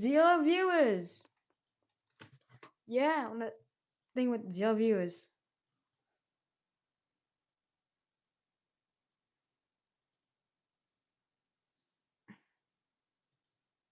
Zero viewers. Yeah, on that thing with zero viewers.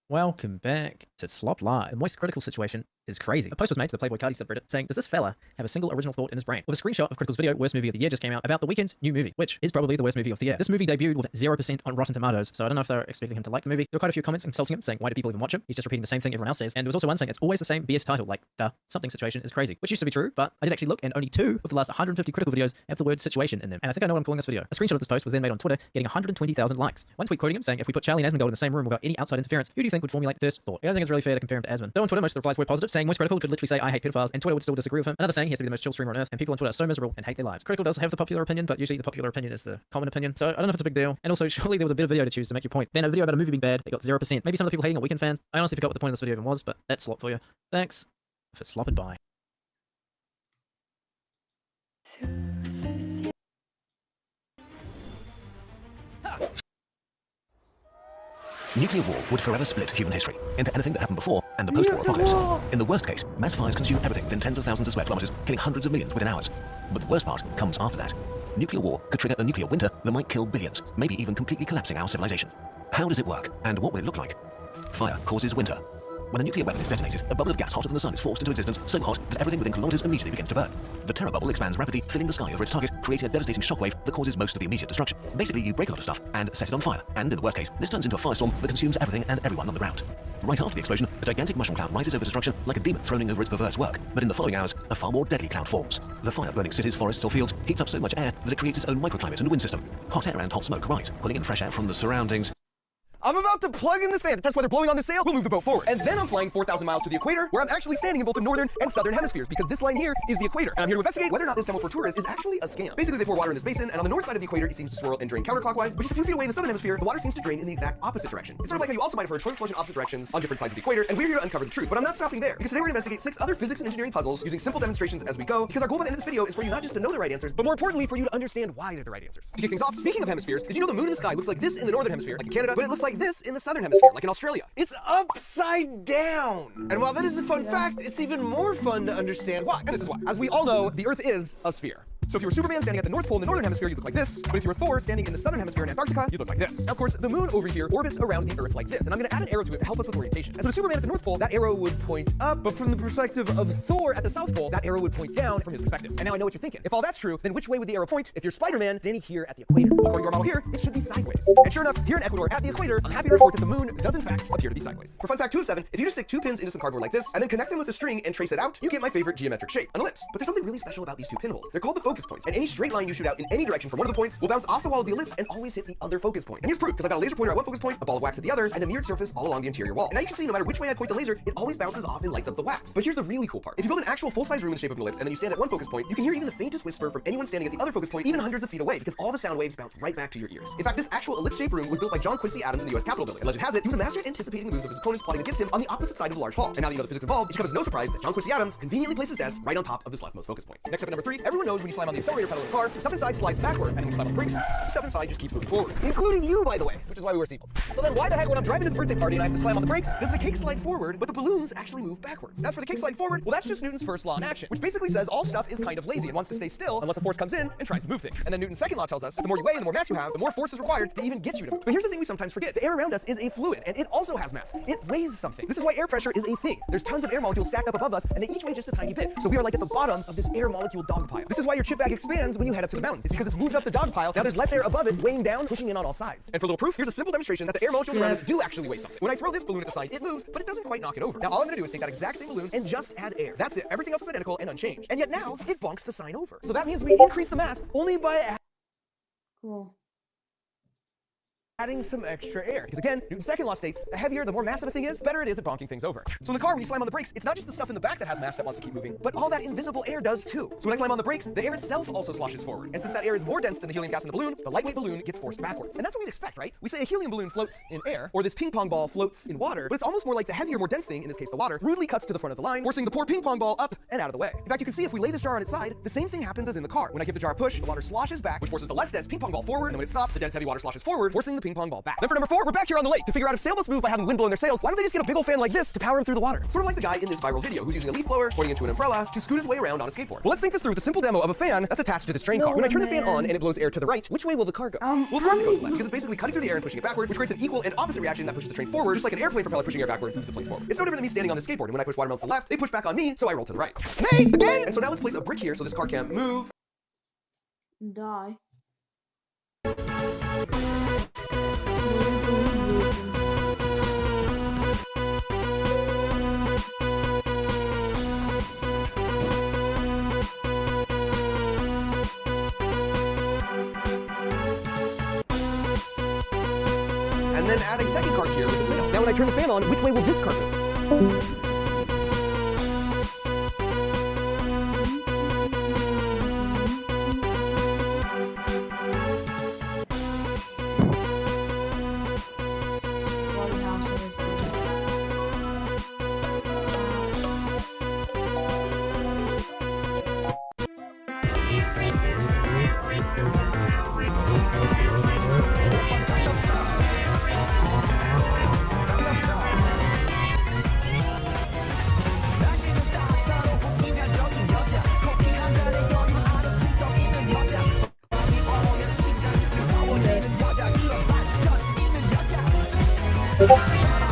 Welcome back to Slop Live. The moist critical situation is crazy. A post was made to the Playboy Cardi subreddit saying, does this fella have a single original thought in his brain? With a screenshot of Critical's video, Worst Movie of the Year just came out about The Weeknd's new movie, which is probably the worst movie of the year. This movie debuted with 0% on Rotten Tomatoes, so I don't know if they're expecting him to like the movie. There were quite a few comments insulting him, saying, why do people even watch him? He's just repeating the same thing everyone else says. And there was also one saying, it's always the same BS title, like, the something situation is crazy, which used to be true, but I did actually look, and only 2 of the last 150 critical videos have the word situation in them. And I think I know what I'm calling this video. A screenshot of this post was then made on Twitter, getting 120,000 likes. One tweet quoting him saying, if we put Charlie and Asmongold in the same room without any outside interference, who do you think would formulate the first thought? I don't think it's really fair to compare him to Asmon. Though on Twitter, most of the replies were positive, saying Moist Critical could literally say, I hate pedophiles, and Twitter would still disagree with him. Another saying he has to be the most chill streamer on earth, and people on Twitter are so miserable and hate their lives. Critical does have the popular opinion, but usually the popular opinion is the common opinion, so I don't know if it's a big deal. And also, surely there was a bit of video to choose to make your point. Then a video about a movie being bad, they got 0%. Maybe some of the people hating are Weeknd fans. I honestly forgot what the point of this video even was, but that's slop for you. Thanks for slopping by. Nuclear war would forever split human history into anything that happened before and the post-war apocalypse. In the worst case, mass fires consume everything within tens of thousands of square kilometers, killing hundreds of millions within hours. But the worst part comes after that. Nuclear war could trigger a nuclear winter that might kill billions, maybe even completely collapsing our civilization. How does it work, and what will it look like? Fire causes winter. When a nuclear weapon is detonated, a bubble of gas hotter than the sun is forced into existence, so hot that everything within kilometers immediately begins to burn. The terror bubble expands rapidly, filling the sky over its target, creating a devastating shockwave that causes most of the immediate destruction. Basically, you break a lot of stuff and set it on fire, and in the worst case, this turns into a firestorm that consumes everything and everyone on the ground. Right after the explosion, a gigantic mushroom cloud rises over destruction like a demon throning over its perverse work, but in the following hours, a far more deadly cloud forms. The fire burning cities, forests, or fields heats up so much air that it creates its own microclimate and wind system. Hot air and hot smoke rise, pulling in fresh air from the surroundings. I'm about to plug in this fan to test whether blowing on this sail will move the boat forward. And then I'm flying 4,000 miles to the equator, where I'm actually standing in both the northern and southern hemispheres, because this line here is the equator. And I'm here to investigate whether or not this demo for tourists is actually a scam. Basically, they pour water in this basin, and on the north side of the equator, it seems to swirl and drain counterclockwise, but just a few feet away in the southern hemisphere, the water seems to drain in the exact opposite direction. It's sort of like how you also might have heard toilets flush in opposite directions on different sides of the equator, and we're here to uncover the truth. But I'm not stopping there, because today we're going to investigate 6 other physics and engineering puzzles using simple demonstrations as we go, because our goal by the end of this video is for you not just to know the right answers, but more importantly, for you to understand why they're the right answers. To kick things off, speaking of hemispheres, did you know the moon in the sky looks like this in the northern hemisphere, like in Canada, but it looks like this in the southern hemisphere, like in Australia? It's upside down! And while that is a fun fact, it's even more fun to understand why. And this is why. As we all know, the Earth is a sphere. So if you were Superman standing at the North Pole in the northern hemisphere, you'd look like this. But if you were Thor standing in the southern hemisphere in Antarctica, you'd look like this. Now, of course, the moon over here orbits around the Earth like this. And I'm going to add an arrow to it to help us with orientation. And so to Superman at the North Pole, that arrow would point up. But from the perspective of Thor at the South Pole, that arrow would point down from his perspective. And now I know what you're thinking. If all that's true, then which way would the arrow point if you're Spider-Man standing here at the equator? According to our model here, it should be sideways. And sure enough, here in Ecuador at the equator, I'm happy to report that the moon does in fact appear to be sideways. For fun fact 2 of 7, if you just stick 2 pins into some cardboard like this, and then connect them with a string and trace it out, you get my favorite geometric shape, an ellipse. But there's something really special about these 2 pinholes. They're called the focus points. And any straight line you shoot out in any direction from one of the points will bounce off the wall of the ellipse and always hit the other focus point. And here's proof, because I've got a laser pointer at one focus point, a ball of wax at the other, and a mirrored surface all along the interior wall. And now you can see no matter which way I point the laser, it always bounces off and lights up the wax. But here's the really cool part. If you build an actual full-size room in the shape of an ellipse and then you stand at one focus point, you can hear even the faintest whisper from anyone standing at the other focus point, even hundreds of feet away, because all the sound waves bounce right back to your ears. In fact, this actual ellipse-shaped room was built by John Quincy Adams in the US Capitol building. And legend has it, he was a master at anticipating the moves of his opponents plotting against him on the opposite side of the large hall. And now that you know the physics involved, it should come as no surprise that John Quincy Adams conveniently placed his desk right on top of this leftmost focus point. Next up at number 3, everyone knows when you slam on the accelerator pedal of the car, stuff inside slides backwards, and when you slam on the brakes, stuff inside just keeps moving forward. Including you, by the way, which is why we wear seatbelts. So then why the heck when I'm driving to the birthday party and I have to slam on the brakes, does the cake slide forward, but the balloons actually move backwards? As for the cake slide forward, well that's just Newton's first law in action, which basically says all stuff is kind of lazy and wants to stay still unless a force comes in and tries to move things. And then Newton's second law tells us that the more you weigh and the more mass you have, the more force is required to even get you to move. But here's the thing we sometimes forget. The air around us is a fluid, and it also has mass. It weighs something. This is why air pressure is a thing. There's tons of air molecules stacked up above us, and they each weigh just a tiny bit. So we are like at the bottom of this air molecule dog pile. This is why your chip bag expands when you head up to the mountains. It's because it's moved up the dog pile. Now there's less air above it, weighing down, pushing in on all sides. And for a little proof, here's a simple demonstration that the air molecules around us do actually weigh something. When I throw this balloon at the sign, it moves, but it doesn't quite knock it over. Now all I'm gonna do is take that exact same balloon and just add air. That's it. Everything else is identical and unchanged. And yet now, it bonks the sign over. So that means we increase the mass only by Cool. adding some extra air. Because again, Newton's second law states, the heavier, the more massive a thing is, the better it is at bonking things over. So in the car, when you slam on the brakes, it's not just the stuff in the back that has mass that wants to keep moving, but all that invisible air does too. So when I slam on the brakes, the air itself also sloshes forward. And since that air is more dense than the helium gas in the balloon, the lightweight balloon gets forced backwards. And that's what we'd expect, right? We say a helium balloon floats in air, or this ping pong ball floats in water, but it's almost more like the heavier, more dense thing, in this case the water, rudely cuts to the front of the line, forcing the poor ping pong ball up and out of the way. In fact, you can see if we lay this jar on its side, the same thing happens as in the car. When I give the jar a push, the water sloshes back, which forces the less dense ping pong ball forward, and when it stops, the dense heavy water sloshes forward, forcing the ping pong ball back. Then for number 4, we're back here on the lake to figure out if sailboats move by having wind blow in their sails. Why don't they just get a big old fan like this to power them through the water? Sort of like the guy in this viral video who's using a leaf blower pointing into an umbrella to scoot his way around on a skateboard. Well, let's think this through with a simple demo of a fan that's attached to this train car. When I turn the fan on and it blows air to the right, which way will the car go? Well, of course it goes left, because it's basically cutting through the air and pushing it backwards, which creates an equal and opposite reaction that pushes the train forward, just like an airplane propeller pushing air backwards moves the plane forward. It's no different than me standing on the skateboard, and when I push watermelons to the left, they push back on me, so I roll to the right. Nay, again! And so now let's place a brick here so this car can't move. Die. And then add a second car here with a sail. Now when I turn the fan on, which way will this car go? Bloody house of this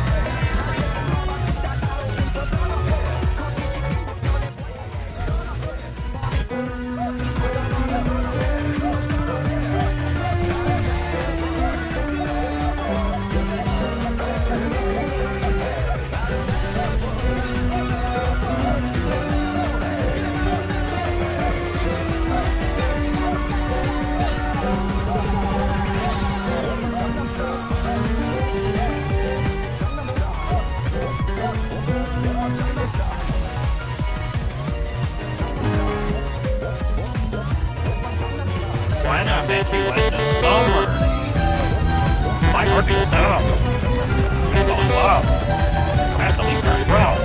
dude. When I met you in the summer, my heart beats up. You're going low. That's the least very well.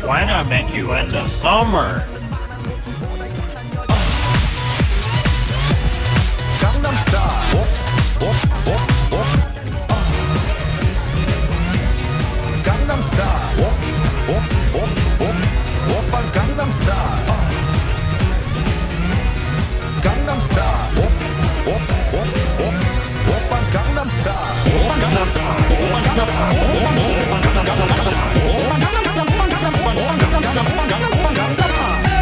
When I met you in the summer. Gangnam Style. Gangnam Style. Oppa Gangnam Style. Gangnam Style. Oppa Gangnam Style. Gangnam Style. Gangnam Style.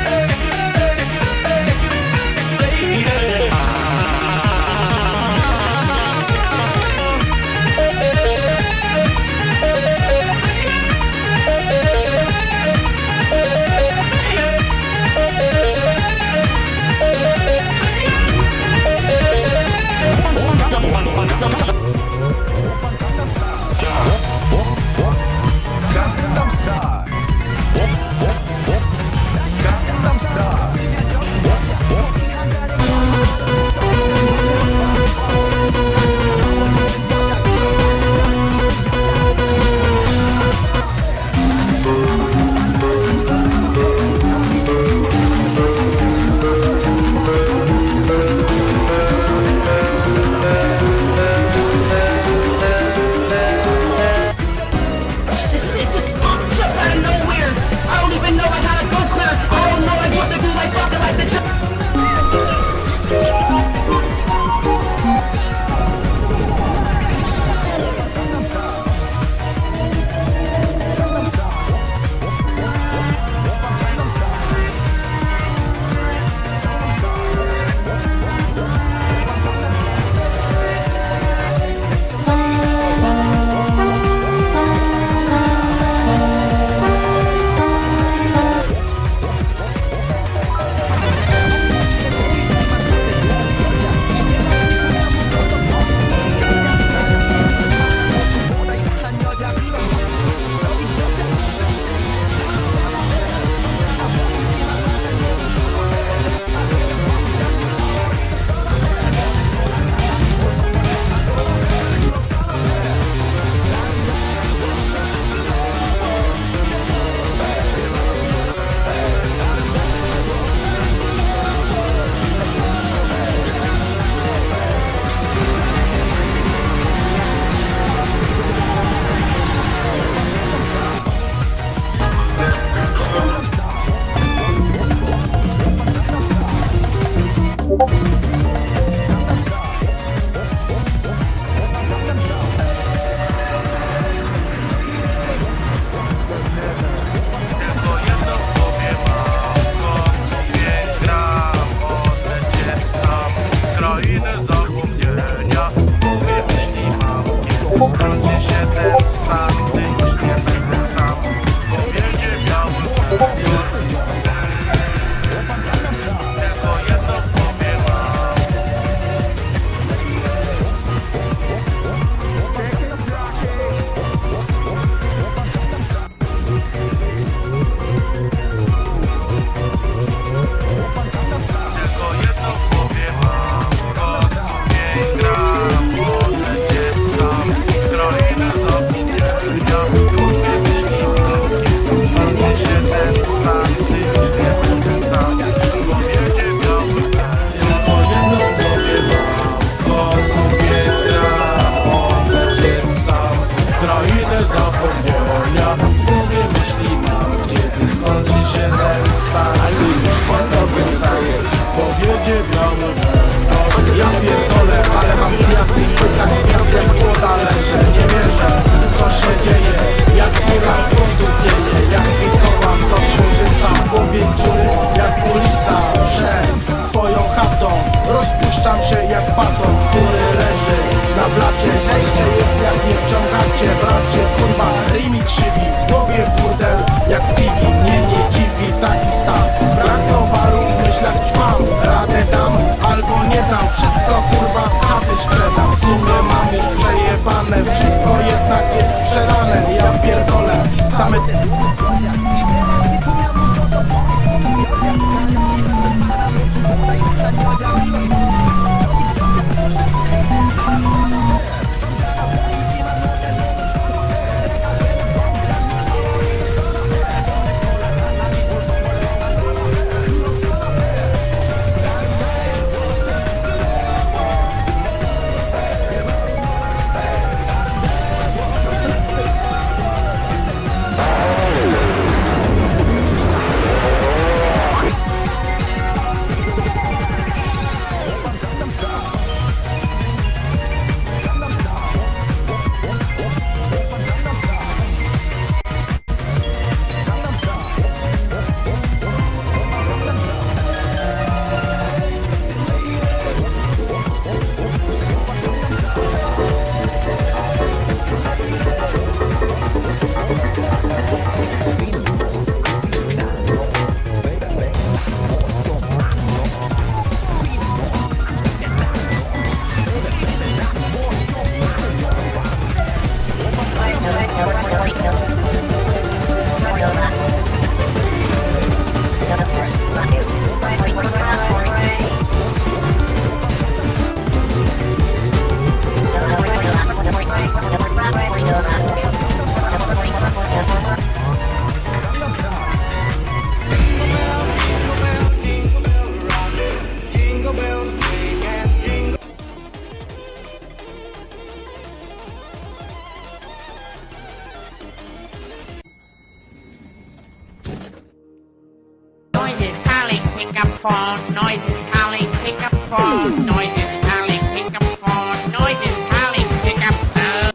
pick up phone, noises, calling, pick up phone, noises, calling, pick up phone, noises, calling, pick up phone.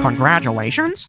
Congratulations?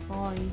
Bye.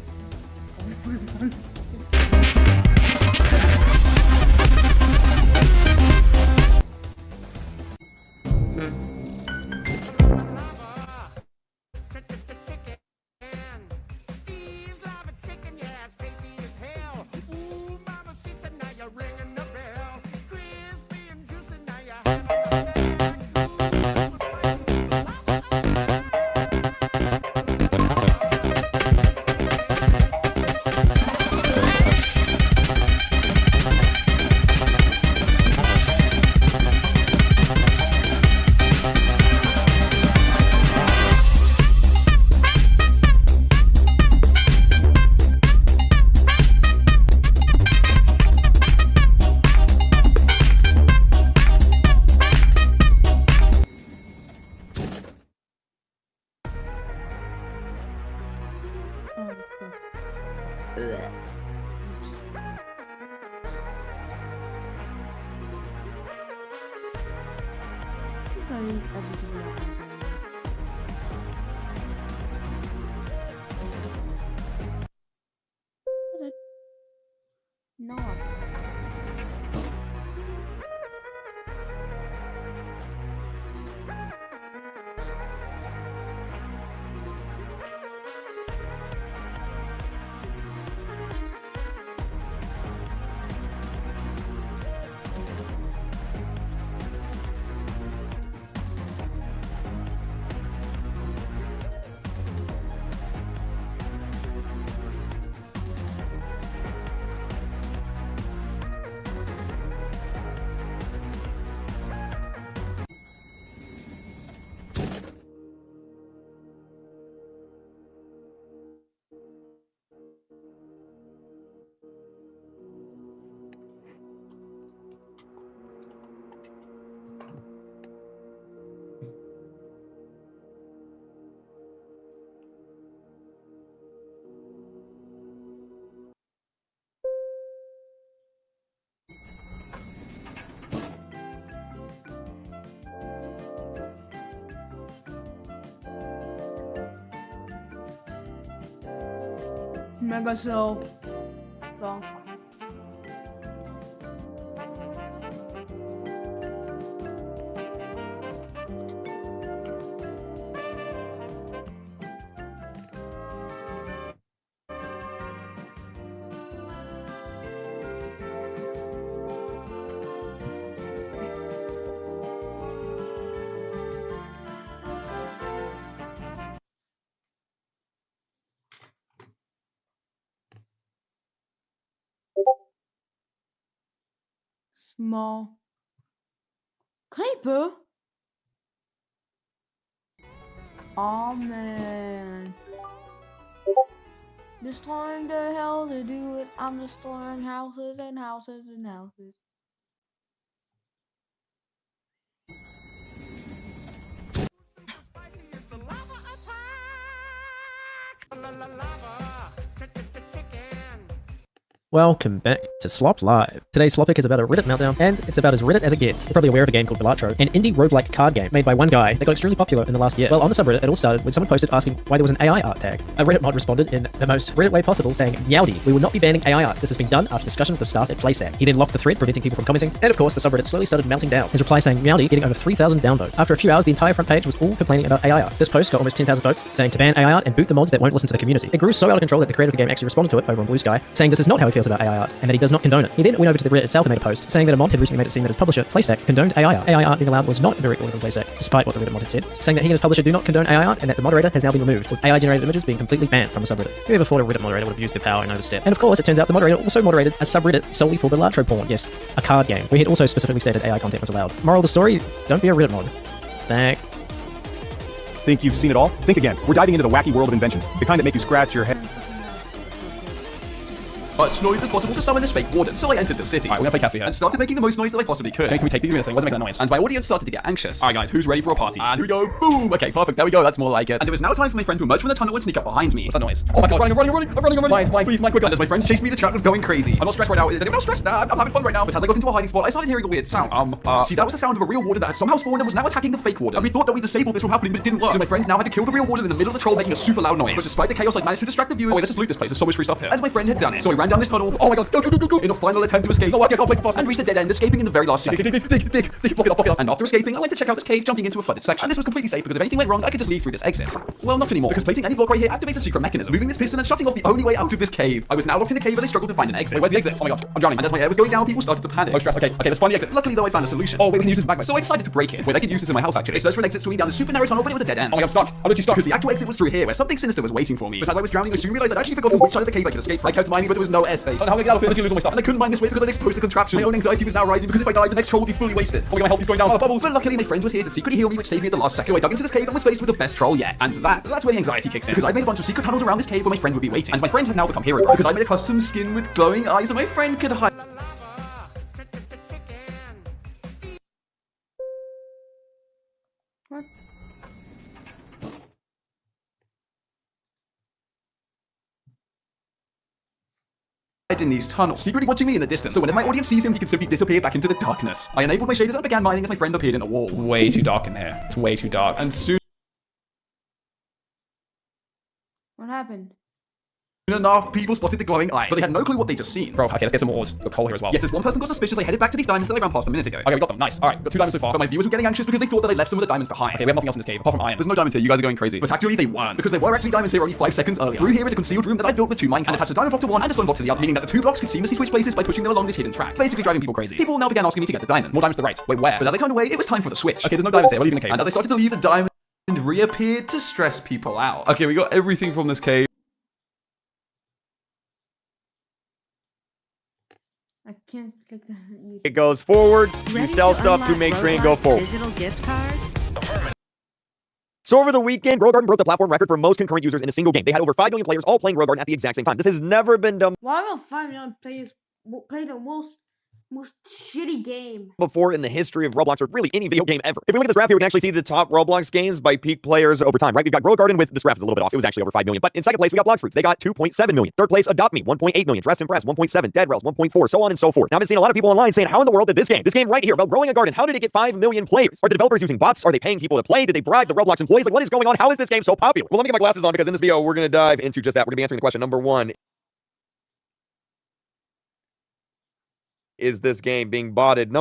every single one. No. Mega slow. Long. Small. Creeper? Oh man. Destroying the hell to do it. I'm destroying houses and houses and houses. Welcome back to Slop Live. Today's Slopic is about a Reddit meltdown, and it's about as Reddit as it gets. You're probably aware of a game called Balatro, an indie roguelike card game made by one guy that got extremely popular in the last year. Well, on the subreddit, it all started when someone posted asking why there was an AI art tag. A Reddit mod responded in the most Reddit way possible, saying, "Meowdy, we will not be banning AI art. This has been done after discussion with the staff at Playsec." He then locked the thread, preventing people from commenting, and of course, the subreddit slowly started melting down. His reply saying, "Meowdy," getting over 3,000 downvotes. After a few hours, the entire front page was all complaining about AI art. This post got almost 10,000 votes, saying to ban AI art and boot the mods that won't listen to the community. It grew so out of control that the creator of the game actually responded to it over on Blue Sky, saying this is not how he feels about AI art, and that he does not condone it. He then went over to the Reddit itself and made a post saying that a mod had recently made it seem that his publisher, Playsec, condoned AI art. AI art being allowed was not a direct order from Playsec, despite what the Reddit mod had said, saying that he and his publisher do not condone AI art and that the moderator has now been removed, with AI-generated images being completely banned from the subreddit. Who ever thought a Reddit moderator would have used their power and overstepped? And of course, it turns out the moderator also moderated a subreddit solely for Balatro porn. Yes, a card game, where he had also specifically stated AI content was allowed. Moral of the story, don't be a Reddit mod. Thank. Think you've seen it all? Think again. We're diving into the wacky world of inventions, the kind that make you scratch your head. Much noise as possible to summon this fake warden. So I entered the city. Alright, we're gonna play Cafe here. And started making the most noise that I possibly could. Can we take these units? Wasn't making that noise. And my audience started to get anxious. Alright guys, who's ready for a party? And here we go. Boom. Okay, perfect. There we go. That's more like it. And it was now time for my friend to emerge from the tunnel and sneak up behind me. What's that noise? Oh my god, I'm running. Mine, please, quicker. As my friends chased me, the chat was going crazy. I'm not stressed right now. Is anyone else stressed? Nah, I'm having fun right now. But as I got into a hiding spot, I started hearing a weird sound. See, that was the sound of a real warden that had somehow spawned and was now attacking the fake warden. And we thought that we disabled this from happening, but it didn't work. So my friends now had to kill the real warden in the middle of the troll, making a super loud noise. But despite the chaos, I managed to distract the viewers. Oh wait, let's just loot this place. There's so much free stuff here. And my friend had done it. So I ran down this tunnel. Oh my god, go. In a final attempt to escape. Oh, I can't place it fast. And reached a dead end, escaping in the very last second. Dig, block it up. And after escaping, I went to check out this cave, jumping into a flooded section. And this was completely safe because if anything went wrong, I could just leave through this exit. Well, not anymore, because placing any block right here activates a secret mechanism, moving this piston and shutting off the only way out of this cave. I was now locked in the cave as I struggled to find an exit. Wait, where's the exit? Oh my god, I'm drowning. And as my hair was going down, people started to panic. No stress. Okay, let's find the exit. Luckily, though, I found a solution. Oh wait, we can use this magnet. So I decided to break it. Wait, I could use this in my house actually. I searched for an exit swimming down the super narrow tunnel, but it was a dead end. Oh my god, I'm stuck. I'm literally stuck. Because the actual exit was through here, where something sinister was waiting for me. But as I was drowning, I soon realized I'd actually forgotten which side of the cave I could escape from. I kept mining, but there was no airspace. And how am I get out of here? Literally lose all my stuff. And I couldn't mine this way because I'd exposed the contraption. My own anxiety was now rising because if I died, the next troll would be fully wasted. Oh my god, my health is going down. Oh, bubbles. But luckily, my friend was here to secretly heal me, which saved me at the last second. So I dug into this cave and was faced with the best troll yet. And that's where the anxiety kicks in. Because I made a bunch of secret tunnels around this cave where my friend would be waiting. And my friend had now become hero because I made a custom skin with glowing eyes so my friend could hide. What? in these tunnels, secretly watching me in the distance. So whenever my audience sees him, he can simply disappear back into the darkness. I enabled my shaders and I began mining as my friend appeared in the wall. Way too dark in here. It's way too dark. And soon What happened? enough, people spotted the glowing eye, but they had no clue what they'd just seen. Bro, okay, let's get some more ores. Got coal here as well. Yet as one person got suspicious, they headed back to these diamonds that I ran past a minute ago. Okay, we got them. Nice. Alright, got 2 diamonds so far. But my viewers were getting anxious because they thought that I left some of the diamonds behind. Okay, we have nothing else in this cave, apart from iron. There's no diamonds here, you guys are going crazy. But actually they weren't, because there were actually diamonds here only 5 seconds earlier. Through here is a concealed room that I built with 2 minecarts. And it has a diamond block to one and a stone block to the other, meaning that the 2 blocks could seamlessly switch places by pushing them along this hidden track, basically driving people crazy. People now began asking me to get the diamond. More diamonds to the right. Wait, where? But as I turned away, it was time for the switch. Okay, there's no diamonds here, we're leaving the cave. And as I started to leave, the diamond reappeared to stress people out. Okay, we got everything from this cave. I can't click the. It goes forward. You sell stuff to make train go forward. Digital gift cards? So over the weekend, Grow Garden broke the platform record for most concurrent users in a single game. They had over 5 million players all playing Grow Garden at the exact same time. This has never been done Why will 5 million players play the most shitty game before in the history of Roblox, or really any video game ever. If we look at this graph here, we can actually see the top Roblox games by peak players over time, right? We've got Grow Garden with, this graph is a little bit off, it was actually over 5 million. But in second place, we got Bloxfruits. They got 2.7 million. Third place, Adopt Me, 1.8 million. Dressed Impress, 1.7. Dead Rails, 1.4. So on and so forth. Now I've been seeing a lot of people online saying, how in the world did this game right here, about growing a garden, how did it get 5 million players? Are the developers using bots? Are they paying people to play? Did they bribe the Roblox employees? Like, what is going on? How is this game so popular? Well, let me get my glasses on, because in this video, we're going to dive into just that. We're going to be answering the question. Number 1. Is this game being botted?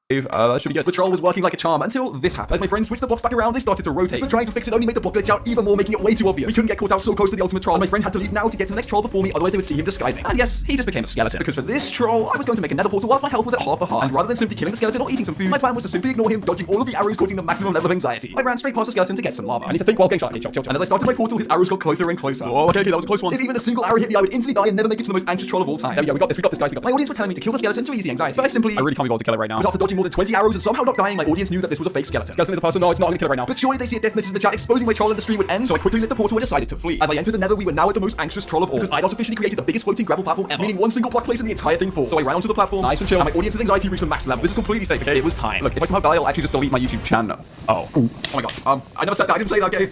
That should be good. The troll was working like a charm until this happened. As my friends switched the blocks back around, they started to rotate. But trying to fix it only made the block glitch out even more, making it way too obvious. We couldn't get caught out so close to the ultimate troll. And my friend had to leave now to get to the next troll before me, otherwise they would see him disguising. And yes, he just became a skeleton. Because for this troll, I was going to make another portal whilst my health was at half a heart. And rather than simply killing the skeleton or eating some food, my plan was to simply ignore him, dodging all of the arrows, causing the maximum level of anxiety. I ran straight past the skeleton to get some lava. I need to think while getting shot. And as I started my portal, his arrows got closer and closer. Oh, okay, that was a close one. If even a single arrow hit me, I would instantly die and never make it to the most anxious troll of all time. There we go, we got this, guys, My audience were telling me to kill the skeleton to ease the anxiety. But I really can't be able to kill it right now. But after dodging more than 20 arrows and somehow not dying, my audience knew that this was a fake skeleton. Skeleton is a person, no, it's not, I'm gonna kill it right now. But surely they see a death message in the chat exposing my troll and the stream would end, so I quickly lit the portal and decided to flee. As I entered the nether, we were now at the most anxious troll of all, because I'd artificially created the biggest floating gravel platform ever, meaning one single block place and the entire thing falls. So I ran onto the platform, nice and chill, and my audience's anxiety reached the max level. This is completely safe, okay? It was time. Look, if I somehow die, I'll actually just delete my YouTube channel. Oh my god. I never said that, I didn't say that, okay?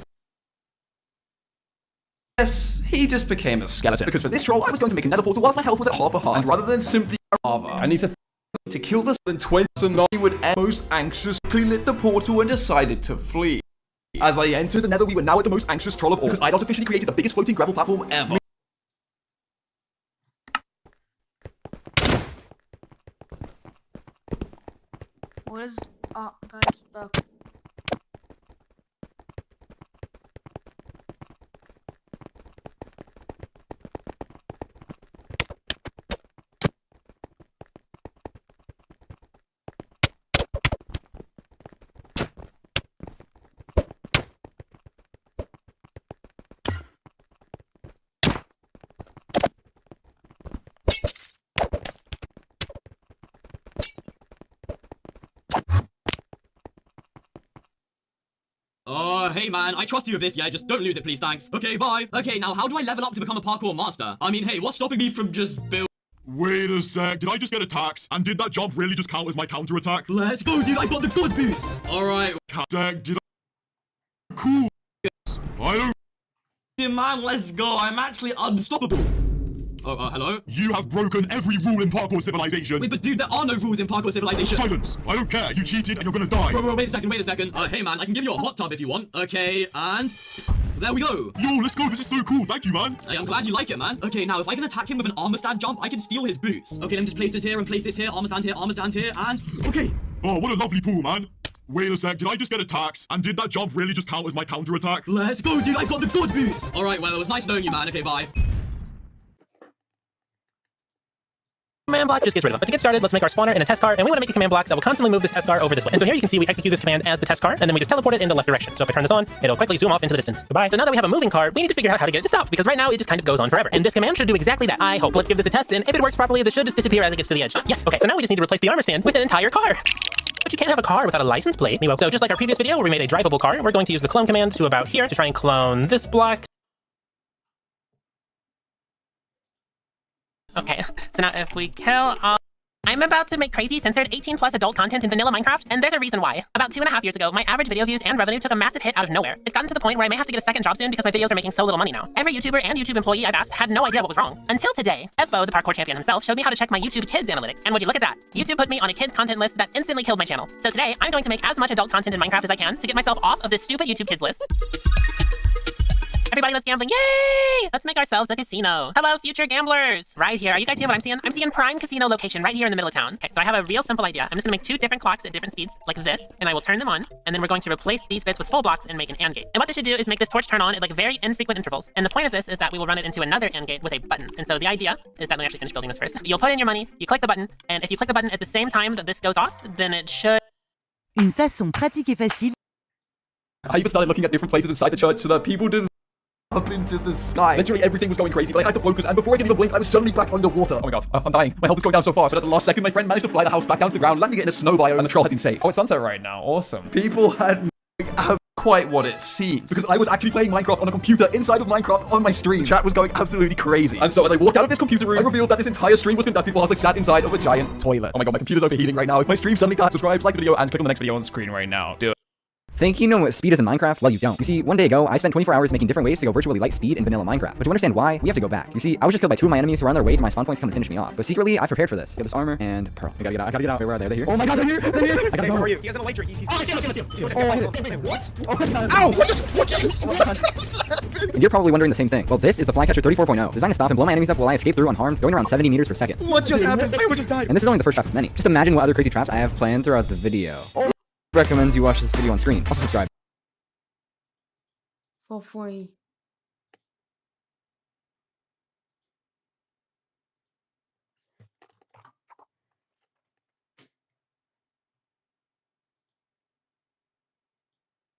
Yes, he just became a skeleton. Because for this troll, I was going to make another portal whilst my health was at half a heart. And rather than simply lava, I need to kill this than 20 and he would end most anxiously lit the portal and decided to flee. As I entered the nether, we were now at the most anxious troll of all, because I'd artificially created the biggest floating gravel platform ever. What is guys stuck? Oh, hey man, I trust you with this, yeah? Just don't lose it, please, thanks. Okay, bye. Okay, now how do I level up to become a parkour master? I mean, hey, what's stopping me from just building? Wait a sec, did I just get attacked? And did that jump really just count as my counter-attack? Let's go, dude, I've got the good boots. Alright. Sec, did I... Cool. I don't... Dude, man, let's go. I'm actually unstoppable. Oh, hello? You have broken every rule in Parkour Civilization. Wait, but dude, there are no rules in Parkour Civilization. Silence! I don't care. You cheated and you're gonna die. Bro, wait a second. Hey man, I can give you a hot tub if you want. Okay, and there we go. Yo, let's go. This is so cool. Thank you, man. Hey, I'm glad you like it, man. Okay, now if I can attack him with an armor stand jump, I can steal his boots. Okay, let me just place this here and place this here. Armor stand here, and okay. Oh, what a lovely pool, man. Wait a sec, did I just get attacked? And did that jump really just count as my counter-attack? Let's go, dude. I've got the good boots. Alright, well, it was nice knowing you, man. Okay, bye. Command block just gets rid of them. But to get started, let's make our spawner in a test car, and we want to make a command block that will constantly move this test car over this way. And so here you can see we execute this command as the test car, and then we just teleport it in the left direction. So if I turn this on, it'll quickly zoom off into the distance. Goodbye. So now that we have a moving car, we need to figure out how to get it to stop, because right now it just kind of goes on forever. And this command should do exactly that, I hope. Let's give this a test, and if it works properly, this should just disappear as it gets to the edge. Yes, okay, so now we just need to replace the armor stand with an entire car. But you can't have a car without a license plate. Anyway, so just like our previous video where we made a drivable car, we're going to use the clone command to about here to try and clone this block. Okay, so now if we kill all I'm about to make crazy censored 18+ adult content in vanilla Minecraft, and there's a reason why. About 2.5 years ago, my average video views and revenue took a massive hit out of nowhere. It's gotten to the point where I may have to get a second job soon because my videos are making so little money now. Every YouTuber and YouTube employee I've asked had no idea what was wrong. Until today, Efbo, the parkour champion himself, showed me how to check my YouTube Kids analytics. And would you look at that? YouTube put me on a kids content list that instantly killed my channel. So today, I'm going to make as much adult content in Minecraft as I can to get myself off of this stupid YouTube Kids list. Everybody, let's gambling. Yay! Let's make ourselves a casino. Hello, future gamblers. Right here. Are you guys seeing what I'm seeing? I'm seeing prime casino location right here in the middle of town. Okay, so I have a real simple idea. I'm just gonna make 2 different clocks at different speeds, like this, and I will turn them on, and then we're going to replace these bits with full blocks and make an AND gate. And what this should do is make this torch turn on at like very infrequent intervals. And the point of this is that we will run it into another AND gate with a button. And so the idea is that, let me actually finish building this first. You'll put in your money, you click the button, and if you click the button at the same time that this goes off, then it should... Une façon pratique et facile. I even started looking at different places inside the church so that people didn't up into the sky. Literally everything was going crazy, but I had to focus, and before I could even blink, I was suddenly back underwater. Oh my god, I'm dying. My health is going down so fast, but at the last second, my friend managed to fly the house back down to the ground, landing it in a snow biome, and the troll had been saved. Oh, it's sunset right now. Awesome. People had quite what it seems, because I was actually playing Minecraft on a computer inside of Minecraft on my stream. Chat was going absolutely crazy. And so as I walked out of this computer room, I revealed that this entire stream was conducted whilst I sat inside of a giant toilet. Oh my god, my computer's overheating right now. My stream suddenly got subscribe, like the video, and click on the next video on the screen right now. Do it. Think you know what speed is in Minecraft? Well, you don't. You see, one day ago, I spent 24 hours making different ways to go virtually light speed in vanilla Minecraft. But to understand why, we have to go back. You see, I was just killed by 2 of my enemies who were on their way to my spawn points to come and finish me off. But secretly, I prepared for this. Get this armor and pearl. I gotta get out. I gotta get out. Wait, where are they? Are they here? Oh my god, they're here! They're here! I gotta go. Where are you? He has an elytra. He's Oh, I see him. Oh, I hit it. What? Oh my god. Ow! What just happened? And you're probably wondering the same thing. Well, this is the Flycatcher 34.0, designed to stop and blow my enemies up while I escape through unharmed, going around 70 meters per second. What just happened? I almost just died. And this is only the first trap of many. Just imagine what other crazy traps I have planned throughout the video. Recommends you watch this video on screen. Also subscribe. For free.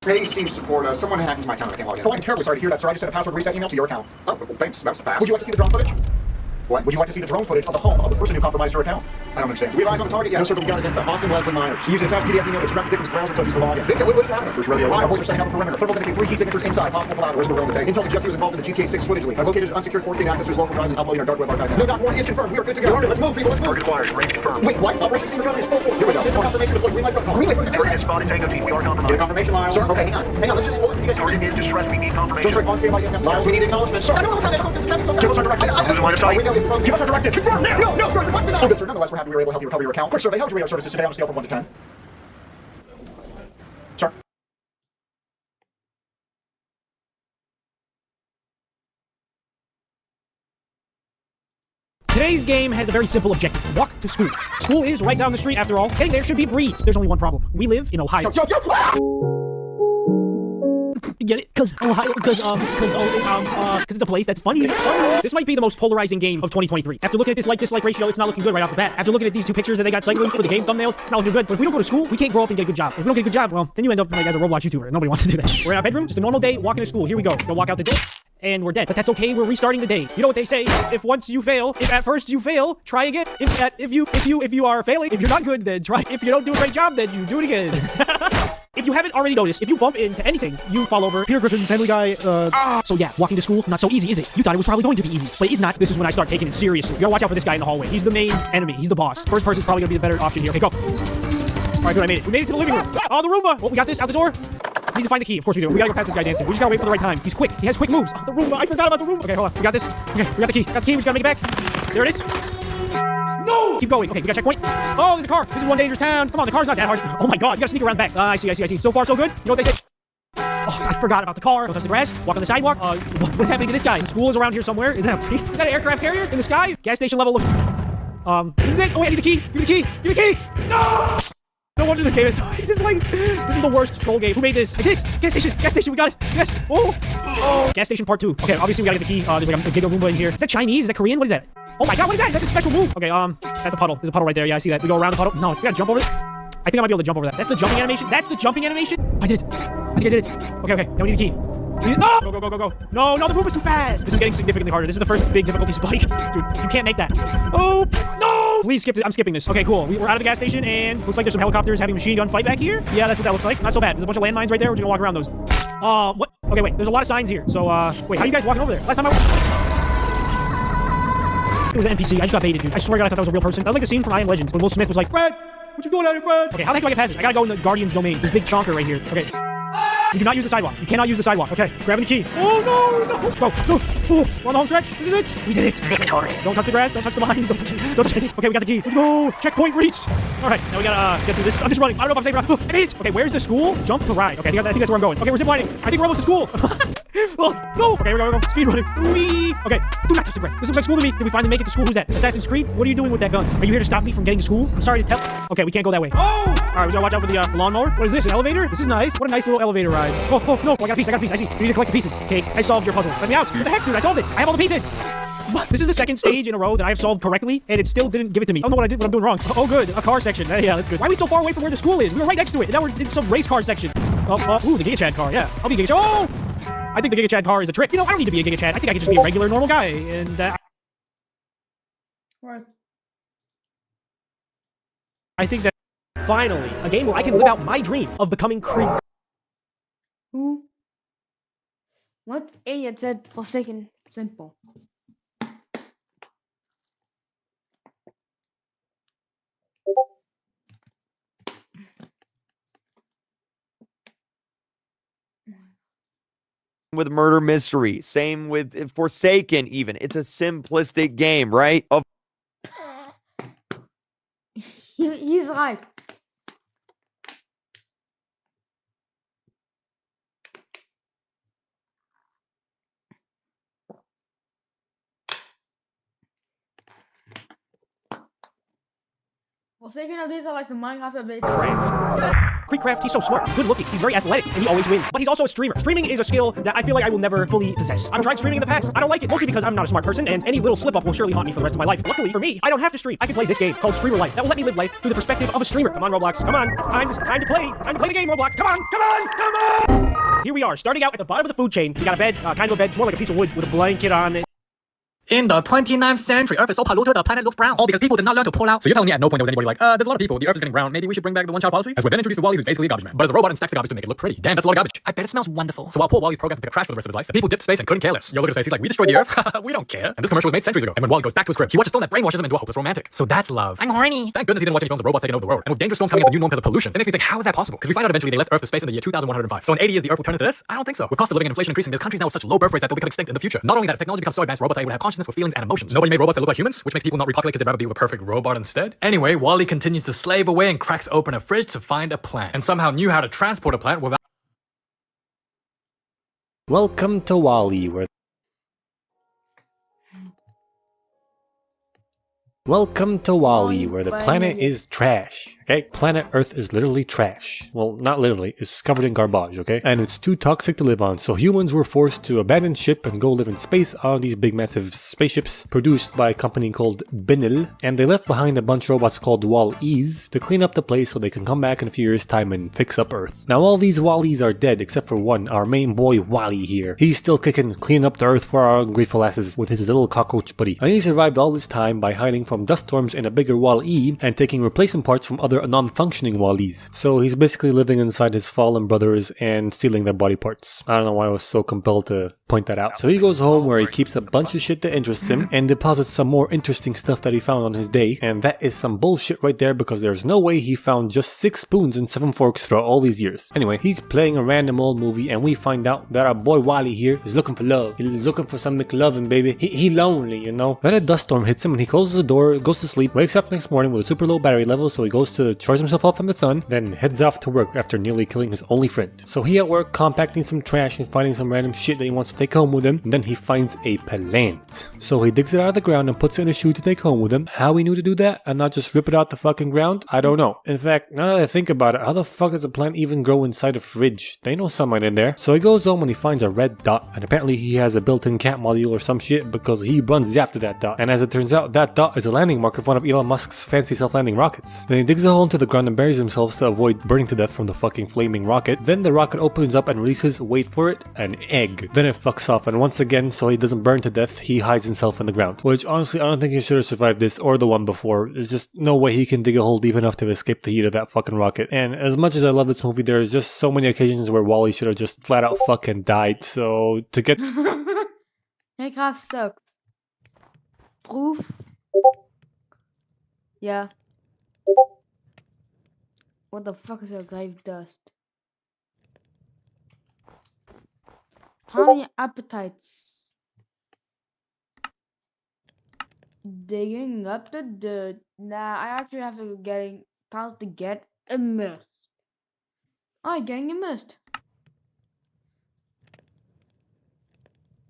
Hey, Steam support. Someone hacked into my account and I can't log in. Oh, I'm terribly sorry to hear that, sir. I just sent a password reset email to your account. Oh, well, thanks. That was fast. Would you like to see the drone footage? What? Would you like to see the drone footage of the home of the person who compromised your account? I don't understand. We have eyes on the target. Yeah, no, sir, but we got his info. Austin Leslie Myers. He used an attached PDF email to extract the victim's browser cookies for login. Victim, what is happening? First rodeo live. Our boys are setting up a perimeter. Thermals indicate 3 key signatures inside. Possible collateral. We're willing to take. Intel suggests he was involved in the GTA 6 footage leak. I've located his unsecured port state access to his local drives and uploading our dark web archive. No, warning is confirmed. We are good to go. Let's move, people. Let's move. Target acquired. Range confirmed. Wait, what? Operation Steam Recovery is full force. Here we go. Intel confirmation deployed. Green light protocol. Green light protocol. Target spotted. Tango team. We are compromised. Get a confirmation, Miles. Sir, okay, hang on. Hang on. Let's just hold it. You guys target is distressed. We need confirmation. Don't on standby if necessary. Miles, we need acknowledgement. Sir, I don't know what's happening. This is give us our directive. Window is closed. Give us our directive. Confirm now. No, what's the matter? Oh, good, sir. Nonetheless, we're happy we were able to help you recover your account. Quick survey. How would you rate our services today on a scale from 1 to 10? Sir? Today's game has a very simple objective. Walk to school. School is right down the street after all. Getting there should be a breeze. There's only one problem. We live in Ohio. Get it? Because it's a place that's funny. This might be the most polarizing game of 2023. After looking at this like-dislike ratio, it's not looking good right off the bat. After looking at these 2 pictures that they got cycling for the game thumbnails, it's not looking good. But if we don't go to school, we can't grow up and get a good job. If we don't get a good job, well, then you end up like as a Roblox YouTuber. Nobody wants to do that. We're in our bedroom, just a normal day, walking to school. Here we go. Go walk out the door. And we're dead. But that's okay, we're restarting the day. You know what they say, if once you fail, if at first you fail, try again. If you are failing, if you're not good, then try. If you don't do a great job, then you do it again. If you haven't already noticed, if you bump into anything, you fall over. Peter Griffin, Family Guy, So yeah, walking to school, not so easy, is it? You thought it was probably going to be easy, but it is not. This is when I start taking it seriously. You gotta watch out for this guy in the hallway. He's the main enemy. He's the boss. First person's probably gonna be the better option here. Okay, go. Alright, good, I made it. We made it to the living room. Oh, the Roomba! Oh, we got this out the door. We need to find the key. Of course we do. We gotta go past this guy dancing. We just gotta wait for the right time. He's quick. He has quick moves. Oh, the Roomba. I forgot about the Roomba. Okay, hold on. We got this. Okay, we got the key. Got the key. We just gotta make it back. There it is. No! Keep going. Okay, we got checkpoint. Oh, there's a car. This is one dangerous town. Come on, the car's not that hard. Oh my god, you gotta sneak around back. I see. So far, so good. You know what they say? Oh, I forgot about the car. Don't touch the grass. Walk on the sidewalk. What's happening to this guy? School is around here somewhere. Is that an aircraft carrier in the sky? Gas station level of... This is it. Oh wait, I need the key. Give me the key. Give me the key. No! No wonder this game is this is the worst troll game. Who made this? I did it! Gas station, we got it! Yes! Oh! Gas station part 2. Okay, obviously we gotta get the key. There's like a Giga Roomba in here. Is that Chinese? Is that Korean? What is that? Oh my god, what is that? That's a special move! Okay, that's a puddle. There's a puddle right there. Yeah, I see that. We go around the puddle. No, we gotta jump over it. I think I might be able to jump over that. That's the jumping animation. That's the jumping animation? I did it. I think I did it. Okay, now we need the key. No! Go. No, the Roomba's too fast! This is getting significantly harder. This is the first big difficulty spike. Dude, you can't make that. Oh! No! Please skip it. I'm skipping this. Okay, cool. We're out of the gas station, and looks like there's some helicopters having a machine gun fight back here. Yeah, that's what that looks like. Not so bad. There's a bunch of landmines right there. We're just gonna walk around those. What? Okay, wait. There's a lot of signs here. So, wait, how are you guys walking over there? Last time It was an NPC. I just got baited, dude. I swear to God, I thought that was a real person. That was like the scene from I Am Legend when Will Smith was like, Fred, what you doing out here, Fred? Okay, how the heck do I get past it? I gotta go in the Guardian's domain. This big chonker right here. Okay. You do not use the sidewalk. You cannot use the sidewalk. Okay, grabbing the key. Oh, no, no. Go, go. Oh, we're on the home stretch. This is it. We did it. Victory. Don't touch the grass. Don't touch the mines. Don't touch anything. Okay, we got the key. Let's go. Checkpoint reached. All right, now we gotta get through this. I'm just running. I don't know if I'm safe or not. I made it. Okay, where's the school? Jump to ride. Okay, I think that's where I'm going. Okay, we're ziplining. I think we're almost to school. Oh, no. Okay, here we go. Speed running. Whee. Okay, do not touch the grass. This looks like school to me. Did we finally make it to school? Who's that? Assassin's Creed? What are you doing with that gun? Are you here to stop me from getting to school? I'm sorry to tell. Okay, we can't go that way. Oh! All right, we gotta watch out for the lawnmower. What is this? An elevator? This is nice. What a nice little elevator ride. Oh, oh, no. Oh, I got a piece. I got a piece. I see. You need to collect the pieces. Cake. I solved your puzzle. Let me out. What the heck, dude? I solved it. I have all the pieces. What? This is the second stage in a row that I have solved correctly, and it still didn't give it to me. I don't know what I did, what I'm doing wrong. Oh, good. A car section. Yeah, that's good. Why are we so far away from where the school is? We were right next to it, and now we're in some race car section. Ooh, the Giga Chad car. Yeah, I'll be Giga Chad. Oh! I think the Giga Chad car is a trick. You know, I don't need to be a Giga Chad. I think I can just be a regular, normal guy, and, I think that finally, a game where I can live out my dream of becoming Creed. Who? What idiot said Forsaken simple? With murder mystery, same with Forsaken. Even it's a simplistic game, right? He's right. Forsaken of these are like the Minecraft update. Creekcraft, he's so smart, good looking, he's very athletic, and he always wins. But he's also a streamer. Streaming is a skill that I feel like I will never fully possess. I've tried streaming in the past. I don't like it, mostly because I'm not a smart person, and any little slip-up will surely haunt me for the rest of my life. Luckily for me, I don't have to stream. I can play this game called Streamer Life that will let me live life through the perspective of a streamer. Come on, Roblox. Come on. It's time to play. Time to play the game, Roblox. Come on. Come on. Come on. Here we are, starting out at the bottom of the food chain. We got a bed, kind of a bed. It's more like a piece of wood with a blanket on it. In the 29th century, Earth is so polluted, the planet looks brown. All because people did not learn to pull out. So you're telling me at no point there was anybody like, there's a lot of people, the Earth is getting brown, maybe we should bring back the one-child policy? As we've then introduced to Wally, who's basically a garbage man. But as a robot and stacks the garbage to make it look pretty. Damn, that's a lot of garbage. I bet it smells wonderful. So while poor Wally's programmed to pick a trash for the rest of his life, the people dipped space and couldn't care less. Yo, look at his face, he's like, we destroyed the Earth? We don't care. And this commercial was made centuries ago. And when Wally goes back to his crib, he watches film that brainwashes him into a hopeless romantic. So that's love. I'm horny. Thank goodness he didn't watch any films of robots taking over the world. And with dangerous storms coming as the new norm because of pollution, it makes me think, how is that possible? Because we find out eventually they left Earth to space in the year 2105. So in 80 years, the Earth will turn into this? I don't think so. With cost of living and inflation increasing, there's countries now with such low birth rates that they'll become extinct in the future. Not only that, if technology becomes so advanced, robots would have consciousness with feelings and emotions. Nobody made robots that look like humans, which makes people not repopulate because they'd rather be with a perfect robot instead. Anyway, Wally continues to slave away and cracks open a fridge to find a plant, and somehow knew how to transport a plant without. Welcome to Wally, where the planet is trash, okay? Planet Earth is literally trash. Well, not literally, it's covered in garbage, okay? And it's too toxic to live on, so humans were forced to abandon ship and go live in space on these big massive spaceships produced by a company called Benil, and they left behind a bunch of robots called Wall-E's to clean up the place so they can come back in a few years' time and fix up Earth. Now all these Wall-E's are dead except for one, our main boy Wally here. He's still kicking, cleaning up the Earth for our ungrateful asses with his little cockroach buddy. And he survived all this time by hiding from dust storms in a bigger Wall-E and taking replacement parts from other non-functioning Wall-E's. So he's basically living inside his fallen brothers and stealing their body parts. I don't know why I was so compelled to point that out. So he goes home where he keeps a bunch of shit that interests him and deposits some more interesting stuff that he found on his day, and that is some bullshit right there because there's no way he found just 6 spoons and 7 forks throughout all these years. Anyway, he's playing a random old movie and we find out that our boy Wally here is looking for love. He's looking for some McLovin, baby. He lonely, you know. Then a dust storm hits him and he closes the door, goes to sleep, wakes up next morning with a super low battery level, so he goes to charge himself up from the sun, then heads off to work after nearly killing his only friend. So he at work compacting some trash and finding some random shit that he wants to take home with him, and then he finds a plant. So he digs it out of the ground and puts it in a shoe to take home with him. How he knew to do that and not just rip it out the fucking ground, I don't know. In fact, now that I think about it, how the fuck does a plant even grow inside a fridge? They know sunlight in there. So he goes home and he finds a red dot, and apparently he has a built-in cat module or some shit because he runs after that dot. And as it turns out, that dot is a landing marker for one of Elon Musk's fancy self-landing rockets. Then he digs a hole into the ground and buries himself to avoid burning to death from the fucking flaming rocket. Then the rocket opens up and releases, wait for it, an egg. Then it fucks off, and once again, so he doesn't burn to death, he hides himself in the ground. Which honestly, I don't think he should have survived this or the one before. There's just no way he can dig a hole deep enough to escape the heat of that fucking rocket. And as much as I love this movie, there's just so many occasions where Wally should have just flat out fucking died. So to get Minecraft sucks. Proof Yeah. What the fuck is a grave dust? How many appetites? Digging up the dirt. Nah, I actually have to get immersed. I'm getting immersed.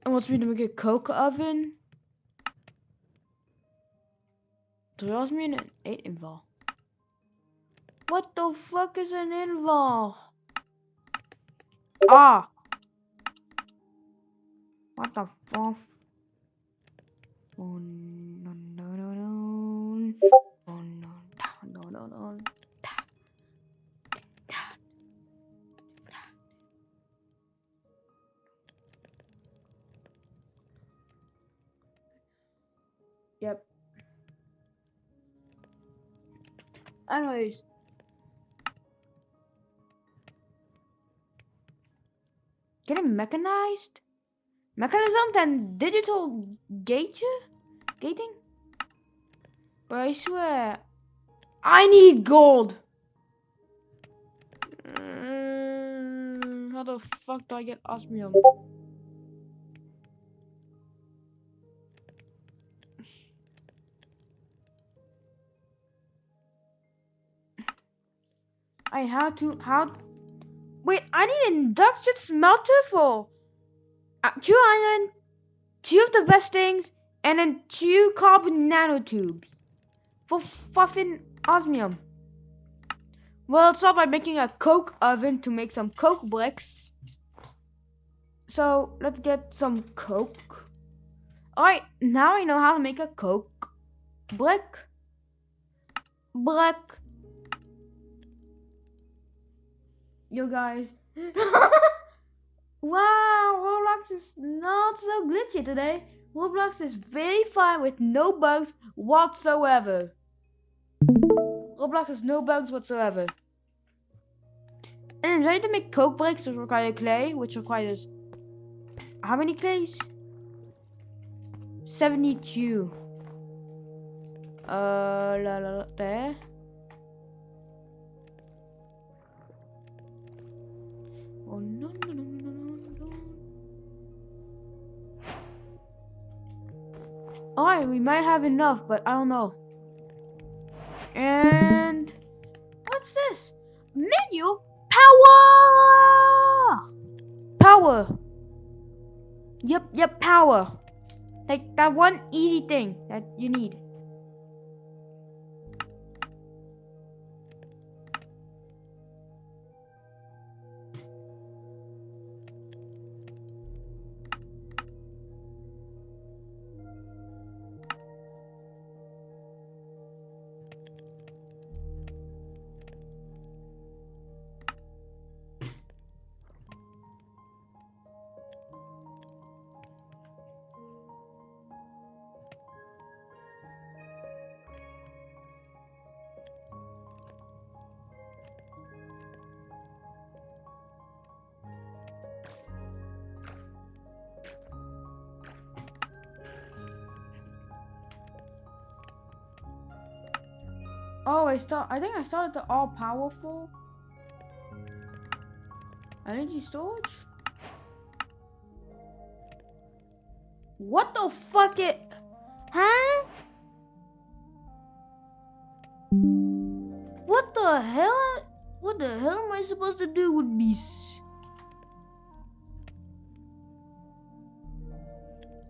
And wants me to make a coke oven? Throws me an 8 involved. What the fuck is an involved? Ah! What the fuck? Oh no no no no! Oh no no no no! Yep. Anyways. Getting mechanized? Mechanisms and digital gating? But I swear, I need gold! How the fuck do I get osmium? Wait, I need an induction smelter for 2 iron, 2 of the best things, and then 2 carbon nanotubes for fucking osmium. Well, let's start by making a coke oven to make some coke bricks. So let's get some coke. Alright, now I know how to make a coke brick. You guys. Wow, Roblox is not so glitchy today. Roblox is very fine with no bugs whatsoever. Roblox has no bugs whatsoever. And I'm trying to make coke bricks, which require clay, which requires how many clays? 72. There. Oh no no no no no no. Alright, we might have enough, but I don't know. And what's this? Menu power. Yep, power. Like that one easy thing that you need. Oh, I think I started the all powerful energy storage. What the fuck it? Huh? What the hell? What the hell am I supposed to do with these?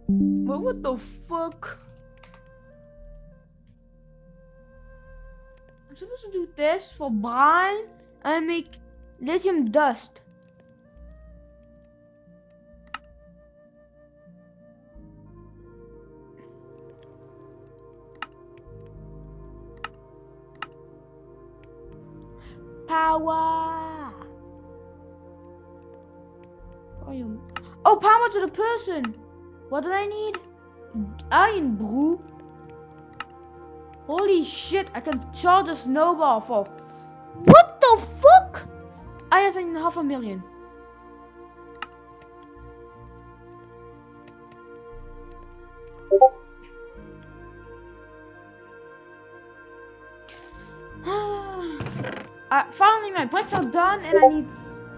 But what the fuck? I'm supposed to do this for brine and make lithium dust. Power. Oh, power to the person. What did I need? Iron brew. Holy shit, I can charge a snowball for... What the fuck? I have 500,000. Finally, my planks are done, and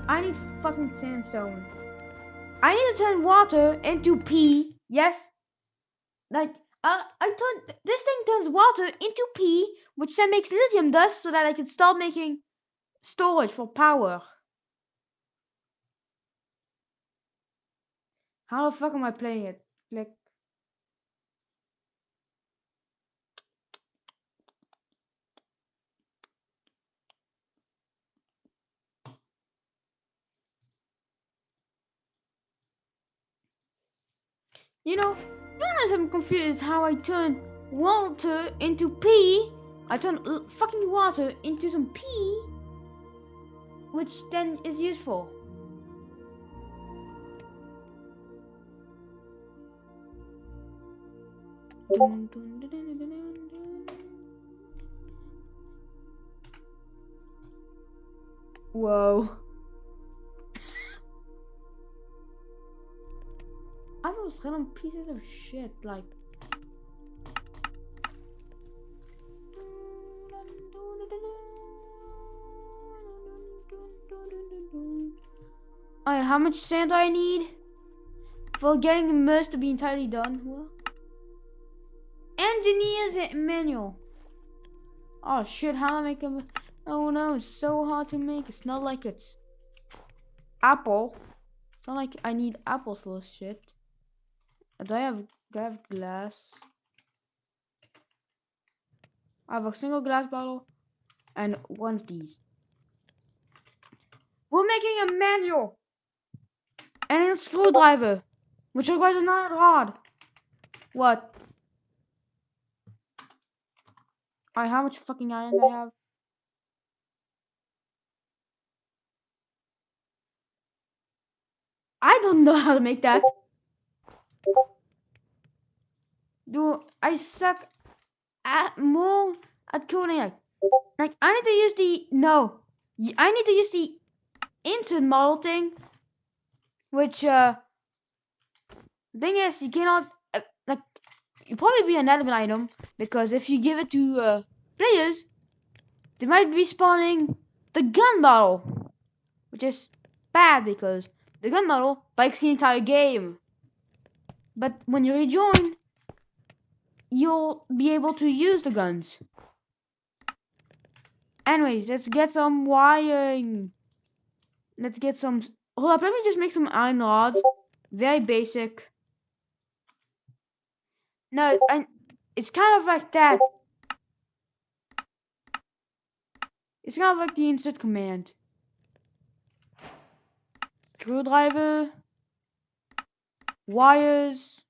I need fucking sandstone. I need to turn water into pee. Yes, like this thing turns water into pee, which then makes lithium dust, so that I can start making storage for power. How the fuck am I playing it? Click. You know, I'm confused how I turn water into pee. I turn fucking water into some pee, which then is useful. Dun, dun, dun, dun, dun, dun, dun. Whoa. I was random pieces of shit, like. Alright, how much sand do I need for getting the merge to be entirely done? Well, engineer's manual. Oh shit, how do I make a... Oh no, it's so hard to make. It's not like it's apple. It's not like I need apples for this shit. Do I have glass? I have a single glass bottle and one of these. We're making a manual and a screwdriver, which requires a not hard. What? Alright, how much fucking iron do I have? I don't know how to make that. Do I suck more at coding? Like I need to use I need to use the instant model thing, which the thing is you cannot like you probably be an element item, because if you give it to players, they might be spawning the gun model, which is bad because the gun model bikes the entire game. But when you rejoin, you'll be able to use the guns. Anyways, let's get some wiring. Let's get some... Hold up, let me just make some iron rods. Very basic. No, it's kind of like that. It's kind of like the insert command. Screwdriver. Wires.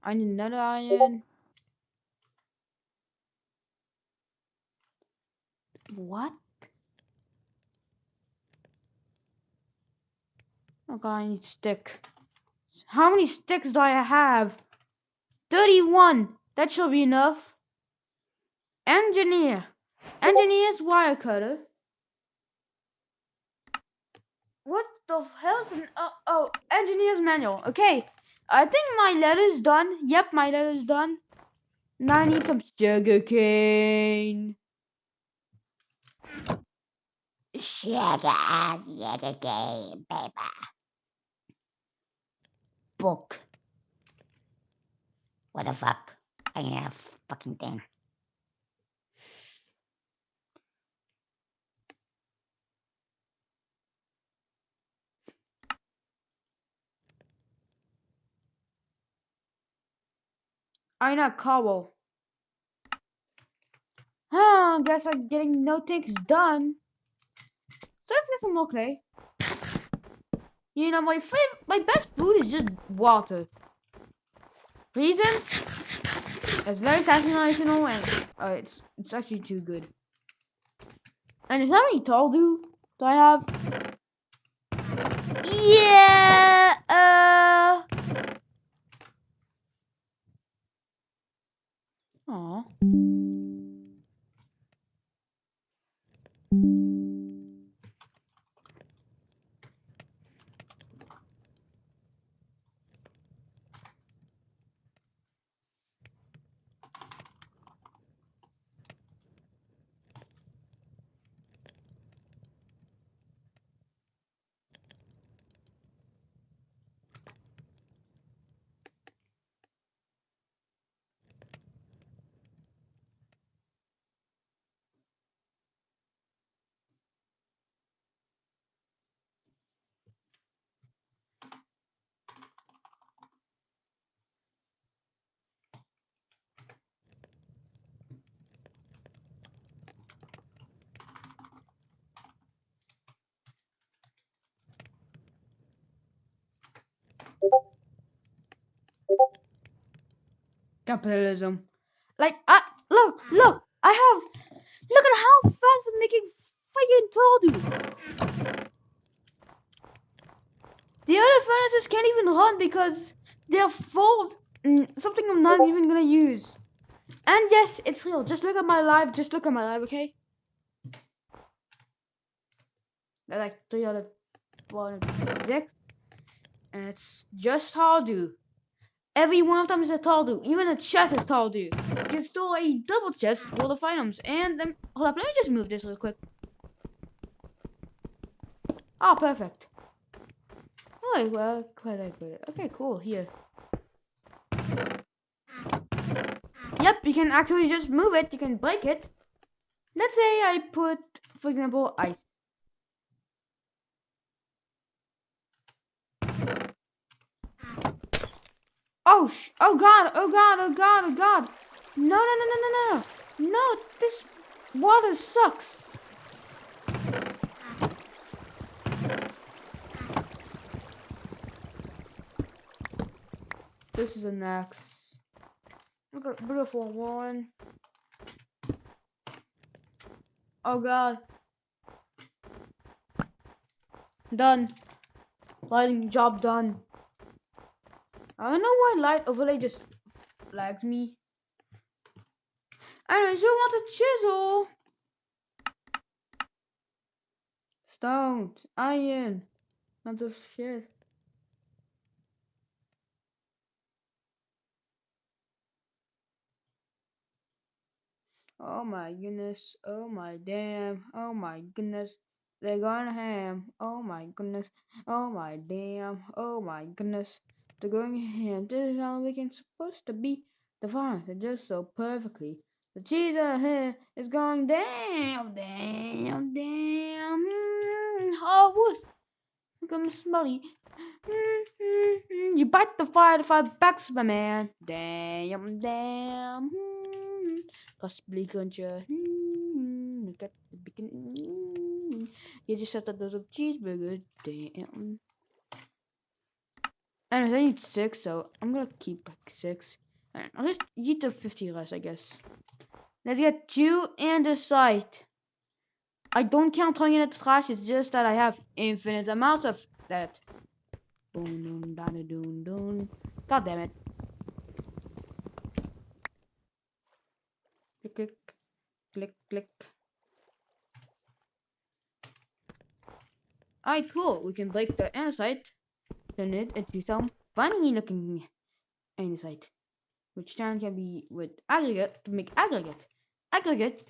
I need another iron. What? Oh god, I need stick. How many sticks do I have? 31. That should be enough. Engineer. Engineer's wire cutter. What the hell is an... oh, engineer's manual. Okay. I think my letter's done. Yep, my letter's done. Now I need some sugar cane. Sugar cane, paper. Book. What the fuck? I need a fucking thing. I know cobble. I guess I'm getting no things done. So let's get some more clay. You know, my best food is just water. Reason? It's very saturational and it's actually too good. And how many tall do I have? Yeah. Aww. Capitalism. Like, look, look at how fast I'm making freaking tall, dude. The other furnaces can't even run because they're full of something I'm not even gonna use. And yes, it's real. Just look at my live. Just look at my live, okay? They're like 3 out of 1, and it's just tall, dude. Every one of them is a tall dude. Even a chest is tall dude. You can store a double chest full of items. And then, hold up, let me just move this real quick. Oh, perfect. Oh, well, quite I put it. Okay, cool. Here. Yep, you can actually just move it. You can break it. Let's say I put, for example, ice. Oh, oh god, oh god, oh god, oh god. No, no, no, no, no, no. No, this water sucks. This is an axe. Look at beautiful one. Oh god. Done. Lighting job done. I don't know why light overlay just lags me. Anyways, who wants a chisel? Stone, iron, lots of shit. Oh my goodness, oh my damn, oh my goodness. They're going ham, oh my goodness, oh my damn, oh my goodness. They're going ham, this is how weekend's supposed to be. The farms are just so perfectly. The cheese out of here is going damn, damn, damn. Oh, whoosh. Look at me smelly. You bite the fire to fight back, Superman. Damn, damn. Possibly country. Look at the bacon. You just set up those cheeseburgers. Damn. Anyways, I need 6, so I'm gonna keep like 6. And I'll just eat the 50 less, I guess. Let's get 2 and a sight. I don't count throwing in the trash, it's just that I have infinite amounts of that. Boom, doon, doon, doon, doon. God damn it. Click, click, click, click. Alright, cool. We can break the andesite, turn it into some funny looking andesite, which then can be with aggregate to make aggregate. Aggregate.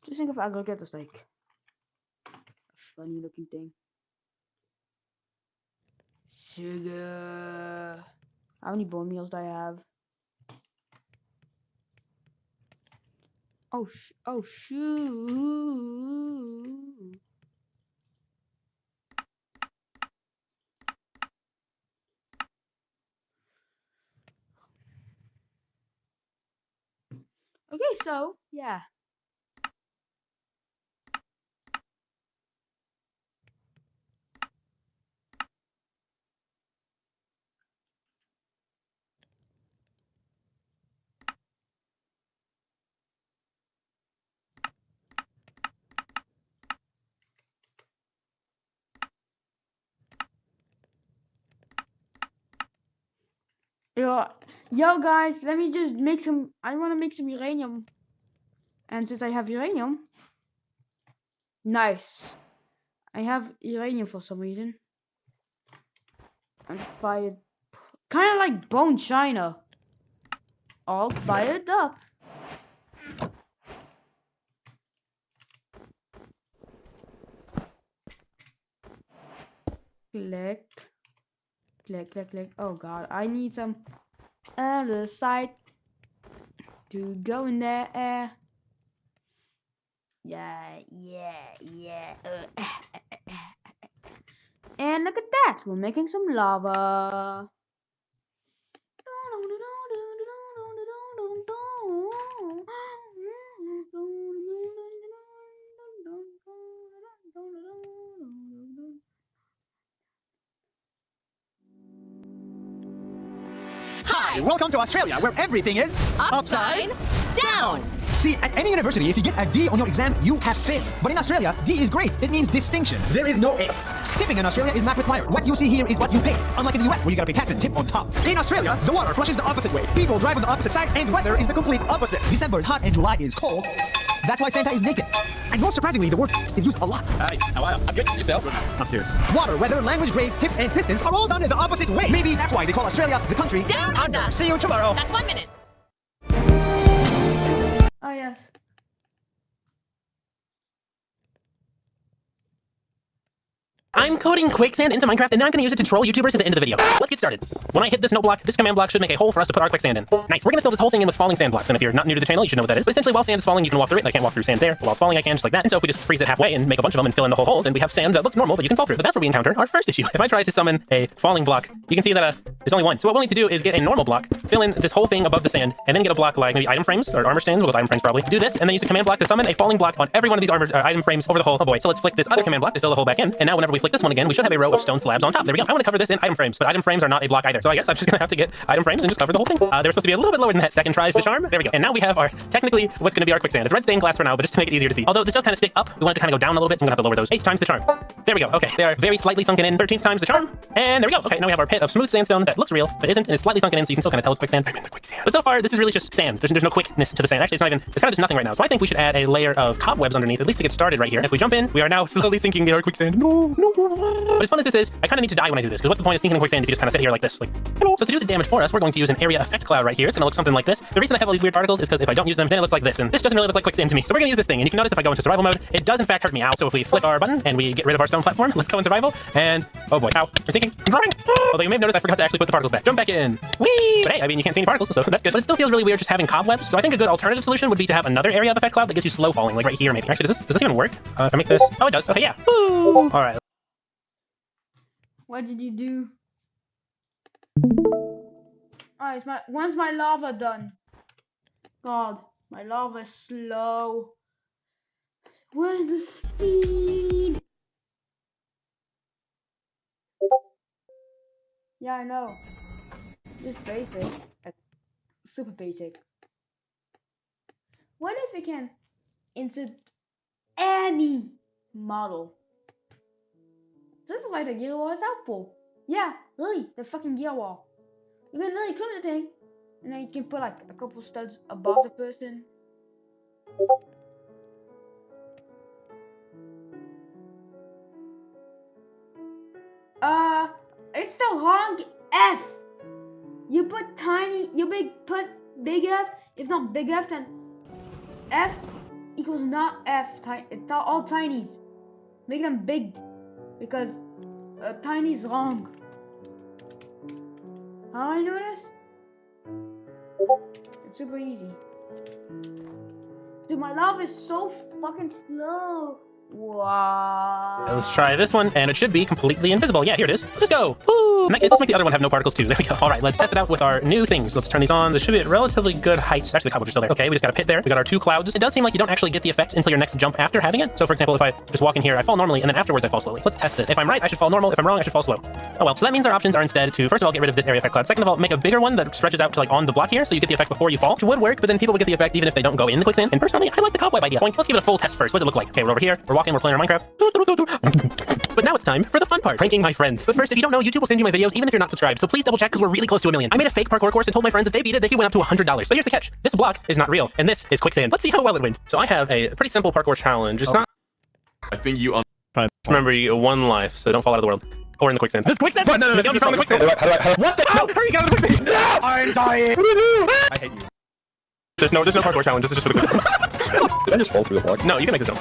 Just think of aggregate as like a funny looking thing. Sugar. How many bone meals do I have? Oh, shoot. Okay, so, yeah. Yo guys, let me just make some, I want to make some uranium. And since I have uranium, nice. I have uranium for some reason. I'm fired, kind of like bone china. All fired up. Click. Click, click, click. Oh god, I need some other side to go in there. Yeah. And look at that, we're making some lava. Hi! Welcome to Australia, where everything is Upside down! See, at any university, if you get a D on your exam, you have failed. But in Australia, D is great. It means distinction. There is no A. Tipping in Australia is not required. What you see here is what you pay. Unlike in the US, where you gotta pay tax and tip on top. In Australia, the water flushes the opposite way. People drive on the opposite side, and weather is the complete opposite. December is hot and July is cold. That's why Santa is naked. And most surprisingly, the word is used a lot. Hi, how are you? I'm good. Yourself? I'm serious. Water, weather, language, grades, tips, and pistons are all done in the opposite way. Maybe that's why they call Australia the country Down under. See you tomorrow. That's 1 minute. Oh, yes. I'm coding quicksand into Minecraft, and then I'm going to use it to troll YouTubers at the end of the video. Let's get started. When I hit this note block, this command block should make a hole for us to put our quicksand in. Nice. We're going to fill this whole thing in with falling sand blocks, and if you're not new to the channel, you should know what that is. But essentially, while sand is falling, you can walk through it. I can't walk through sand there. But while it's falling, I can, just like that. And so if we just freeze it halfway and make a bunch of them and fill in the whole hole, then we have sand that looks normal, but you can fall through. But that's where we encounter our first issue. If I try to summon a falling block, you can see that there's only one. So what we'll need to do is get a normal block, fill in this whole thing above the sand, and then get a block like maybe item frames or armor stands. We'll go with item frames probably. Do this, and then use a command block to summon a falling block on every one of these item frames over the hole. Oh boy. So let's flick this other command block to fill the hole back in. And now whenever we flick this one again, we should have a row of stone slabs on top. There we go. I want to cover this in item frames, but item frames are not a block either. So I guess I'm just going to have to get item frames and just cover the whole thing. They're supposed to be a little bit lower than that. Second tries the charm. There we go. And now we have our, technically, what's going to be our quicksand. It's red stained glass for now, but just to make it easier to see. Although this does kind of stick up, we want it to kind of go down a little bit, so I'm going to have to lower those. 8 times the charm. There we go. Okay, they are very slightly sunken in. 13th times the charm. And there we go. Okay, now we have our pit of smooth sandstone that looks real, but isn't, and is slightly sunken in, so you can still kind of tell it's quicksand. I'm in the quicksand. But so far, this is really just sand. There's no quickness to the sand. Actually, it's not even, it's kind of just nothing right now. So I think we should add a layer of cobwebs underneath, at least to get started right here. If we jump in, we are now slowly sinking in our quicksand. No. But as fun as this is, I kind of need to die when I do this, because what's the point of sinking in quicksand if you just kind of sit here like this? Like, hello. So to do the damage for us, we're going to use an area effect cloud right here. It's going to look something like this. The reason I have all these weird particles is because if I don't use them, then it looks like this, and this doesn't really look like quicksand to me. So we're going to use this thing, and you can notice if I go into survival mode, it does in fact hurt me. Ow. So if we flick our button and we get rid of our stone platform, let's go in survival, and oh boy, ow, we're sinking. I'm drowning. Although you may have noticed I forgot to actually put the particles back. Jump back in. Whee! But hey, I mean, you can't see any particles, so that's good. But it still feels really weird just having cobwebs. So I think a good alternative solution would be to have another area of effect cloud that gives you slow falling, like right here maybe. Actually, does this even work? If I make this, oh, it does. Okay, yeah. Woo! All right. What did you do? Alright, when's my lava done? God, my lava is slow. Where's the speed? Yeah, I know. Just basic. Super basic. What if we can insert any model? This is why the gear wall is helpful. Yeah, really, the fucking gear wall. You can really click the thing, and then you can put like a couple studs above the person. It's the wrong F. You put tiny, put big F. If not big F, then F equals not F. It's not all tinies. Make them big, because tiny is wrong. How do I know this? It's super easy. Dude, my lava is so fucking slow. Wow. Let's try this one, and it should be completely invisible. Yeah, here it is. Let's go. Woo! In that case, let's make the other one have no particles too. There we go. All right, let's test it out with our new things. Let's turn these on. This should be at relatively good heights. Actually, the cobwebs are still there. Okay, we just got a pit there. We got our 2 clouds. It does seem like you don't actually get the effect until your next jump after having it. So for example, if I just walk in here, I fall normally, and then afterwards I fall slowly. So let's test this. If I'm right, I should fall normal. If I'm wrong, I should fall slow. Oh well. So that means our options are instead to, first of all, get rid of this area effect cloud. Second of all, make a bigger one that stretches out to like on the block here, so you get the effect before you fall, which would work, but then people would get the effect even if they don't go in the quicksand. And personally, I like the cobweb idea. Let's give it a full test first. What does it look like? Okay, we're over here. We're walking. We're playing our Minecraft. But now it's time for the fun part, pranking my friends. But first, if you don't know, YouTube will send you my videos even if you're not subscribed, so please double check because we're really close to 1 million. I made a fake parkour course and told my friends if they beat it, they could win up to $100. So here's the catch. This block is not real, and this is quicksand. Let's see how well it wins. So I have a pretty simple parkour challenge. It's not... I think you remember, you 1 life, so don't fall out of the world. Or in the quicksand. This quicksand? No, Miguel, you fell in the quicksand. What the hell? Hurry, get out of the quicksand! No! I'm dying! I hate you. There's no parkour challenge. This is just for the quicksand. Did I just fall through the block? No, you can make this jump.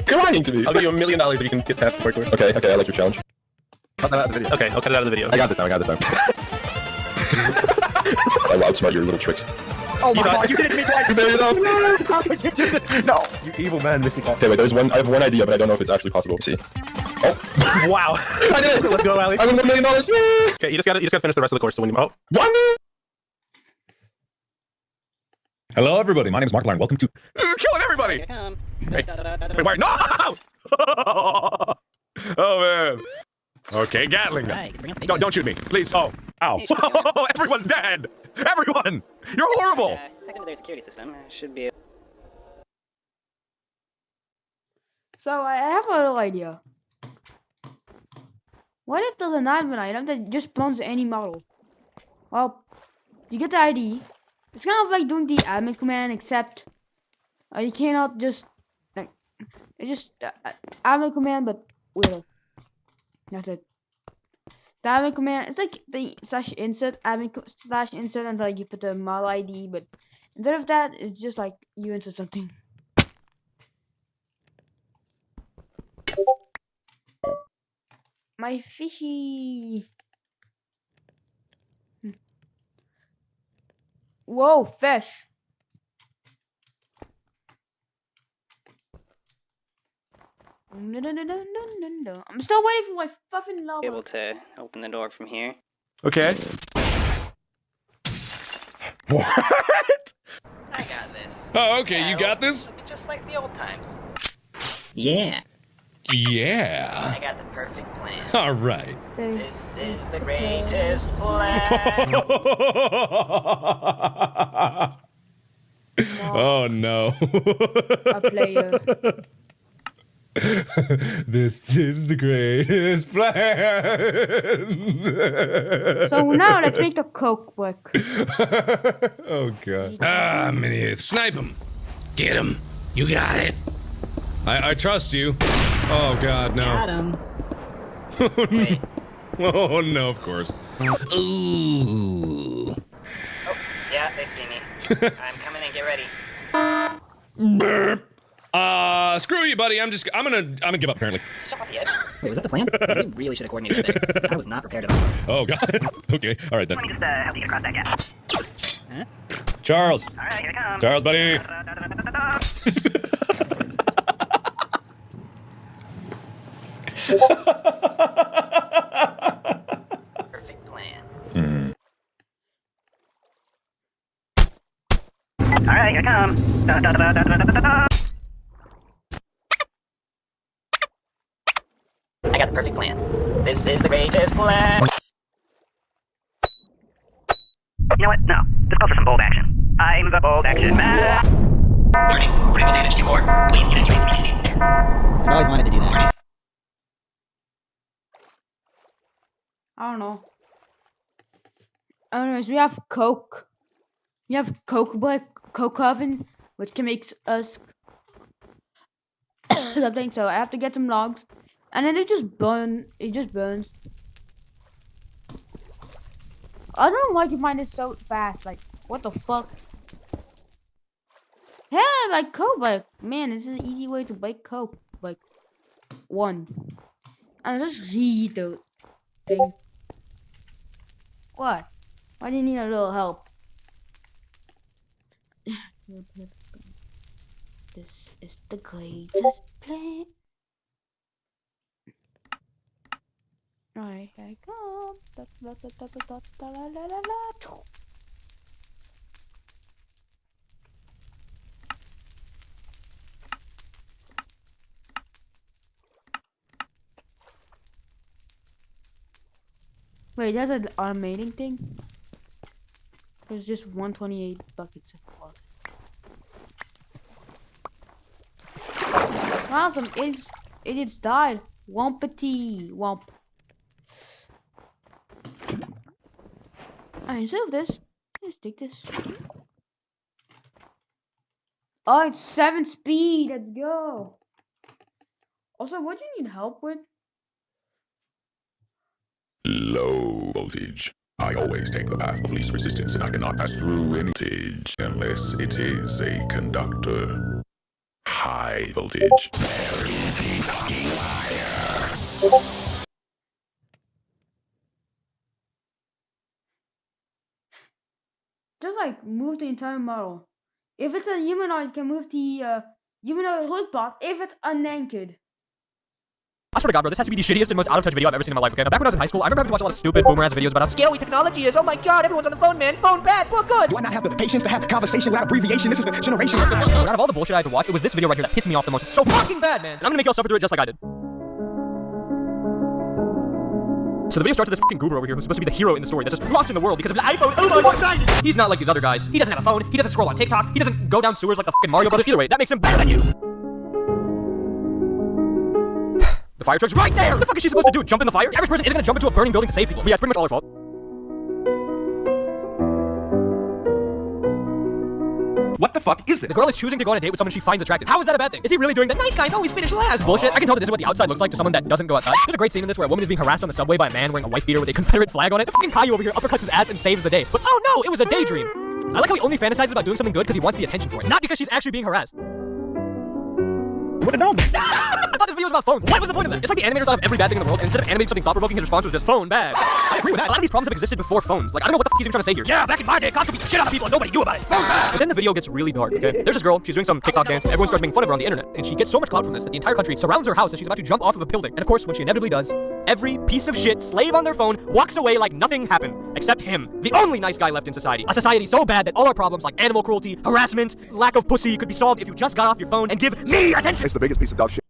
You're lying to me. I'll give you $1 million if you can get past the parkour. Okay, I like your challenge. Cut that out of the video. Okay, I'll cut it out of the video. I got this time. I'll outsmart your little tricks. Oh my god, you did it to me twice! You made it up! How could you do this? No, you evil man, Misty Cop. Okay, wait, I have one idea, but I don't know if it's actually possible. Let's see. Oh! Wow! I did it! Let's go, Ally. I won $1 million! Yay! Okay, you just gotta finish the rest of the course to win. Oh. What? Hello, everybody. My name is Mark Lauren. Welcome to Killing everybody! Wait, wait, no! Oh, man. Okay, Gatling. No, don't shoot me, please. Oh, ow. Everyone's dead. Everyone! You're horrible! Hack into their security system. Should be. So I have a little idea. What if there's an admin item that just spawns any model? Well, you get the ID. It's kind of like doing the admin command, except you cannot just like it's just admin command, but weirder. That's it. The admin command, it's like the /insert admin /insert, and like you put the model ID, but instead of that, it's just like you insert something. My fishy. Whoa, fish. No. I'm still waiting for my fucking lava. Able to open the door from here. Okay. I got this. Oh, okay, you got this? Just like the old times. Yeah. Yeah. I got the perfect plan. All right. This is the greatest plan. Oh no. A player. This is the greatest plan. So now let's make the coke work. Oh god. Ah, Mini, snipe him. Get him. You got it. I trust you. Oh god, no. Got him. Wait. Oh no, of course. Ooh. Oh, yeah, they see me. I'm coming in. Get ready. Burp. Screw you, buddy. I'm gonna give up apparently. Stop it. Wait, was that the plan? We really should have coordinated a bit. I was not prepared at all. Oh god. Okay. All right then. Let me just help you get across that gap. Huh? Charles. All right, here it comes. Charles, buddy. Perfect plan. All right, here it comes. I got the perfect plan. This is the greatest plan. You know what? No. Let's go for some bold action. I'm the bold action man. Warning. Critical damage to core. Please evacuate immediately. I've always wanted to do that. I don't know. Anyways, we have coke. We have coke oven, which can make us something. So I have to get some logs, and then it just burns. I don't know why you find it so fast. Like, what the fuck? Yeah, like coke. Like, man, this is an easy way to make coke. Like, one. And just read the thing. What? Why do you need a little help? This is the greatest plan. Alright, here I come. Wait, there's an automating thing? There's just 128 buckets of water. Wow, some idiots died. Wompity womp. Alright, instead of this, let's take this. Oh, it's 7 speed. Let's go. Also, what do you need help with? Low voltage. I always take the path of least resistance, and I cannot pass through any voltage unless it is a conductor. High voltage. Just like move the entire model. If it's a humanoid, can move the humanoid hood part if it's unanchored. I swear to God, bro, this has to be the shittiest and most out-of-touch video I've ever seen in my life, okay? Now, back when I was in high school, I remember having to watch a lot of stupid boomer-ass videos about how scary technology is. Oh my God, everyone's on the phone, man. Phone bad, phone good. Do I not have the patience to have the conversation without abbreviation? This is the generation. But out of all the bullshit I had to watch, it was this video right here that pissed me off the most. It's so fucking bad, man. And I'm gonna make y'all suffer through it just like I did. So the video starts with this fucking goober over here who's supposed to be the hero in the story that's just lost in the world because of an iPhone. Oh my god! He's not like these other guys. He doesn't have a phone. He doesn't scroll on TikTok. He doesn't go down sewers like the fucking Mario Brothers. Either way, that makes him better than you. The fire truck's right there! What the fuck is she supposed to do? Jump in the fire? The average person isn't gonna jump into a burning building to save people. But yeah, it's pretty much all her fault. What the fuck is this? The girl is choosing to go on a date with someone she finds attractive. How is that a bad thing? Is he really doing that? Nice guys always finish last. Bullshit. I can tell that this is what the outside looks like to someone that doesn't go outside. There's a great scene in this where a woman is being harassed on the subway by a man wearing a wife beater with a Confederate flag on it. The fucking Caillou over here uppercuts his ass and saves the day. But oh no, it was a daydream. I like how he only fantasizes about doing something good because he wants the attention for it, not because she's actually being harassed. What a dog! I thought this video was about phones. What was the point of that? It's like the animators thought of every bad thing in the world, and instead of animating something thought-provoking, his response was just phone bad. I agree with that. A lot of these problems have existed before phones. Like, I don't know what the fuck he's even trying to say here. Yeah, back in my day, cops could beat the shit out of people and nobody knew about it. Phone bad. But then the video gets really dark, okay? There's this girl, she's doing some TikTok dance, and everyone starts making fun of her on the internet. And she gets so much clout from this that the entire country surrounds her house as she's about to jump off of a building. And of course, when she inevitably does, every piece of shit slave on their phone walks away like nothing happened. Except him. The only nice guy left in society. A society so bad that all our problems like animal cruelty, harassment, lack of pussy could be solved if you just got off your phone and give me attention. It's the biggest piece of dog shit.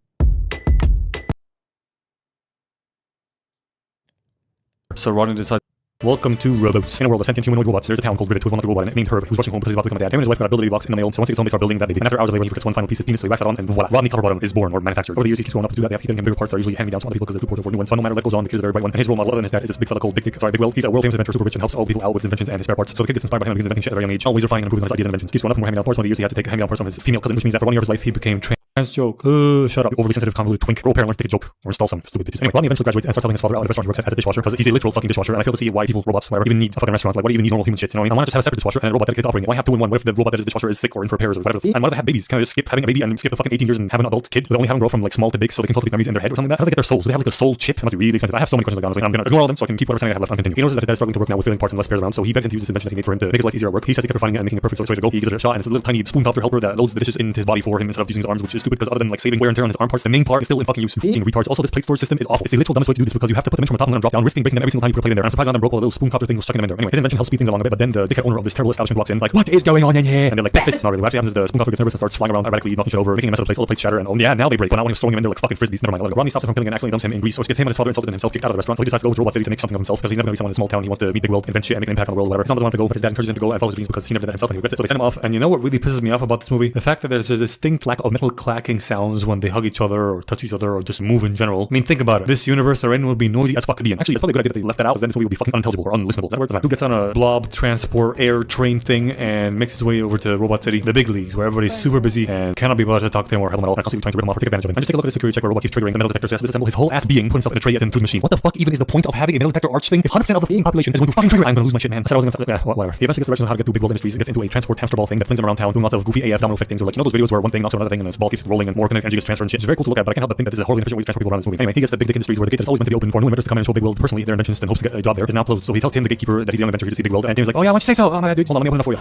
So Rodney decides, welcome to Robots. In a world of sentient humanoid robots, there's a town called Rivet with one other robot in it named Herb, who's rushing home because he's about to become a dad. Him and his wife got a building box in the mail, so once he gets home they start building that baby. And after hours of labor, he forgets one final piece of penis, so he whacks it on, and voila, Rodney Copperbottom is born or manufactured. Over the years, he keeps growing up to do that. They have to keep getting him bigger parts that are usually hand-me-downs from other people because they're too poor to afford new ones. But no matter, life goes on, the kid is a very bright one, and his role model other than his dad is this big fella called Big Will. He's a world-famous inventor, super rich, and helps all people out with his inventions and his spare parts. So the kid gets inspired by him and begins inventing shit at a very young age, always refining and improving on his ideas and inventions. Keeps growing up for more hand-me-down parts. One of the years he had to take hand-me-down parts from his female cousin, which means that for 1 year of his life he became trans joke. Shut up. Overly sensitive, convoluted twink. Role parent learns to take a joke or install some stupid bitches. Anyway, Rodney eventually graduates and starts helping his father out at a restaurant he works at as a dishwasher because he's a literal fucking dishwasher. And I fail to see why people, robots, whatever, even need a fucking restaurant. Like, what do you even need normal human shit? You know what I mean? I want to just have a separate dishwasher and a robot dedicated to operating it. Why have two in one? What if the robot that is dishwasher is sick or in for repairs or whatever? And what if they have babies? Can I just skip having a baby and skip the fucking 18 years and have an adult kid? They only have them grow from like small to big so they can cultivate memories in their head or something like that. How do they get their souls? Do they have like a soul chip? It must be really expensive. I have so many questions like that. I'm gonna ignore all of them so I can keep whatever saying I have left and continue. He notices that his dad is struggling to work now with failing parts and less pairs around, so he begs him to use this invention that he made for him to make his life easier at work. He says he kept refining it and making it perfect, so it's ready to go. He gives it a shot, and it's a little tiny spoon copter helper that loads the dishes into his body for him instead of using his arms, which is stupid because other than like saving wear and tear on his arm parts, the main part is still in fucking use. Fucking retards. Also, this plate storage system is awful. It's the literal dumbest way to do this because you have to put them in from the top and then drop down, risking breaking them every single time you put a plate in there. I'm surprised none of them broke while a little spoon copter thing was stuck in them in there. Anyway, his invention helps speed things along a bit, but then the dickhead owner of this terrible establishment walks in like, what is going on in here? And they're like, breakfast. Not really. What actually happens is the spoon copter gets nervous and starts flying around erratically, knocking shit over, making a mess of the place. All the plates shatter, and oh yeah, now they break. But not when he was throwing him in there like fucking frisbees. Never mind. Rodney stops him from killing and accidentally dumps him in grease, which gets him and his father insulted and himself kicked out of the restaurant. So he decides to go to Robot City to make something of himself because he's never gonna be someone in a small town. He wants to meet Big Will, invent shit, and make an impact on the world, whatever. His mom doesn't want to go, but his dad encourages him to go and follow his dreams because he never did that himself and he regrets it. So they send him off. And you know what really pisses me off about this movie? The fact that there's a distinct lack of metal clacking sounds when they hug each other or touch each other or just move in general. I mean, think about it. This universe they're in would be noisy as fuck to be in. Actually, it's probably a good idea that they left that out because then this movie would be fucking unintelligible or unlistenable. That works. Who gets on a blob transport air train thing and makes his way over to Robot City, the big leagues, where everybody's super busy and cannot be bothered to talk to him or help him at all. And constantly trying to rip him off or take advantage of him. And just take a look at the security check where a robot keeps triggering the metal detector, so he has to disassemble his whole ass being, put himself in a tray yet into the machine. What the fuck even is the point of having a metal detector arch thing if 100% of the fucking population is going to fucking trigger it? I'm gonna lose my shit, man. I said I was gonna whatever. He eventually gets directions on how to get through Big World Industries and gets into a transport hamster ball thing that flings him around town doing lots of goofy AF domino effect things or like, you know those videos where one thing knocks on another thing and this ball keeps rolling and more kinetic energy gets transferred and shit. It's very cool to look at, but I can't help but think that this is a horribly efficient way to transport people around this movie. Anyway, he gets to Big Dick Industries where the gate that's always meant to be open for new inventors to come in and show Big World personally their inventions and hopes to get a job there is now closed. So he tells Tim, the gatekeeper, that he's the only inventor here to see Big World, and Tim's like, oh yeah, why don't you say so? Oh my god, dude, hold on, let me open it for you.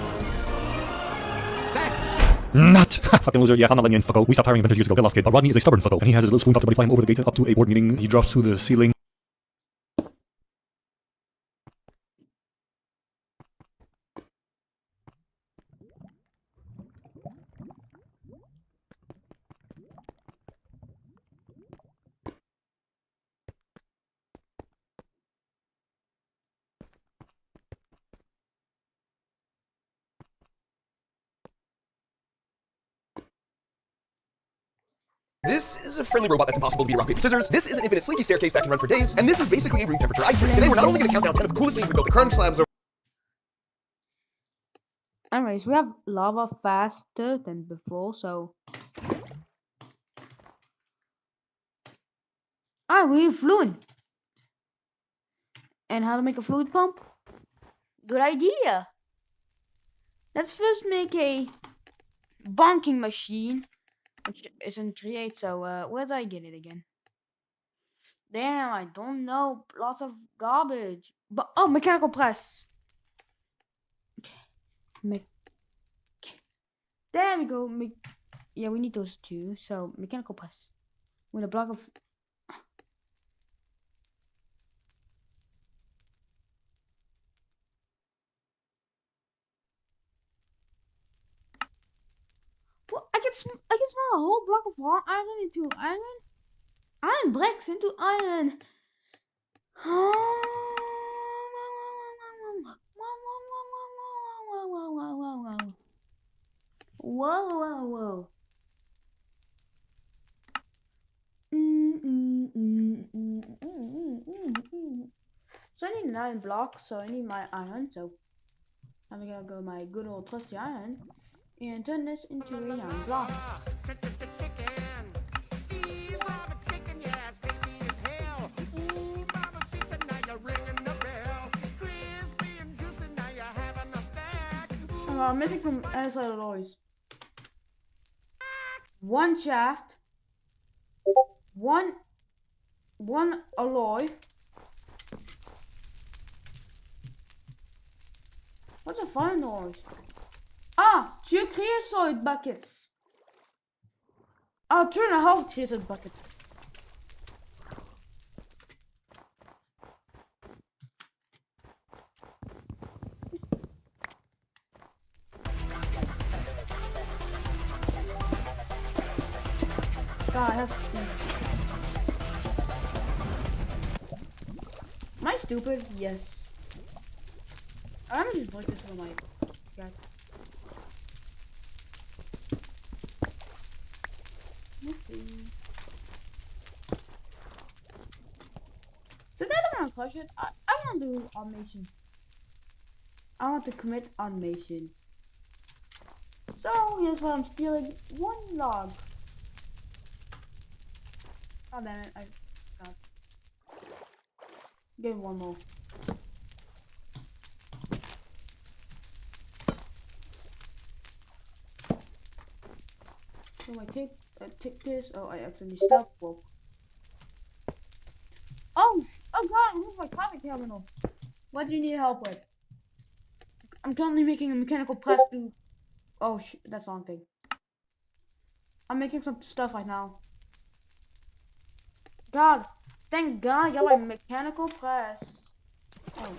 Not fucking loser. Yeah, I'm not letting you in, fucko. We stopped hiring inventors years ago. Get lost, kid. But Rodney is a stubborn fucko, and he has his little spoon copter buddy fly him over the gate up to a board meeting. He drops through the ceiling. This is a friendly robot that's impossible to beat rock, paper, scissors. This is an infinite slinky staircase that can run for days. And this is basically a room temperature ice rink. Today we're not only going to count down 10 of the coolest things we built, the crunch slabs. Anyways, we have lava faster than before, so... we have fluid. And how to make a fluid pump? Good idea. Let's first make a bonking machine, which isn't create, so where did I get it again? Damn, I don't know. Lots of garbage. But oh, mechanical press. There we go. Yeah, we need those two. So mechanical press with a block of. Well, I can smell a whole block of iron into iron bricks into iron. Whoa. So I need 9 blocks, so I need my iron, so I'm gonna go my good old trusty iron and turn this into a iron block. I'm missing some andesite alloys. 1 shaft, one alloy. What's a fire noise? Ah, 2 creosote buckets. 2.5 creosote buckets. God, I have speed. Am I stupid? Yes. I'm gonna just break this one like that. Since I don't want to crush it, I want to do automation. I want to commit automation. So here's what I'm stealing: 1 log. Oh damn it! God. Get 1 more. So I take this. Oh, I accidentally stopped. Whoa. Oh God! Where's my comic terminal? What do you need help with? I'm currently making a mechanical press to. Oh shit! That's the wrong thing. I'm making some stuff right now. God, thank God I got my mechanical press. Oh.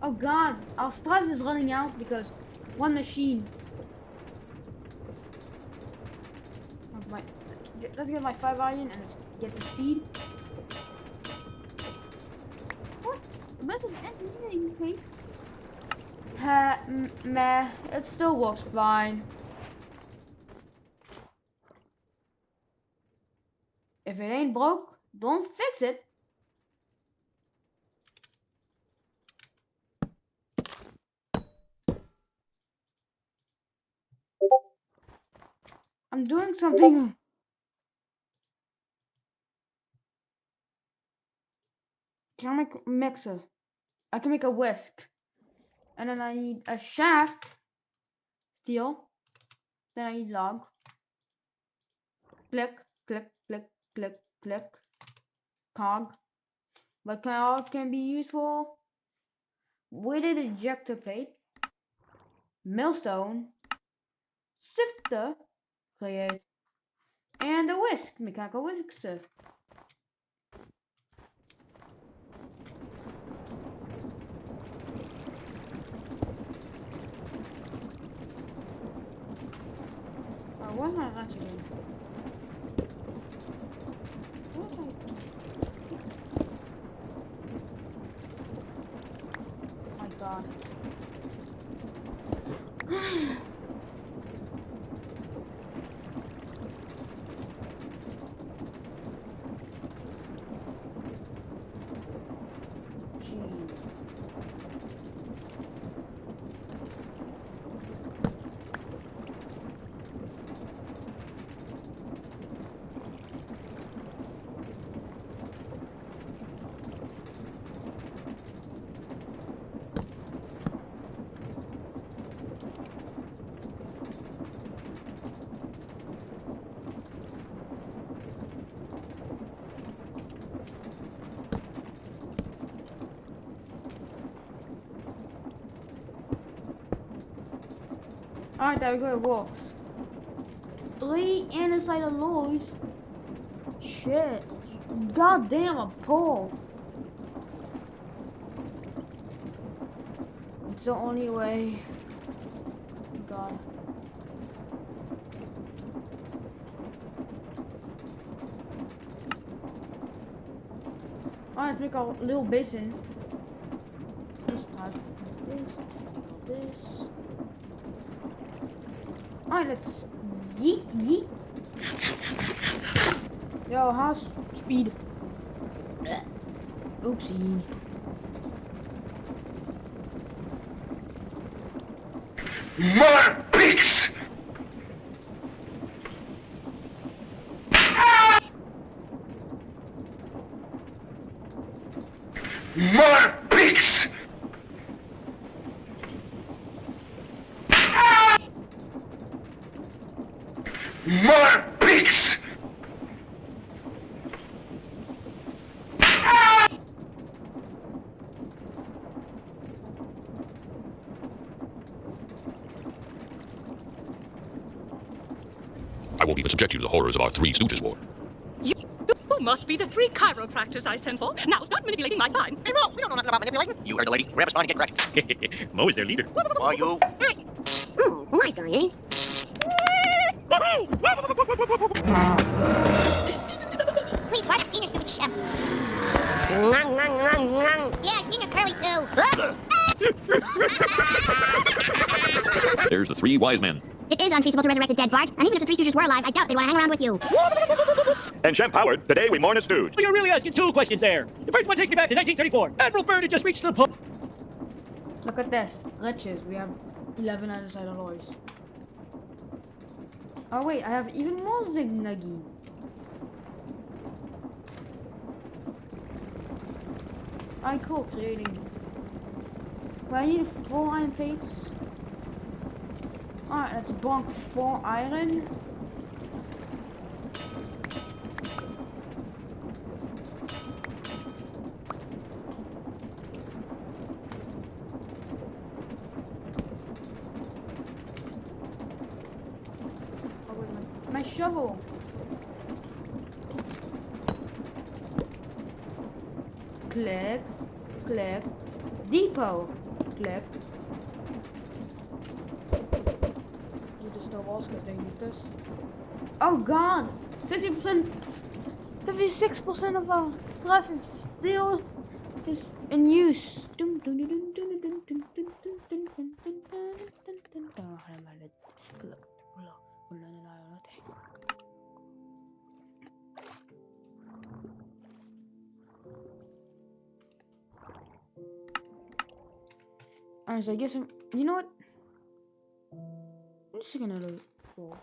Oh God, our stress is running out because 1 machine. Let's get my 5 iron and let's get the speed. What? This is engineering, please. Meh, it still works fine. If it ain't broke, don't fix it. I'm doing something. Can I make a mixer? I can make a whisk. And then I need a shaft. Steel. Then I need log. Click, click, click, click, click. Cog. But cog can be used for weighted ejector plate. Millstone. Sifter. Create. And a whisk. Mechanical whisker. Where's my wrench again? Oh my God. Alright, there we go, it works. 3 andesite alloys. Shit. God damn, a pull. It's the only way. God. Alright, let's make our little basin. Just type this. Alright, let's yeet. Yo, how's speed? Oopsie. More pigs! More pigs! More pigs! I won't even subject you to the horrors of our Three Stooges war. You must be the 3 chiropractors I sent for. Now start manipulating my spine. Hey, Mo, we don't know nothing about manipulating. You heard the lady. Grab a spine and get correct. Mo is their leader. Are you? Nice guy, eh? Please, what? I've seen your stupid shampoo. Yeah, I've seen your curly too. There's the 3 wise men. It is unfeasible to resurrect the dead, Bart. And even if the 3 Stooges were alive, I doubt they'd want to hang around with you. And Champ Howard, today we mourn a stooge. Well, you're really asking 2 questions there. The first one takes me back to 1934. Admiral Byrd had just reached the point. Look at this. Riches. We have 11 andesite alloys. Oh wait, I have even more Zignuggies. Alright, cool. Creating. Well, I need 4 iron plates. Alright, let's bonk 4 iron. My shovel. Click. Depot. Click. Use the stove also because they use this. Oh god! 50%, 56% of our glass is still in use. Alright, so I guess you know what? I'm just gonna look for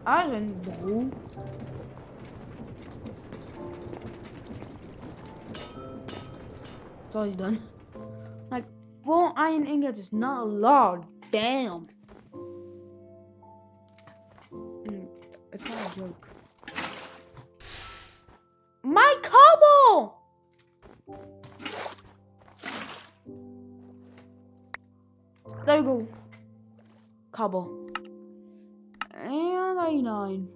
iron, bro. It's already done. Like 4 iron ingots is not a lot. Damn. It's not a joke. My cobble! There we go. Cobble. And 99.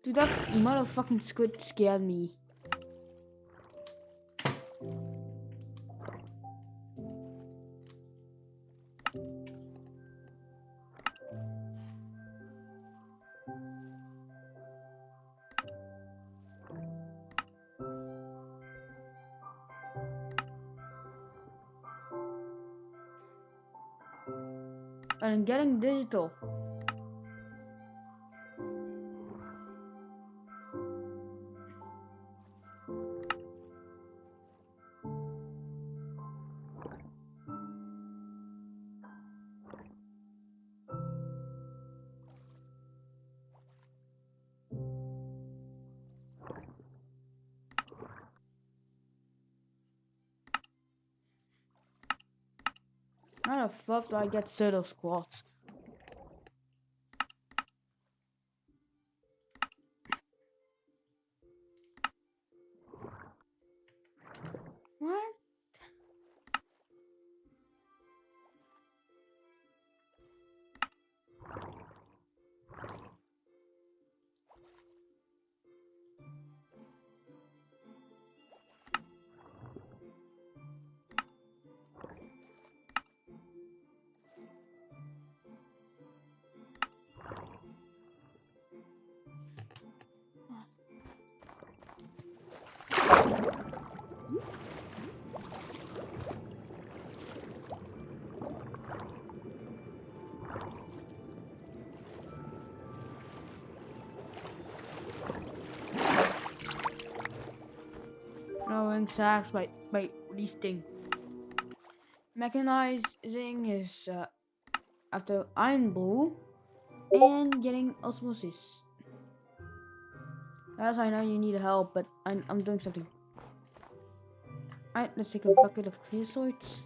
Dude, that motherfucking squid scared me. And I'm getting digital. How the fuck do I get pseudo squats? What? sacks by these things. Mechanizing is after iron blue and getting osmosis. As I know you need help, but I'm doing something. Alright, let's take a bucket of creosotes.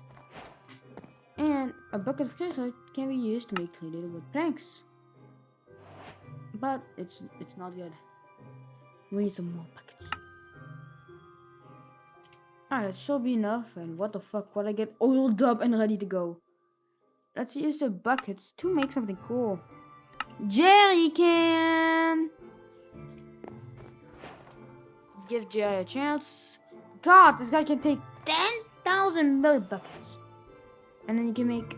And a bucket of creosote can be used to make 3 little wood planks. But it's not good. We need some more buckets. Alright, that should be enough. And what the fuck, will I get oiled up and ready to go? Let's use the buckets to make something cool. Jerry can! Give Jerry a chance. God, this guy can take 10,000 milk buckets. And then you can make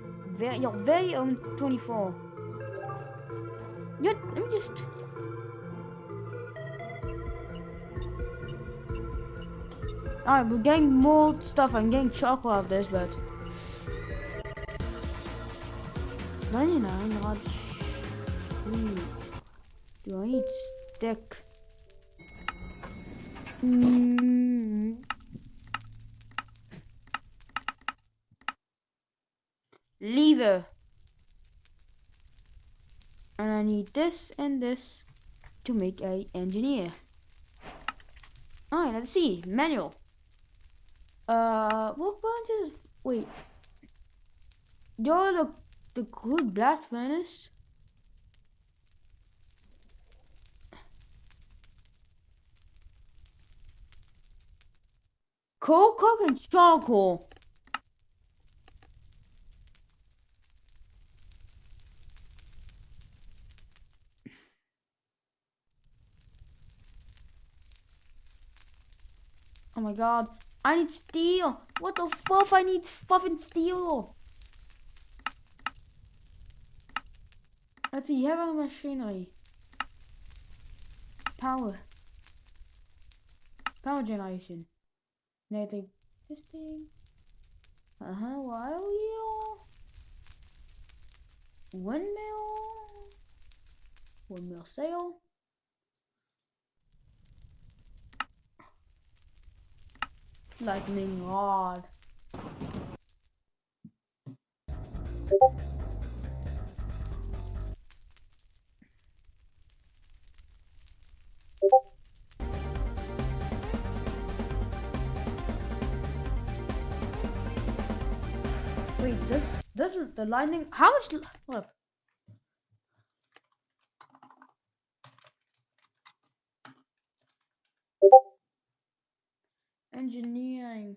your very own 24. Let me just... Alright, we're getting more stuff. I'm getting chocolate out of this, but... 99 large... Do I need stick? Lever. And I need this and this to make a engineer. Alright, let's see. Manual. What bunches? Wait. You're the good blast furnace? Coal coke and charcoal. Oh my god, I need steel. What the fuck? I need fucking steel. Let's see, heavy machinery. Power generation. Anything? This thing. Wild wheel. Windmill sail. Lightning rod. Wait, this is the lightning. How much? Look. Engineering.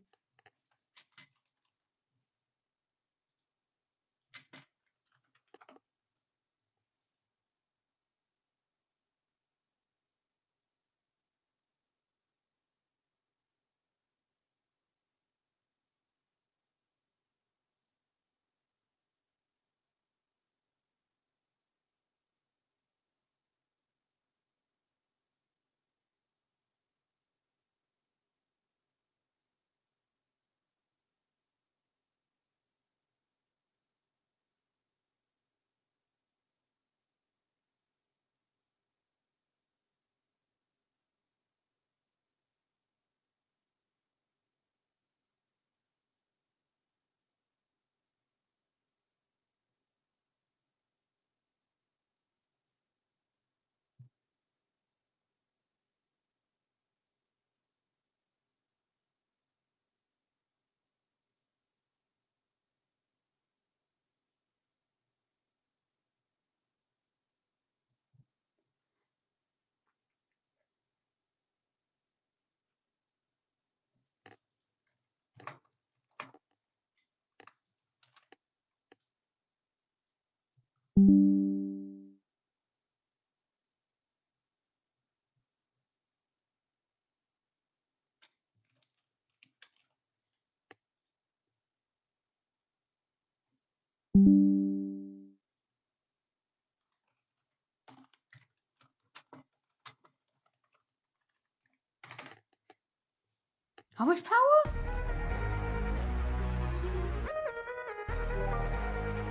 How much power?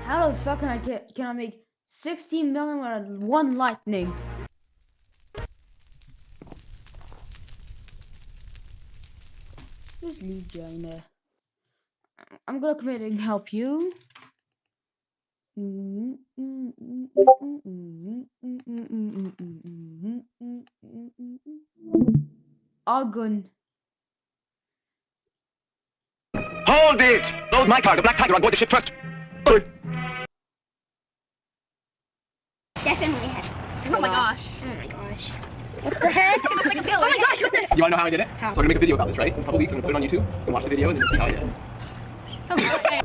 How the fuck can I make 16 million with one lightning? This just leave you in there. I'm gonna come in and help you. Argon. Hold it! Load my cargo, Black Tiger on board the ship first. Definitely have. Oh my gosh. Oh my gosh. What the heck? It looks like a bill. Oh my gosh, what the? You wanna know how I did it? How? So I'm gonna make a video about this, right? In a couple weeks, I'm gonna put it on YouTube and watch the video and then see how I did it. Okay.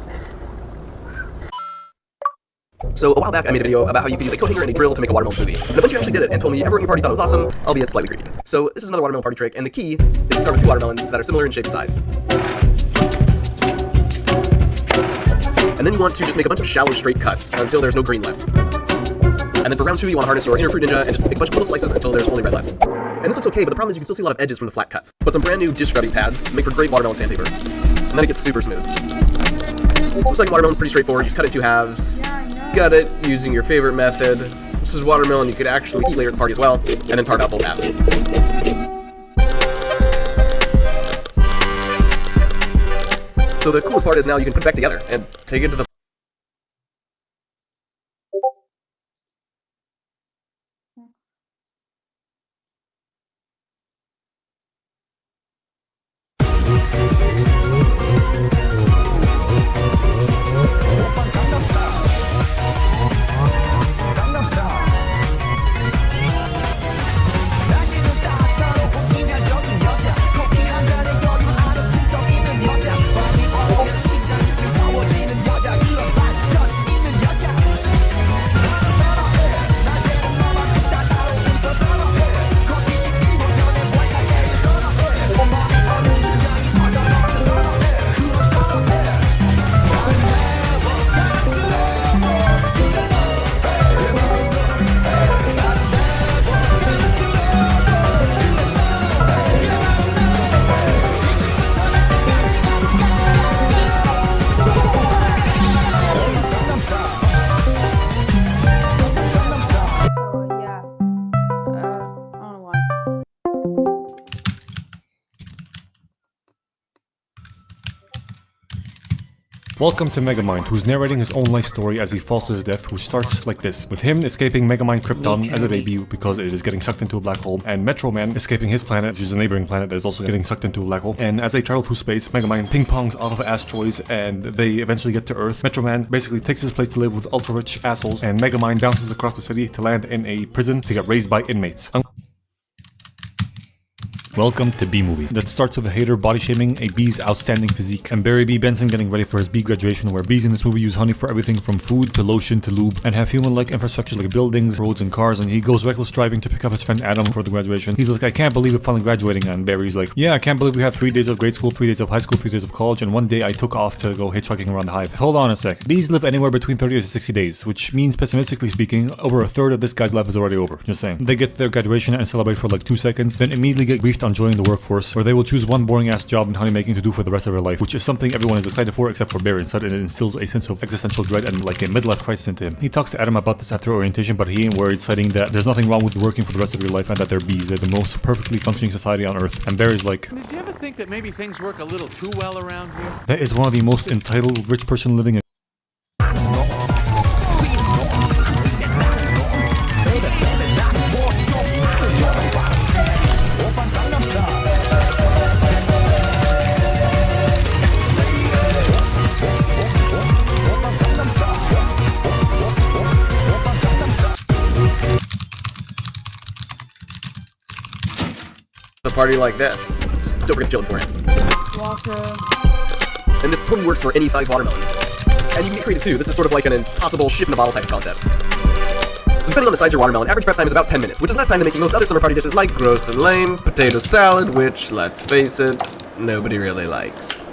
So a while back, I made a video about how you can use a coat hanger and a drill to make a watermelon smoothie. And a bunch of you actually did it and told me everyone in your party thought it was awesome, albeit slightly greedy. So this is another watermelon party trick, and the key is to start with 2 watermelons that are similar in shape and size. And then you want to just make a bunch of shallow straight cuts until there's no green left. And then for round 2, you want to harness your inner fruit ninja and just make a bunch of little slices until there's only red left. And this looks okay, but the problem is you can still see a lot of edges from the flat cuts. But some brand new dish scrubbing pads make for great watermelon sandpaper. And then it gets super smooth. So second watermelon's pretty straightforward. You just cut it in 2 halves. Gut it using your favorite method. This is watermelon you could actually eat later at the party as well, and then carve out both halves. So the coolest part is now you can put it back together and take it to the Welcome to Megamind, who's narrating his own life story as he falls to his death, which starts like this, with him escaping Megamind Krypton as a baby because it is getting sucked into a black hole, and Metro Man escaping his planet, which is a neighboring planet that is also getting sucked into a black hole. And as they travel through space, Megamind ping-pongs off of asteroids, and they eventually get to Earth. Metro Man basically takes his place to live with ultra-rich assholes, and Megamind bounces across the city to land in a prison to get raised by inmates. Welcome to B-Movie. That starts with a hater body-shaming a B's outstanding physique, and Barry B. Benson getting ready for his B graduation, where B's in this movie use honey for everything from food to lotion to lube, and have human-like infrastructure like buildings, roads, and cars, and he goes reckless driving to pick up his friend Adam for the graduation. He's like, I can't believe we're finally graduating, and Barry's like, yeah, I can't believe we have 3 days of grade school, 3 days of high school, 3 days of college, and 1 day I took off to go hitchhiking around the hive. Hold on a sec. B's live anywhere between 30 to 60 days, which means, pessimistically speaking, over a third of this guy's life is already over. Just saying. They get to their graduation and celebrate for like 2 seconds, then immediately get briefed on joining the workforce, where they will choose one boring ass job in honeymaking to do for the rest of their life, which is something everyone is excited for except for Barry. Instead, it instills a sense of existential dread and like a midlife crisis into him. He talks to Adam about this after orientation, but he ain't worried, citing that there's nothing wrong with working for the rest of your life and that they're bees. They're the most perfectly functioning society on Earth. And Barry's like, Did you ever think that maybe things work a little too well around here? that is one of the most entitled rich person living in. a party like this. Just don't forget to chill for it. Water. And this totally works for any size watermelon. And you can get creative too. This is sort of like an impossible ship in a bottle type of concept. So depending on the size of your watermelon, average prep time is about 10 minutes, which is less time than making most other summer party dishes like gross and lame potato salad, which, let's face it, nobody really likes.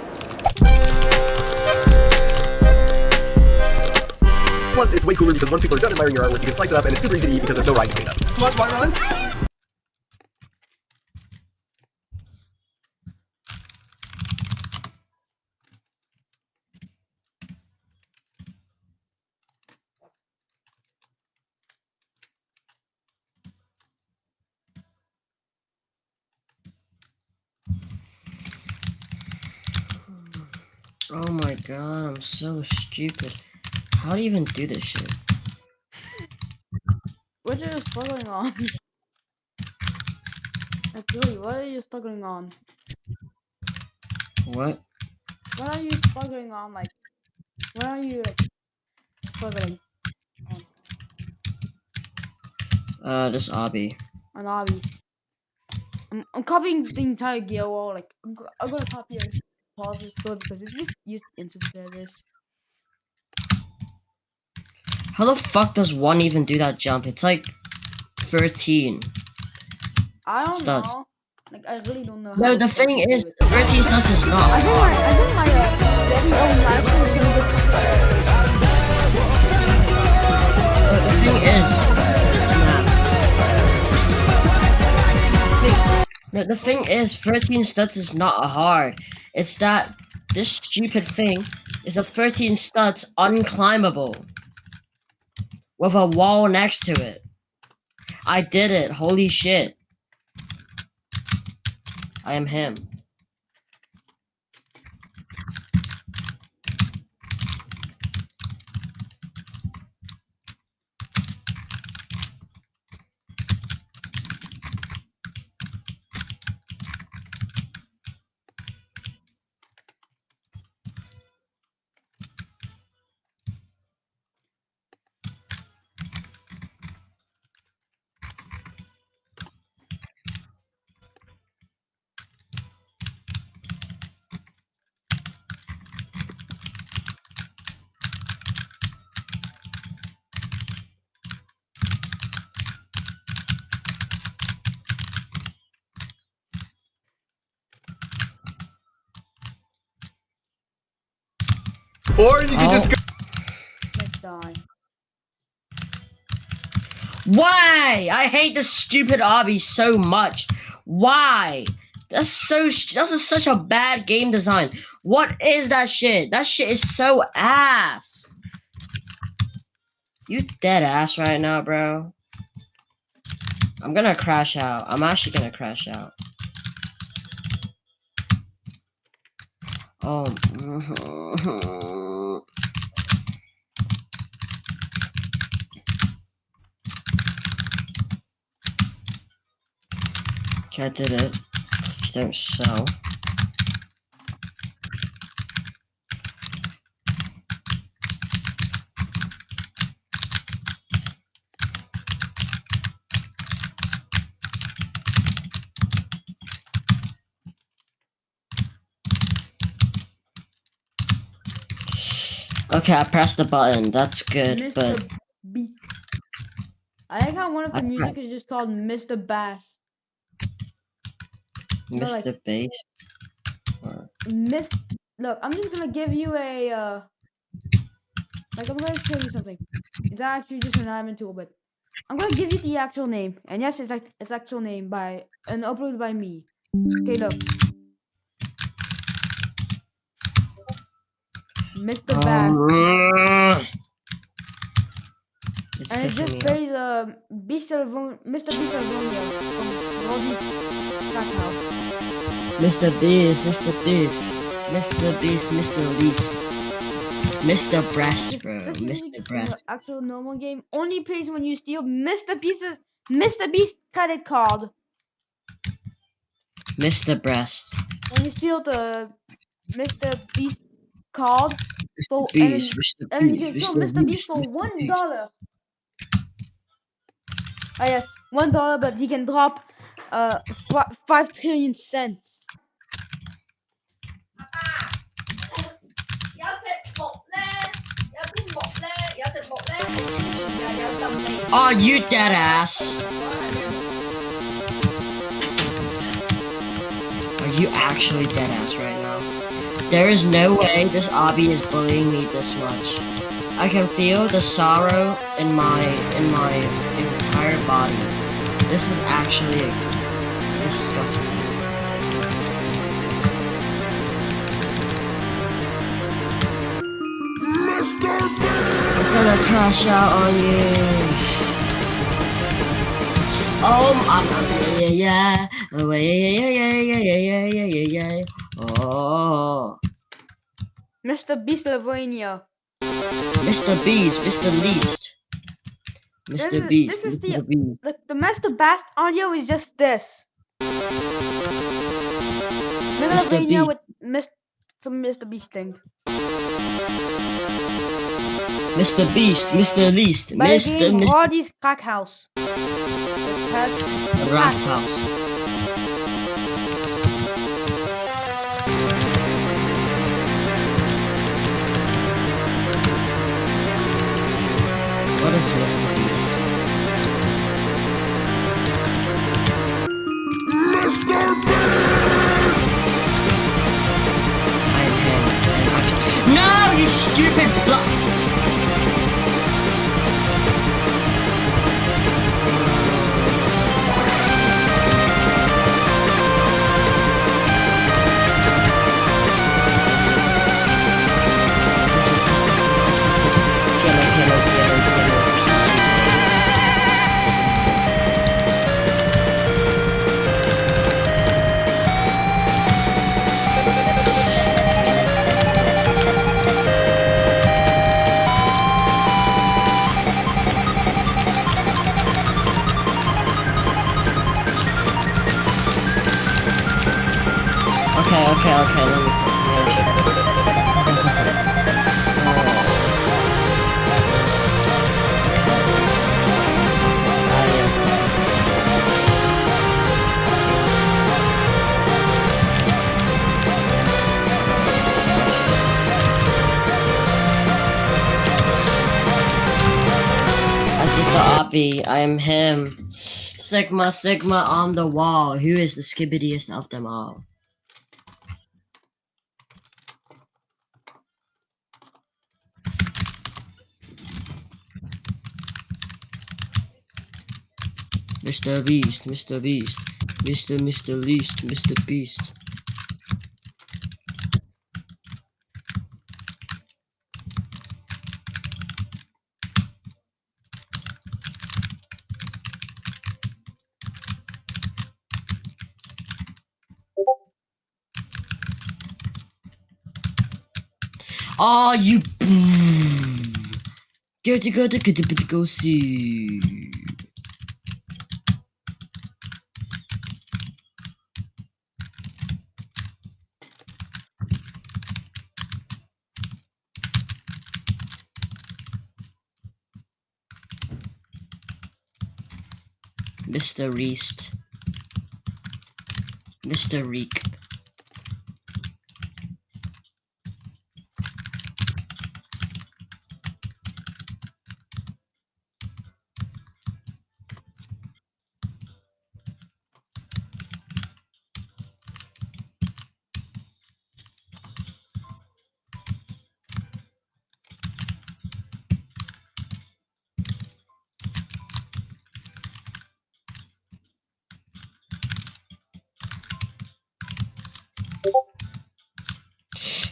Plus, it's way cooler because once people are done admiring your artwork, you can slice it up and it's super easy to eat because there's no rind to clean up. Come on, watermelon! Oh my god, I'm so stupid. How do you even do this shit? What are you struggling on? Actually, what are you struggling on? What? What are you struggling on? Like, what are you like, struggling on? This obby. An obby. I'm copying the entire gear wall. Like, I'm gonna copy and pause this code because it's just used instant service. How the fuck does one even do that jump? It's like 13. I don't studs. know. Like, I really don't know. No, the thing is, 13 studs is not. I think my very own live stream is gonna get. The thing is, the thing is, 13 studs is not hard. It's that this stupid thing is a 13 studs unclimbable with a wall next to it. I did it. Holy shit. I am him. Or you can just go. Let's die. Why? I hate this stupid obby so much. Why? That's such a bad game design. What is that shit? That shit is so ass. You dead ass right now, bro. I'm gonna crash out. I'm actually gonna crash out. Oh. Okay, I did it. Just don't sell. Okay, I pressed the button. That's good, Mr. but B. I like how one of the music is just called Mr. Bass. You know, Mr. like, Bass. Look, I'm just gonna give you a like I'm gonna show you something. It's actually just an admin tool, but I'm gonna give you the actual name. And yes, it's like its actual name by and uploaded by me. Okay, look. Mr. Bass. It's And it just pissing me plays Mr. Mr. Beast, Mr. Beast, Mr. Beast, Mr. Least, Mr. Breast, bro, Mr. Breast. Actual normal game only plays when you steal Mr. Beast credit card. Mr. Breast. When you steal the Mr. Beast card, Mr. Beast, Mr. and you Beast, can kill Mr. Mr. Beast Beast, for Mr. Beast. $1. Ah yes, $1, but he can drop 5 trillion cents. Oh, you dead ass. Are you actually dead ass right now? There is no way this obby is bullying me this much. I can feel the sorrow in my entire body. This is actually disgusting. I'm gonna crash out on you. Oh, yeah. Oh, yeah. Oh. Mr. Beast Lavania. Mr. Beast, Mr. Least. Mr. Beast, This is Mr. Beast. the Mr. Bast audio is just this. Mr. Lavania with some Mr. Beast thing. Mr. Beast, Mr. Least, By the Mr. game Mr. Hardy's Crack House. Rat House. What is Mr. Beast? Mr. Beast! I am him. No, you stupid Okay, let me I am him. Sigma, Sigma on the wall. Who is the skibbidiest of them all? Mr. Beast, Mr. Beast, Mr. Least, Mr. Beast. Oh, you go see. Mr. Reest. Mr. Reek.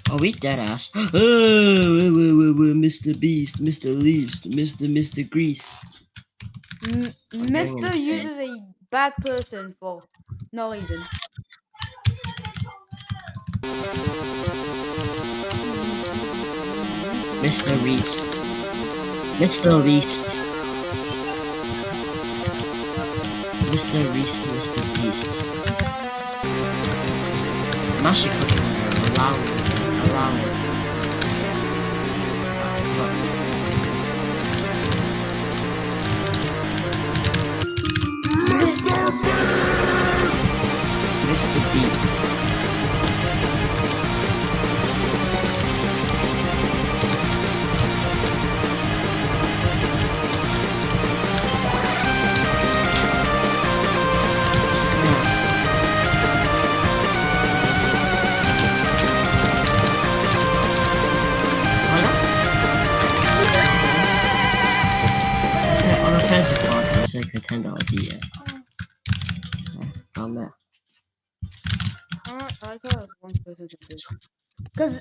Oh, eat that ass. Oh, Mr. Beast, Mr. Least, Mr. Grease. Mr. uses a bad person for no reason. Mr. Reest. Mr. Least. Mr. Reest, Mr. Beast. I'm actually cooking her. Allow me. Allow me. Mr. Beast! Mr. Beast. Nintendo idea. Oh man. I got one person to this. Cause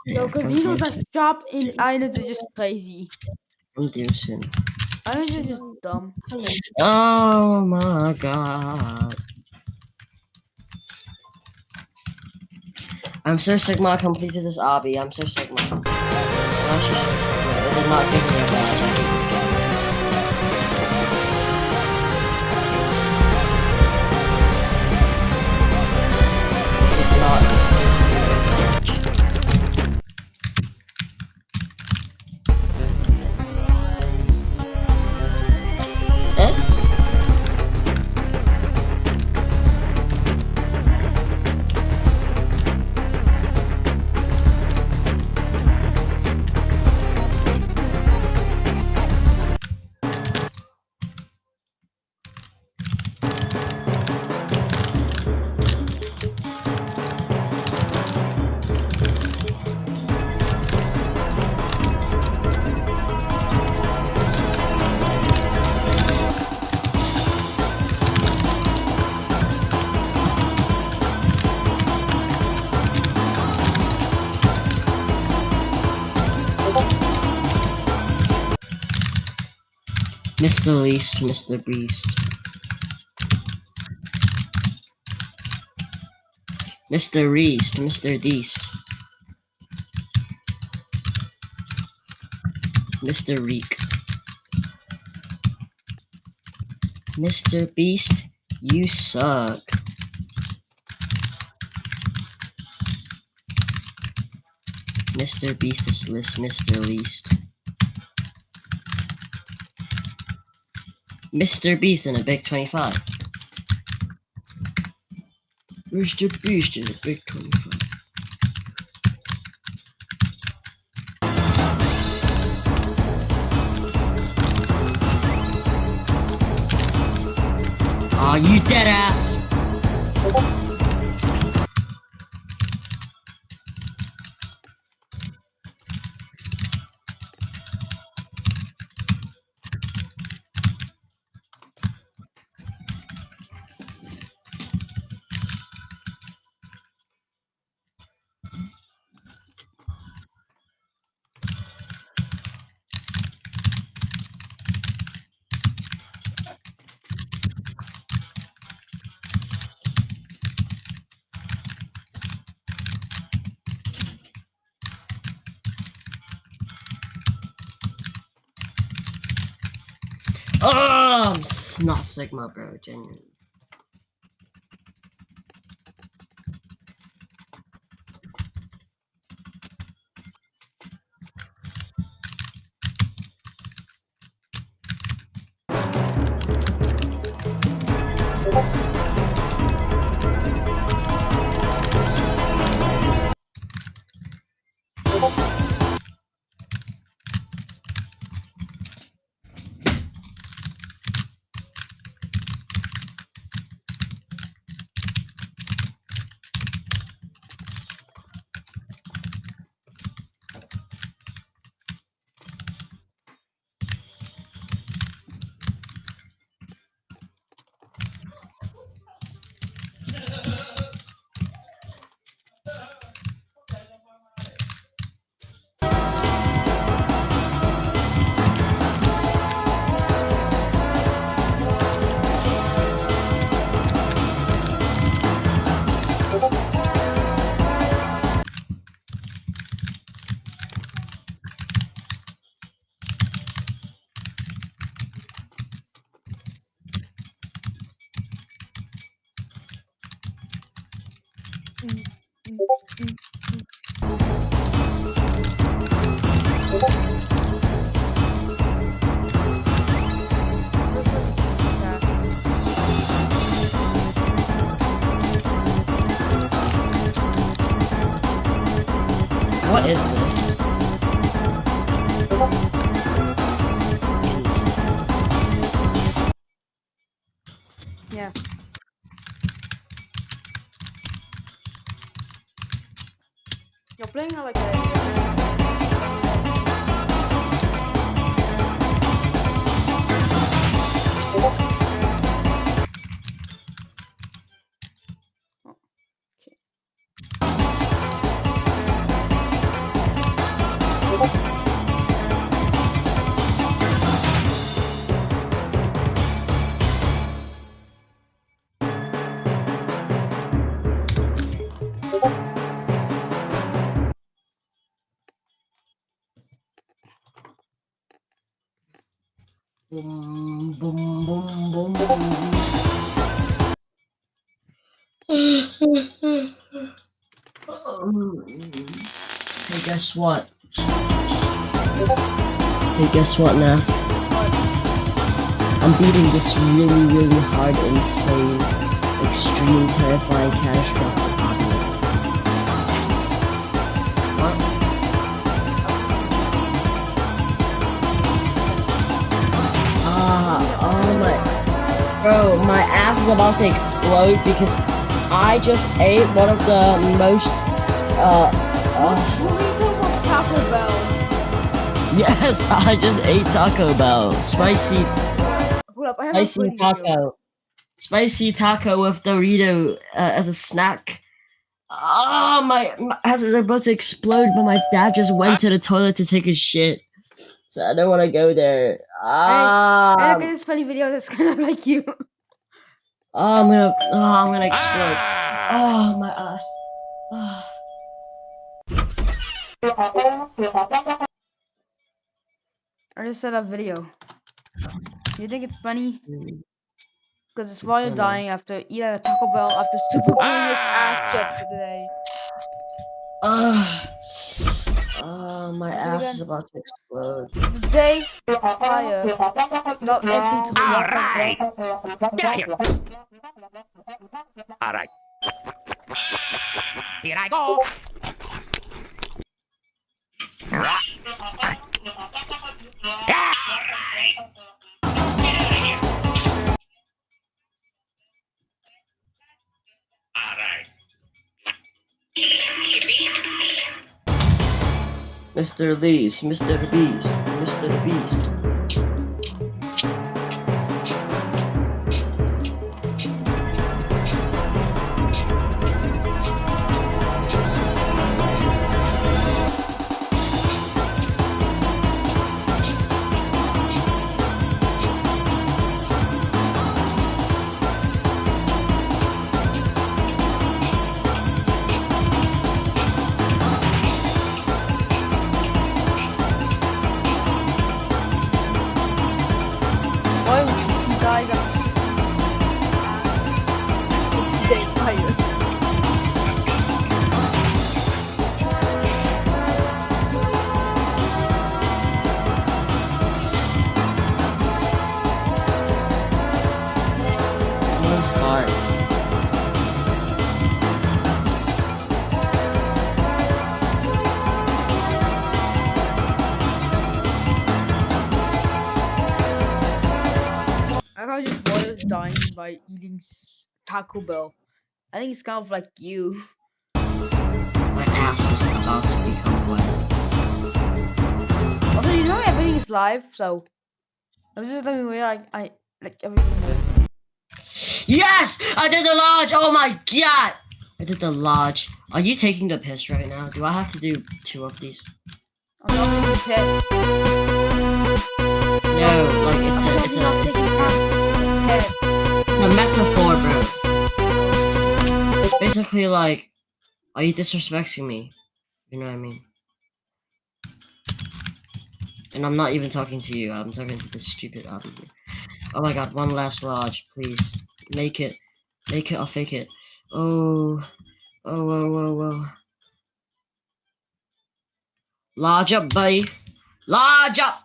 he knows that shop in islands is just crazy. I'm Dewson. Islands is just dumb. Oh my god. I'm so Sigma, I completed this obby. I'm so Sigma. It did not give me a badge. I hate this game. It did not give me a badge. Mr. Least, Mr. Beast. Mr. Reast, Mr. Deast. Mr. Reek. Mr. Beast, you suck. Mr. Beast is Mr. Least. Mr. Beast in a big 25. Mr. Beast in a big 25. Aw, you dead ass! Oh, I'm not Sigma, bro, genuinely. What is this? Yeah. You're playing like Boom, boom, boom, boom, boom. Hey, guess what? Hey, guess what now? I'm beating this really, really hard, insane, extreme, terrifying, catastrophic hobby. What? Oh my... Bro, my ass is about to explode because I just ate one of the most, Taco Bell. Yes, I just ate Taco Bell. Spicy... Hold up, I have a Spicy funny taco. video. Spicy taco with Dorito as a snack. Oh, my ass is about to explode, but my dad just went to the toilet to take a shit. So I don't want to go there. I look at this funny video that's kind of like you. I'm gonna explode. Oh, my ass. I just saw that video. You think it's funny? Because it's while you're dying after eating a Taco Bell after super cooling his ass shit for the day. My ass is about to explode. The day prior, not MP to Alright! Get out here! Alright. Here I go! Mr. Beast, Mr. Beast, Mr. Beast. Why would you die the day prior? I got just boys dying by eating Taco Bell. I think it's kind of like you. My ass is about to become wet. Also, you know everything is live, so I was just letting me where I like everything. Yes! I did the lodge! Oh my god! I did the lodge. Are you taking the piss right now? Do I have to do 2 of these? I'm not in the pit. No, like it's a metaphor, bro. It's basically like, are you disrespecting me? You know what I mean? And I'm not even talking to you. I'm talking to this stupid Abby. Oh my god, one last lodge, please. Make it. Make it, I'll fake it. Oh. Oh, whoa, whoa, whoa. Lodge up, buddy. Lodge up!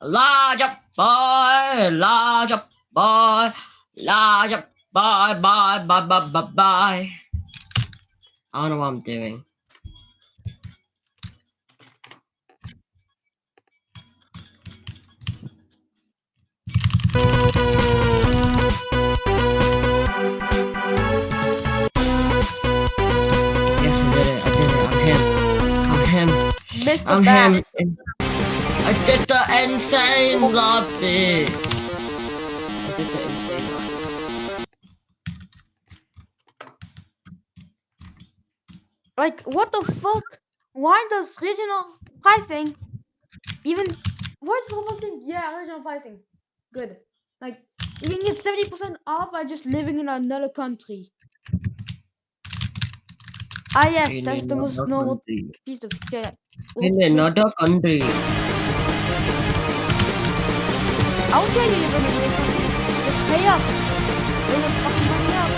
Lodge up, boy! Lodge up, boy! Lodge up, boy! Bye, bye, bye, bye, bye. I don't know what I'm doing. Yes, I did it. I did it. I'm him. I'm him. I did the insane lobby. I did the insane lobby. Like, what the fuck? Why does regional pricing even... Why is one thing? Yeah, regional pricing. Good. Like, you can get 70% off by just living in another country. Ah yes, In that's the most another normal country. piece of shit. In another country. I'll tell you you're gonna make money. Just pay up. Pay the fucking money up.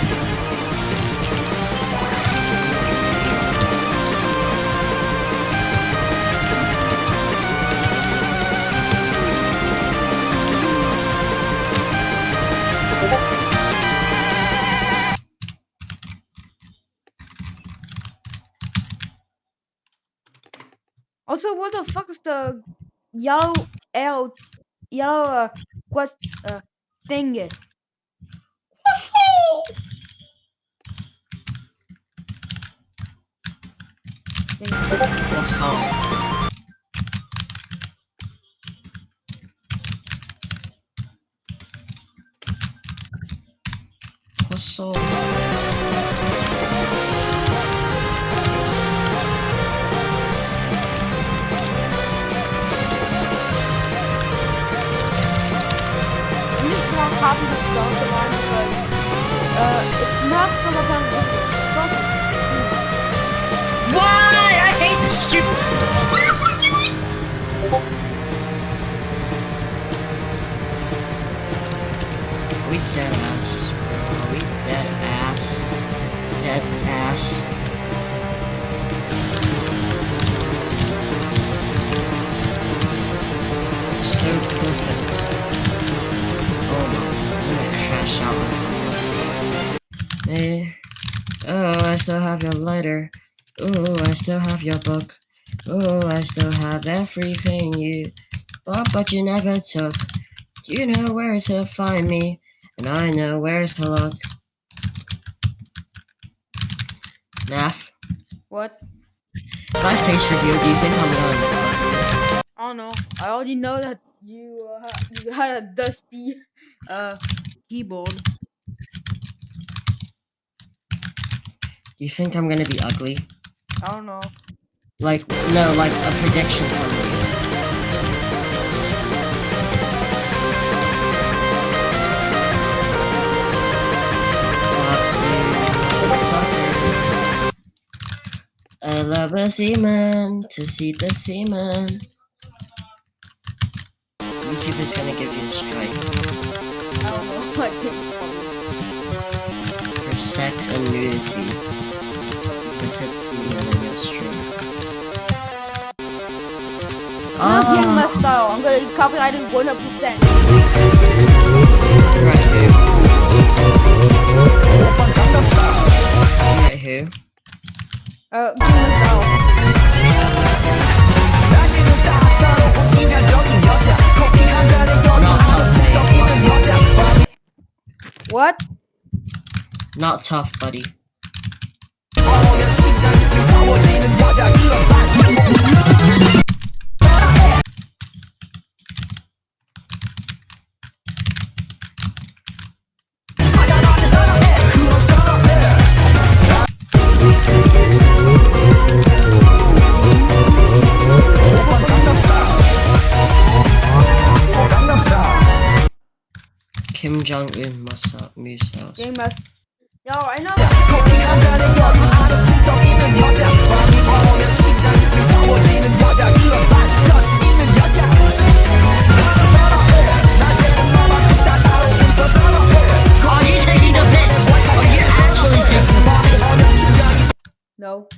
Also, what the fuck is the yellow arrow, yellow quest thing? Croissant. Copy the spell the line, but it's not from a kind of Why? I hate this stupid. We dead ass. We dead ass. Dead ass. So perfect. Hey, oh, I still have your lighter. Oh, I still have your book. Oh, I still have everything you bought, but you never took. You know where to find me, and I know where to look. Naff. What? My face review, do you think I'm going? I don't know. I already know that you had a dusty keyboard. Do you think I'm gonna be ugly? I don't know. Like, no, like a prediction from me. I love a seaman to see the seaman. YouTube is gonna give you a strike. I don't know what for sex and nudity. Just hit seaman in your stream. I'm not getting my style. I'm gonna copyright it 100%. Right who? Give me my style. What? Not tough, buddy. Kim Jong-un must have Moose House. Game must. Yo, I know. Are you taking the piss? Are you actually taking the piss? No.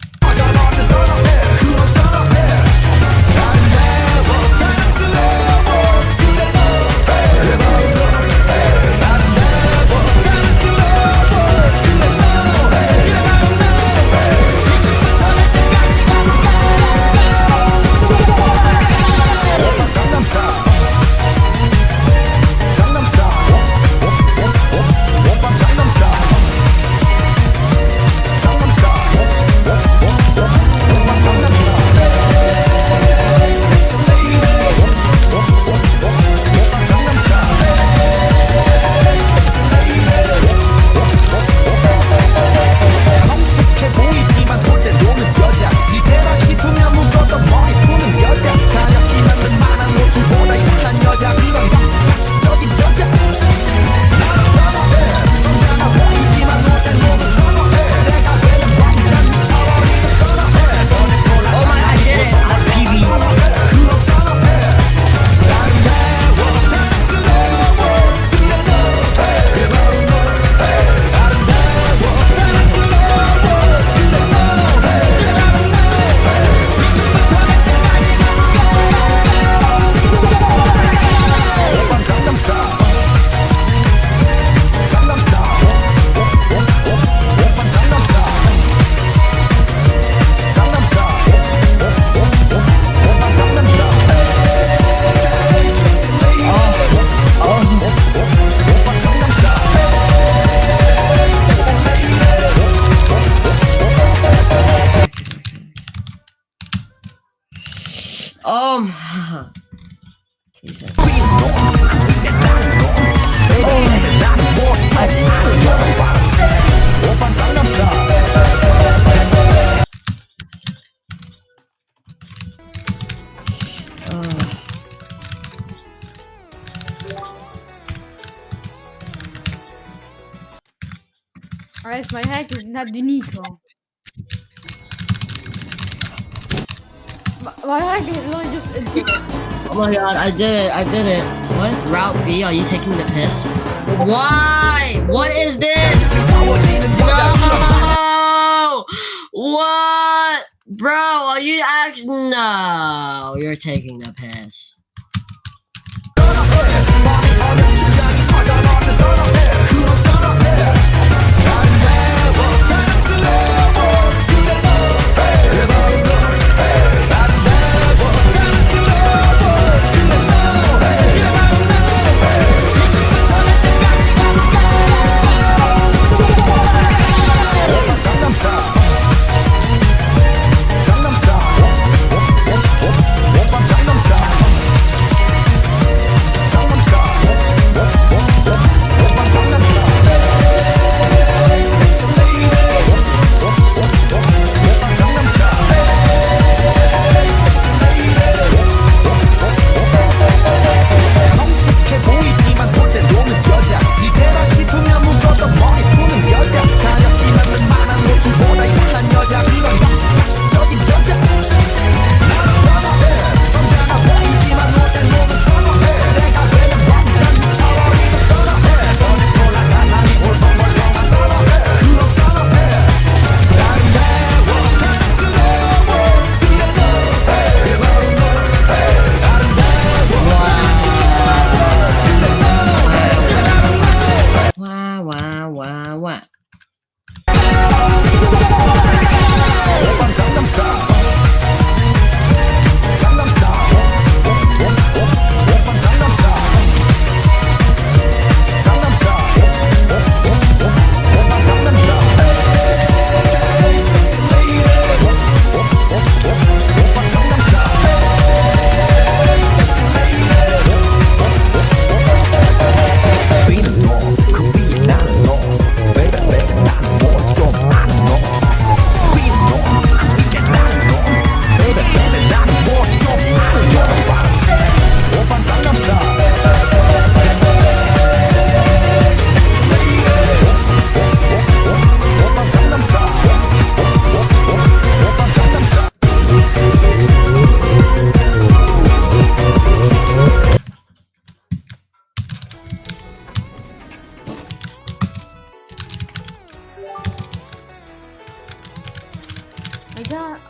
Alright, mijn hack is net Nico. My hack is literally just a Oh my god, I did it. What? Route B, are you taking the piss? Why? What is this? No! What? Bro, are you actually? No, you're taking the piss.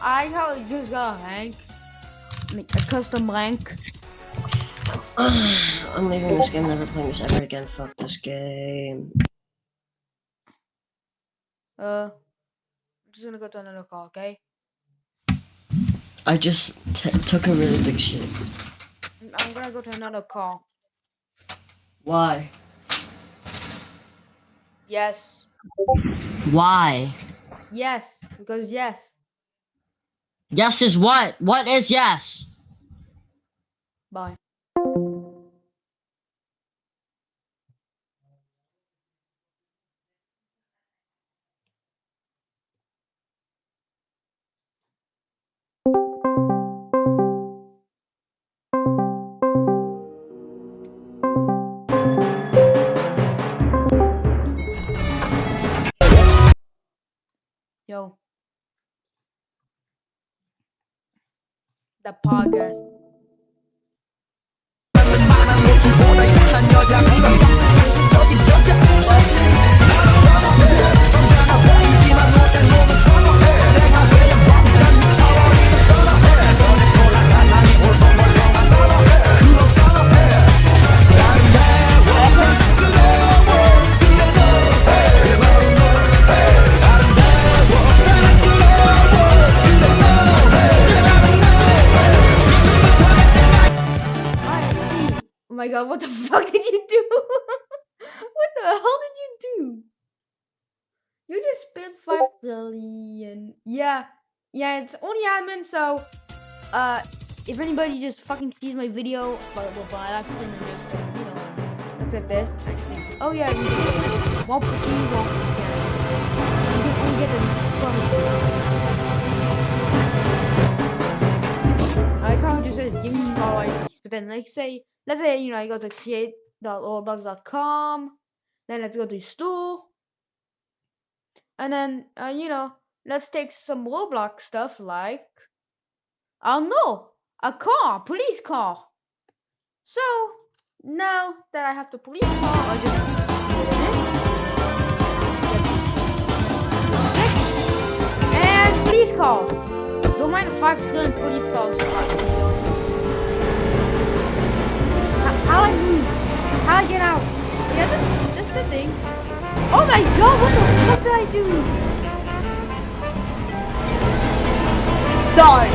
I just got a rank. Like a custom rank. I'm leaving this game, never playing this ever again. Fuck this game. I'm just gonna go to another call, okay? I just took a really big shit. I'm gonna go to another call. Why? Yes. Why? Yes, because yes. Yes is what? What is yes? Bye. Yo. The podcast. Oh my god, what the fuck did you do? What the hell did you do? You just spent 5 billion. Yeah, it's only admin, so if anybody just fucking sees my video, but I like to just, you know, looks at this. Oh yeah, you can won't put you won't you can only get the I can't just say give me my ID. So then let's say you know I go to create.roblox.com, then let's go to store, and then you know, let's take some Roblox stuff like, I don't know, a car, police car. So now that I have the police car, I just and police cars. Don't mind the 5 trillion police cars. How I move? How I get out? Yeah, that's the thing. Oh my god, what the fuck did I do? Die!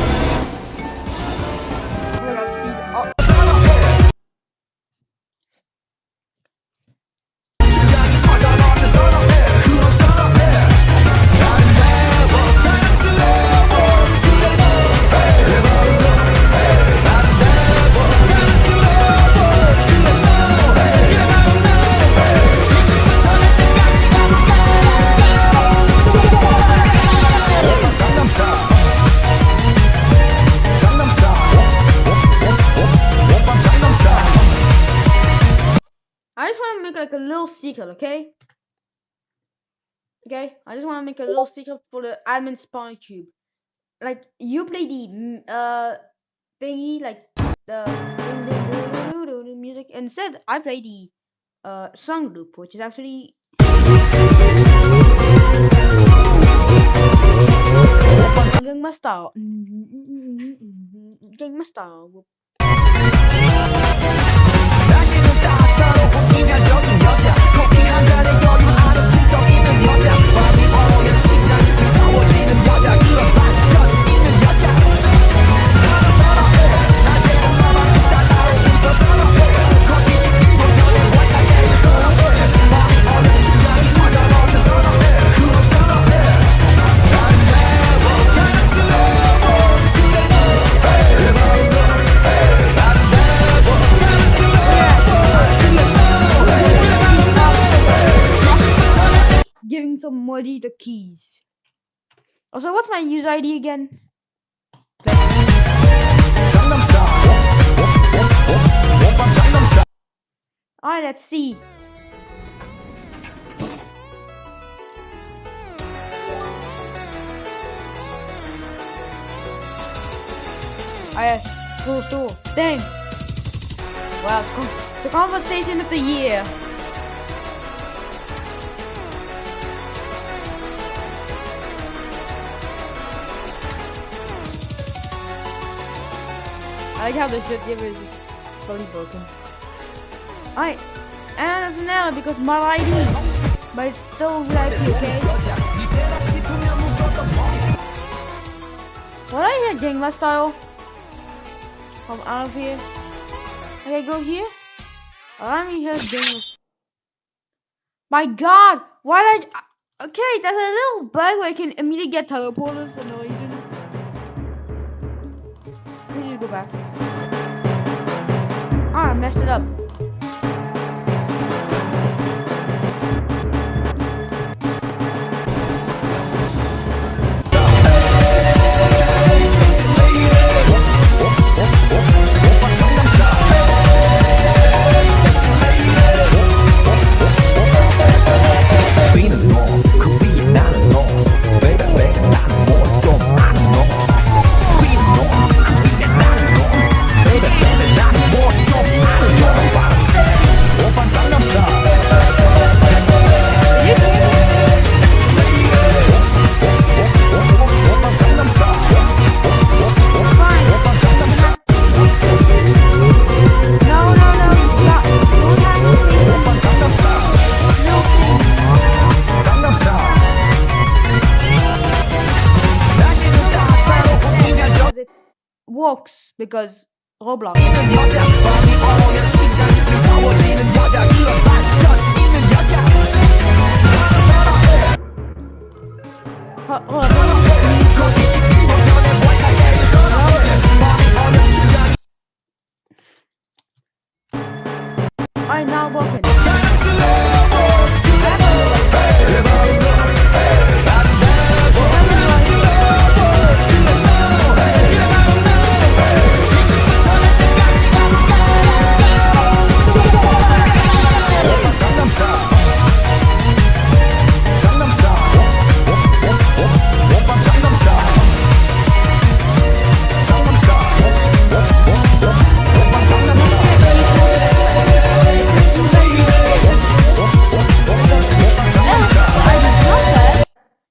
Oh my god, speed up. Like a little secret, okay? Okay, I just want to make a little secret for the admin spawn cube. Like you play the thingy, like the music. Instead, I play the song loop, which is actually Gangnam Style. Gangnam Style. Giving somebody the keys. Also, what's my user ID again? Alright, let's see. Yes, cool. Dang. Wow, the conversation of the year. I like how the shit giver is just fully broken. Alright, and that's now because my ID, but it's still VIP, okay? What I hear Gangnam Style? Come out of here. Okay, go here. I'm here Gangnam. My god, why did I... Okay, there's a little bug where I can immediately get teleported for no reason. We should go back. Ah, I messed it up. Works because Roblox. are not working.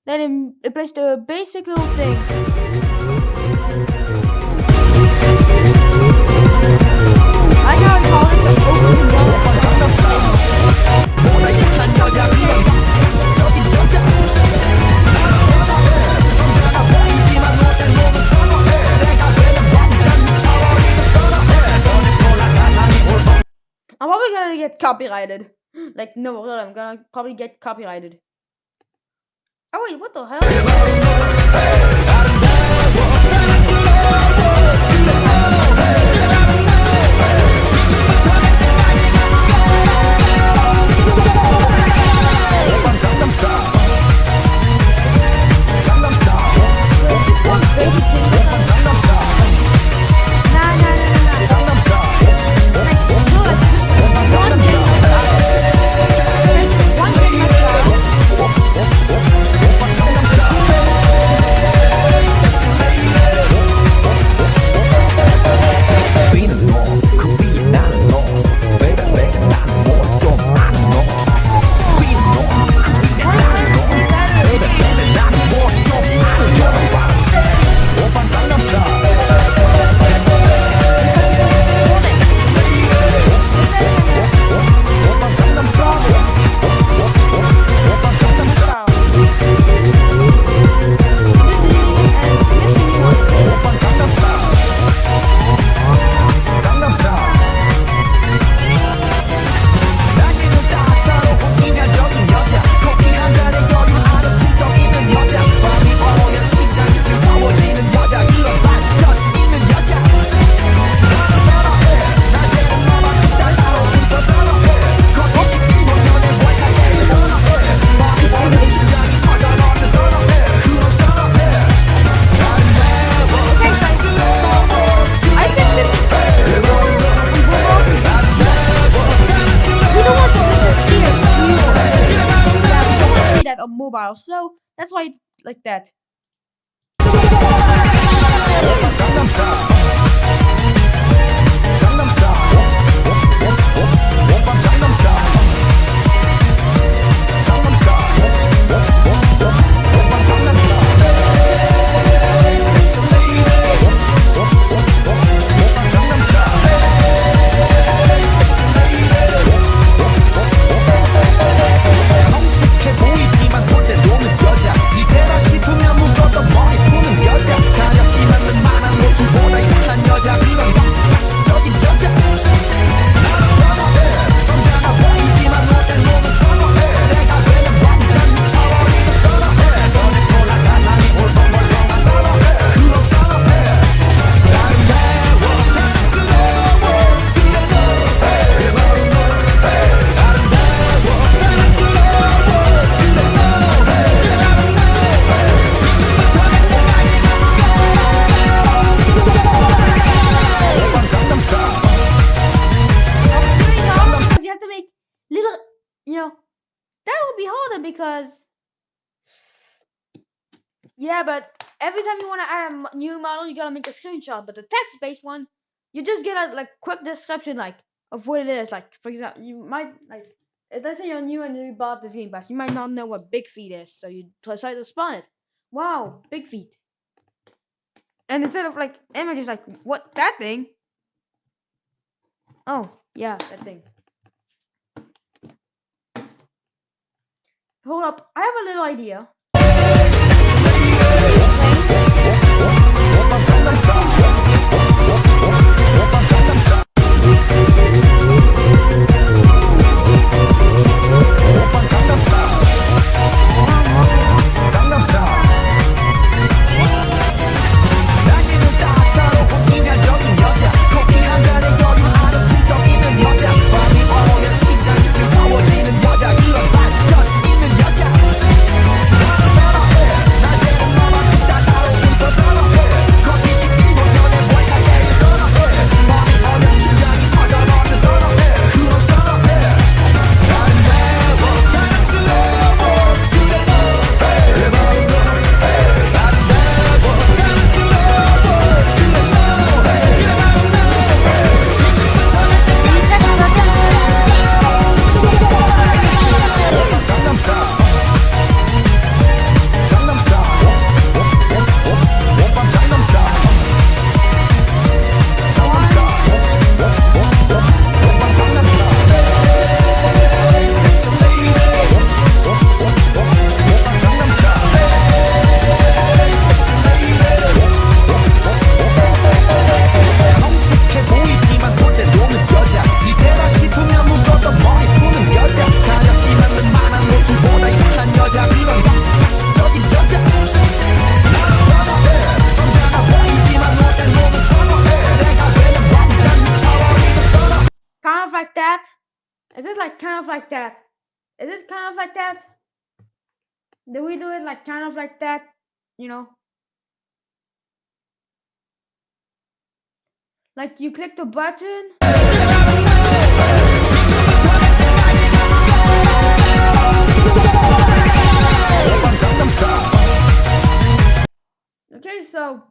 Then it plays the basic little thing. I know I call it the open I'm probably gonna get copyrighted. Like, no, really, I'm gonna probably get copyrighted. Oh wait, what the hell? Mobile, so that's why like that. Because yeah, but every time you want to add a new model, you gotta make a screenshot. But the text-based one, you just get a like quick description like of what it is. Like for example, you might like if let's say you're new and you bought this Game Pass, you might not know what Big Feet is, so you decide to spawn it. Wow, Big Feet. And instead of like images like what that thing? Oh yeah, that thing. Hold up, I have a little idea. like that? Is it like kind of like that? Is it kind of like that? Do we do it like kind of like that? You know? Like you click the button. Okay, so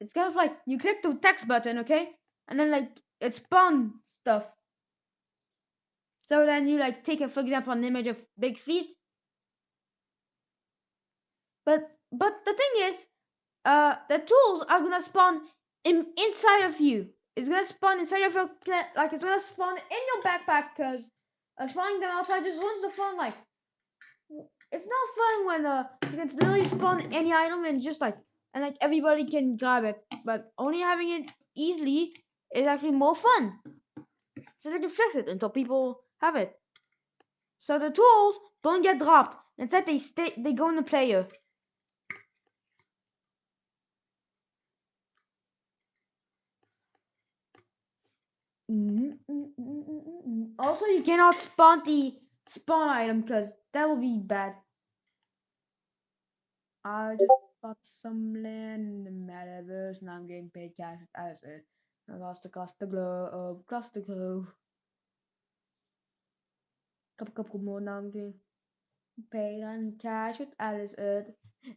it's kind of like you click the text button, okay? And then like it spawns stuff. So then you like take for example an image of big feet. But the thing is, the tools are gonna spawn inside of you. It's gonna spawn inside of your like it's gonna spawn in your backpack because spawning them outside just ruins the fun. Like it's not fun when you can literally spawn any item and just like everybody can grab it. But only having it easily is actually more fun. So they can fix it until people have it. So the tools don't get dropped. Instead they go in the player. Also, you cannot spawn the spawn item because that will be bad. I just bought some land in the metaverse and I'm getting paid cash as it. I lost the cost the globe, cost the globe. Couple more now I'm getting paid on cash with Atlas Earth.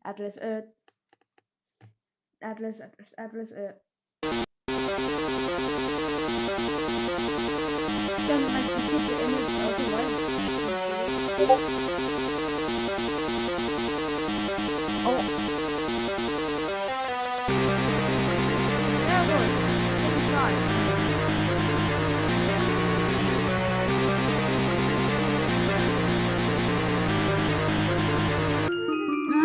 Atlas Earth. Atlas Earth. Then like you keep the image of the white. Oh. There it goes.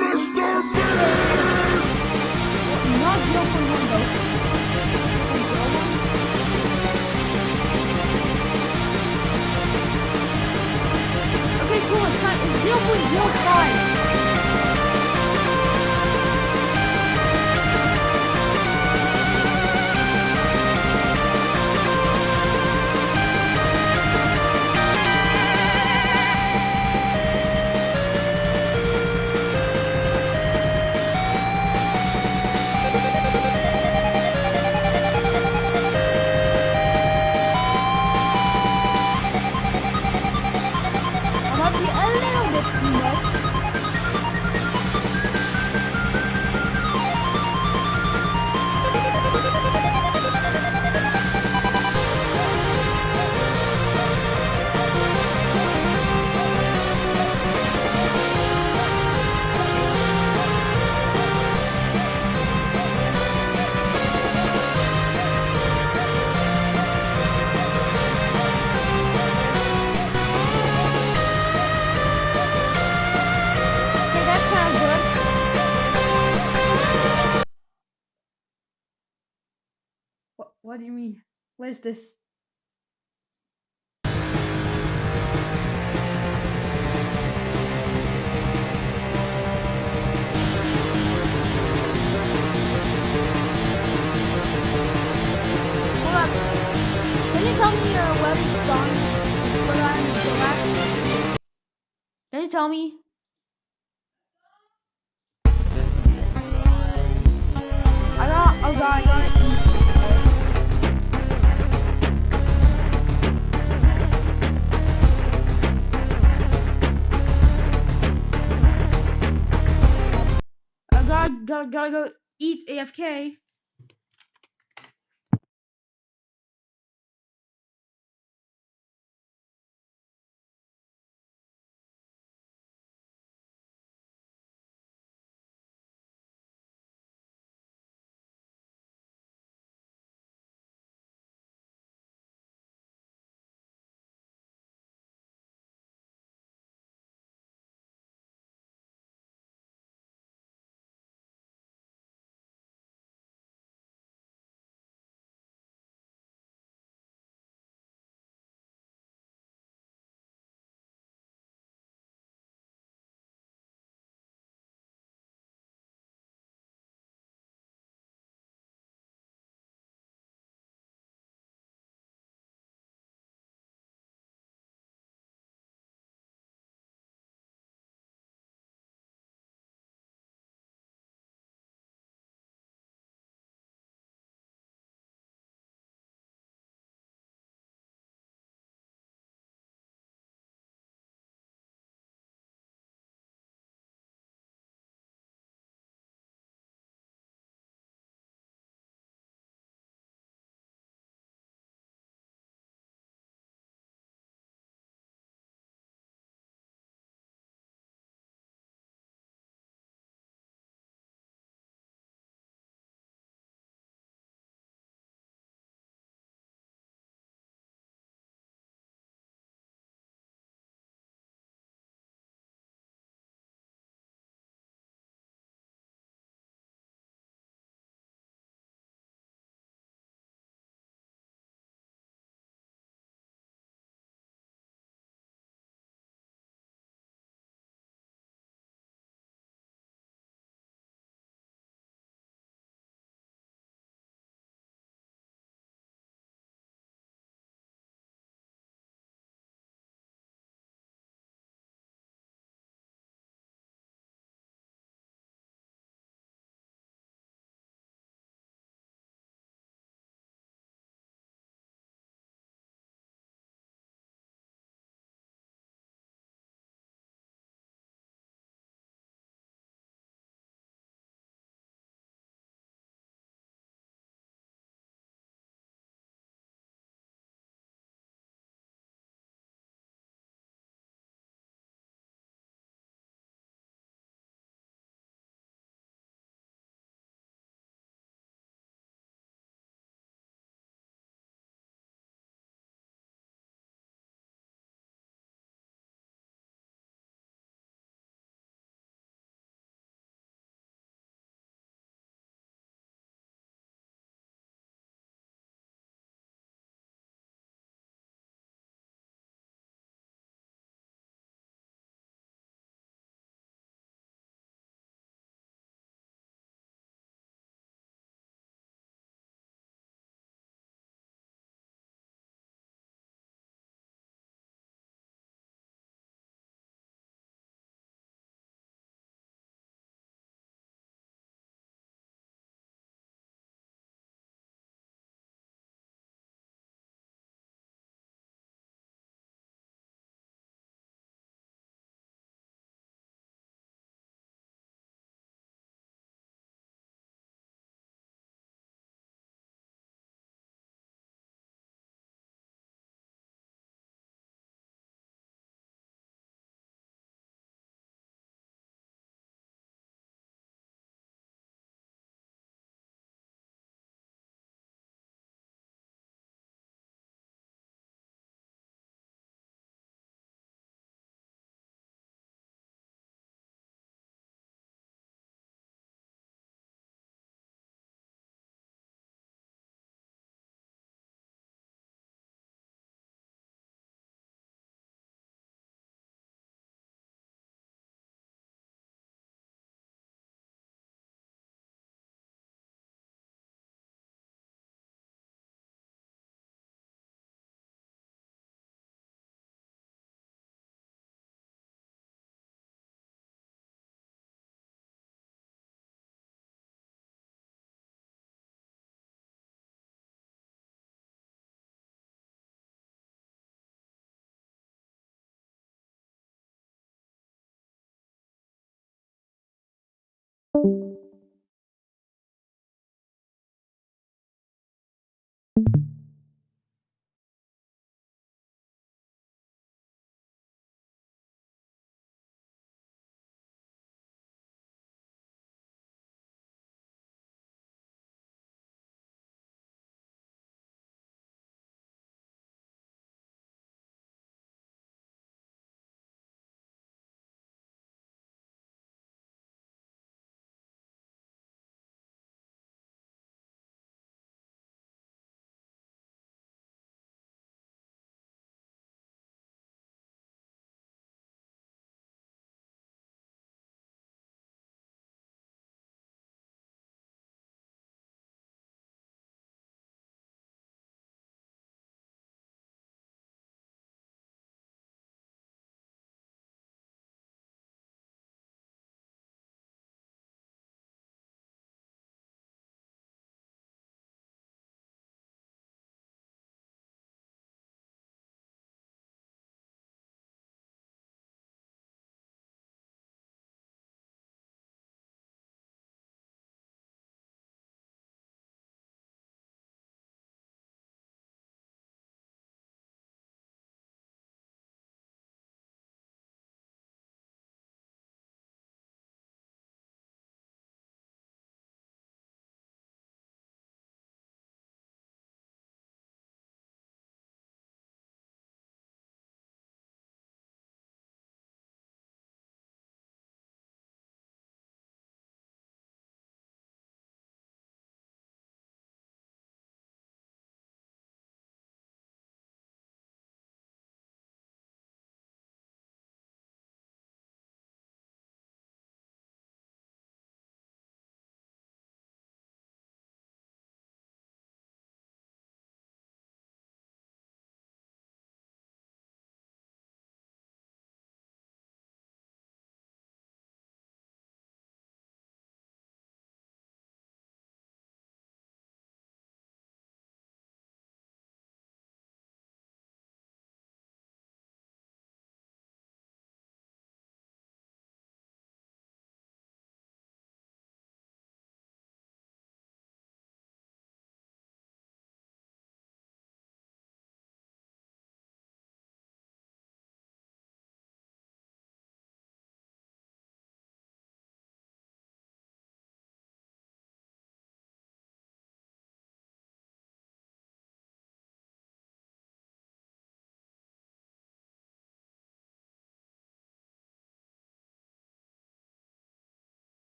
Mr. Beast! Not the open window. Okay, cool. It's 0.05. What do you mean? What is this? Hold up. Can you tell me where these songs where I need to go back? Can you tell me? I gotta eat. Gotta go eat AFK.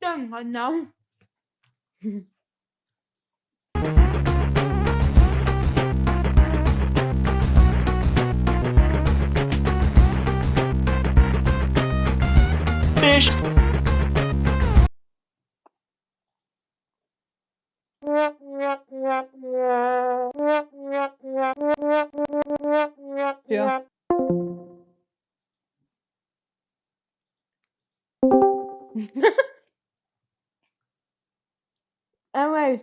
thing right now. Fish. Yeah. Anyways,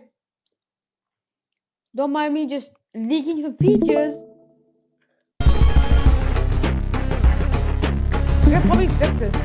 don't mind me just leaking some features. We can probably fix this.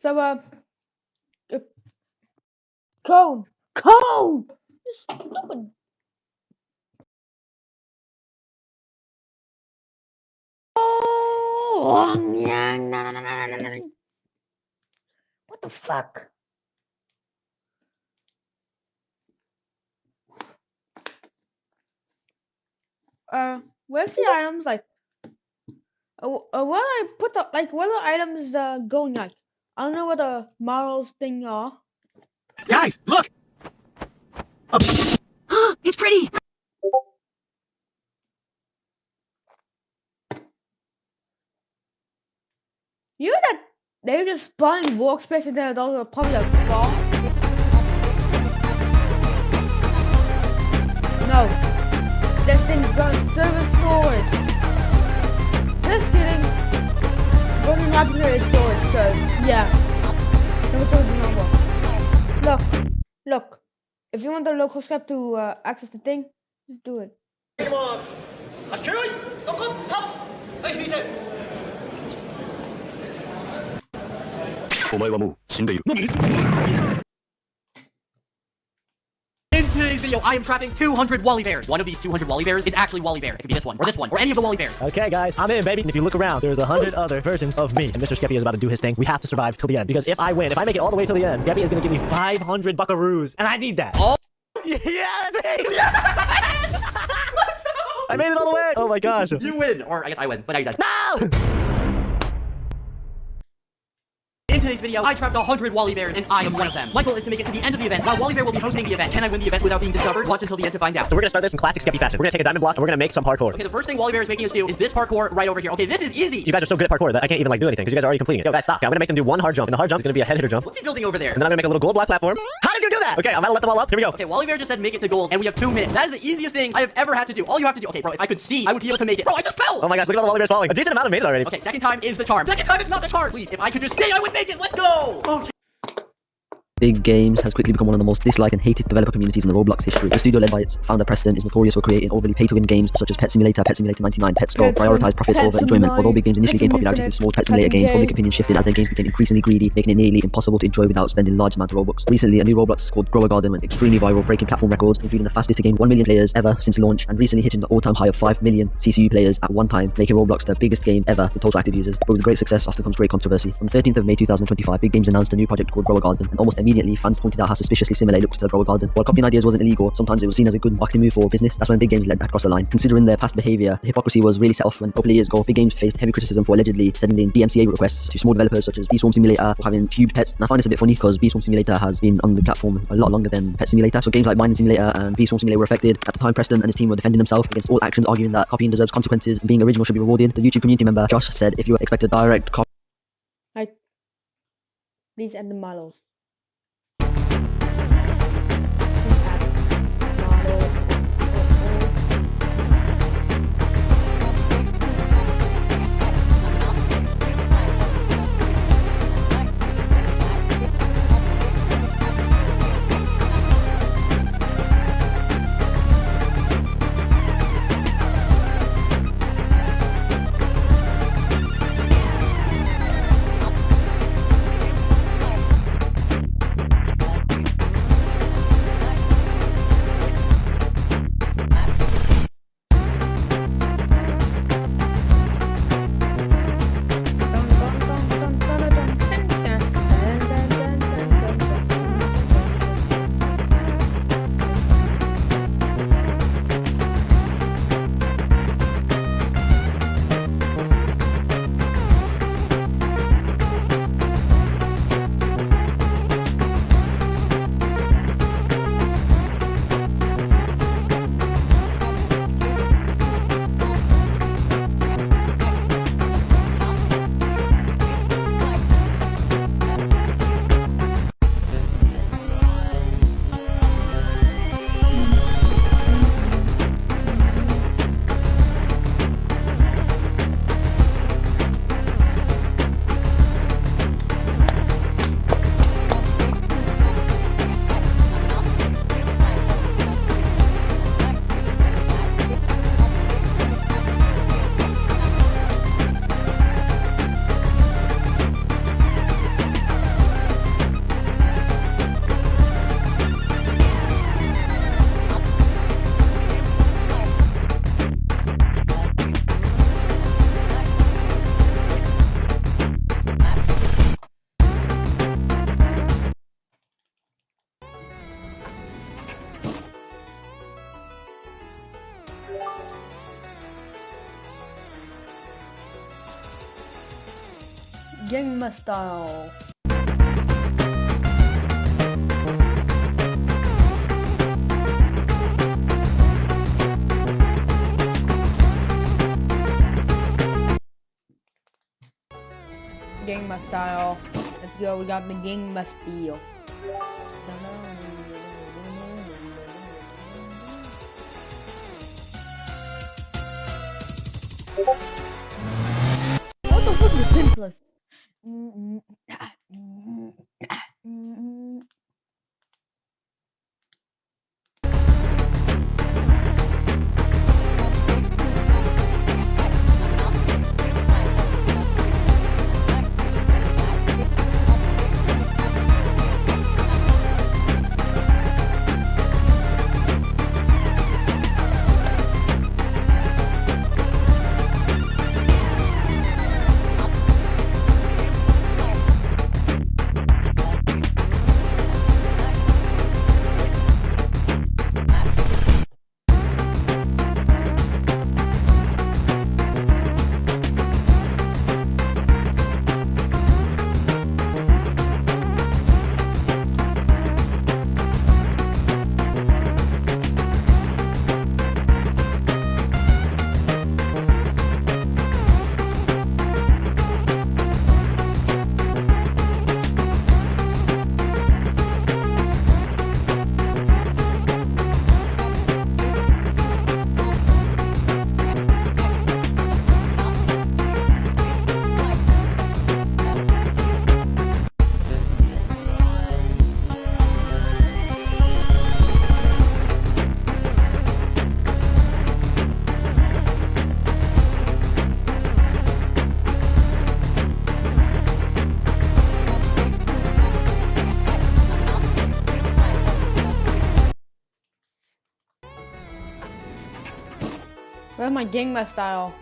So, cone! Cone! You stupid! What the fuck? Where's the items? Like, where I put the, like, where the items going, like? I don't know where the models thing are. Guys, look! It's pretty! You know that they just spawn in workspace and then those are probably like far? No. This thing's gonna server storage. Just kidding. Going to library storage, cause yeah. Server storage number. Look. If you want the local Skype to access the thing, just do it. In today's video, I am trapping 200 Wally Bears. One of these 200 Wally Bears is actually Wally Bear. It could be this one, or any of the Wally Bears. Okay, guys, I'm in, baby. And if you look around, there's 100 other versions of me. And Mr. Skeppy is about to do his thing. We have to survive till the end. Because if I win, if I make it all the way to the end, Skeppy is going to give me 500 buckaroos. And I need that. Oh. Yeah, that's me. I made it all the way. Oh my gosh. You win. Or I guess I win, but now you die. No! In today's video, I trapped 100 Wally Bears, and I am one of them. My goal is to make it to the end of the event, while Wally Bear will be hosting the event. Can I win the event without being discovered? Watch until the end to find out. So we're gonna start this in classic Skeppy fashion. We're gonna take a diamond block and we're gonna make some parkour. Okay, the first thing Wally Bear is making us do is this parkour right over here. Okay, this is easy. You guys are so good at parkour that I can't even like do anything because you guys are already completing it. Yo, guys, stop. Okay, I'm gonna make them do one hard jump, and the hard jump is gonna be a head hitter jump. What's he building over there? And then I'm gonna make a little gold block platform. How did you do that? Okay, I'm gonna let them all up. Here we go. Okay, Wally Bear just said make it to gold, and we have 2 minutes. That is the easiest thing I have ever had to do. All you have to do. Okay, bro, if I could see, I would be able to make it. Bro, I just fell. Oh my gosh, look at all the Wally Bears falling. A decent amount have made it already. Okay, second time is the charm. Second time is not the charm. Please, if I could just say I would make it. Let's go. Okay. Big Games has quickly become one of the most disliked and hated developer communities in the Roblox history. The studio led by its founder Preston is notorious for creating overly pay-to-win games such as Pet Simulator 99, Pet Store, prioritize profits over enjoyment. Although Big Games initially gained popularity through small Pet Simulator games, public opinion shifted as their games became increasingly greedy, making it nearly impossible to enjoy without spending large amounts of Robux. Recently, a new Roblox called Grow a Garden went extremely viral, breaking platform records, including the fastest to gain 1 million players ever since launch, and recently hitting the all-time high of 5 million CCU players at one time, making Roblox the biggest game ever with total active users. But with great success often comes great controversy. On the 13th of May 2025, Big Games announced a new project called Grow a Garden, and almost immediately fans pointed out how suspiciously similar it looks to the Grow a Garden. While copying ideas wasn't illegal, sometimes it was seen as a good marketing move for business. That's when Big Games led across the line. Considering their past behavior, the hypocrisy was really set off when a couple of years ago, Big Games faced heavy criticism for allegedly sending DMCA requests to small developers such as Bee Swarm Simulator for having cubed pets. And I find this a bit funny because Bee Swarm Simulator has been on the platform a lot longer than Pet Simulator, so games like Mining Simulator and Bee Swarm Simulator were affected. At the time, Preston and his team were defending themselves against all actions, arguing that copying deserves consequences and being original should be rewarded. The YouTube community member Josh said, if you expect a direct copy, Please end the models. Gangnam Style. Gangnam Style. Let's go. We got the Gangnam Style. What the fuck is Pin Plus? Where's my Gangnam Style?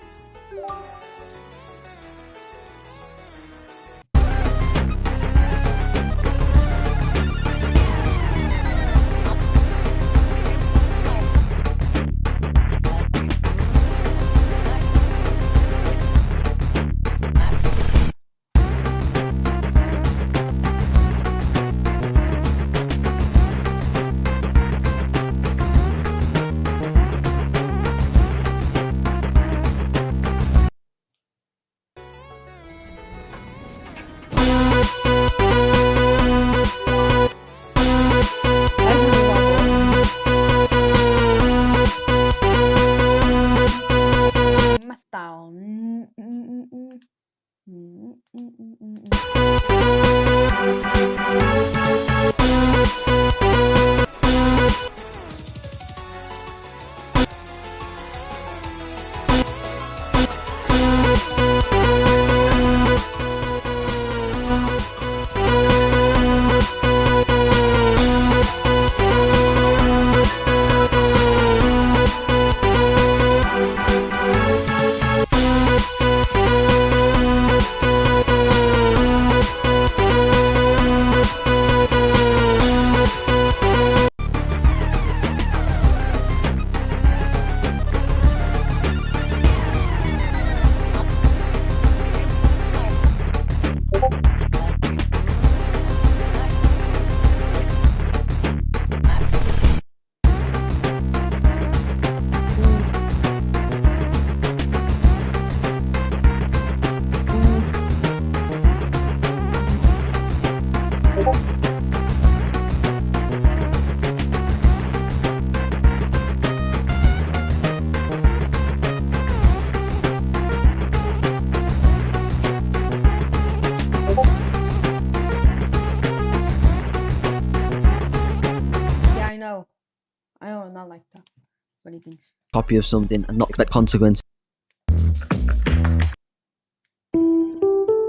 Copy of something and not expect consequence.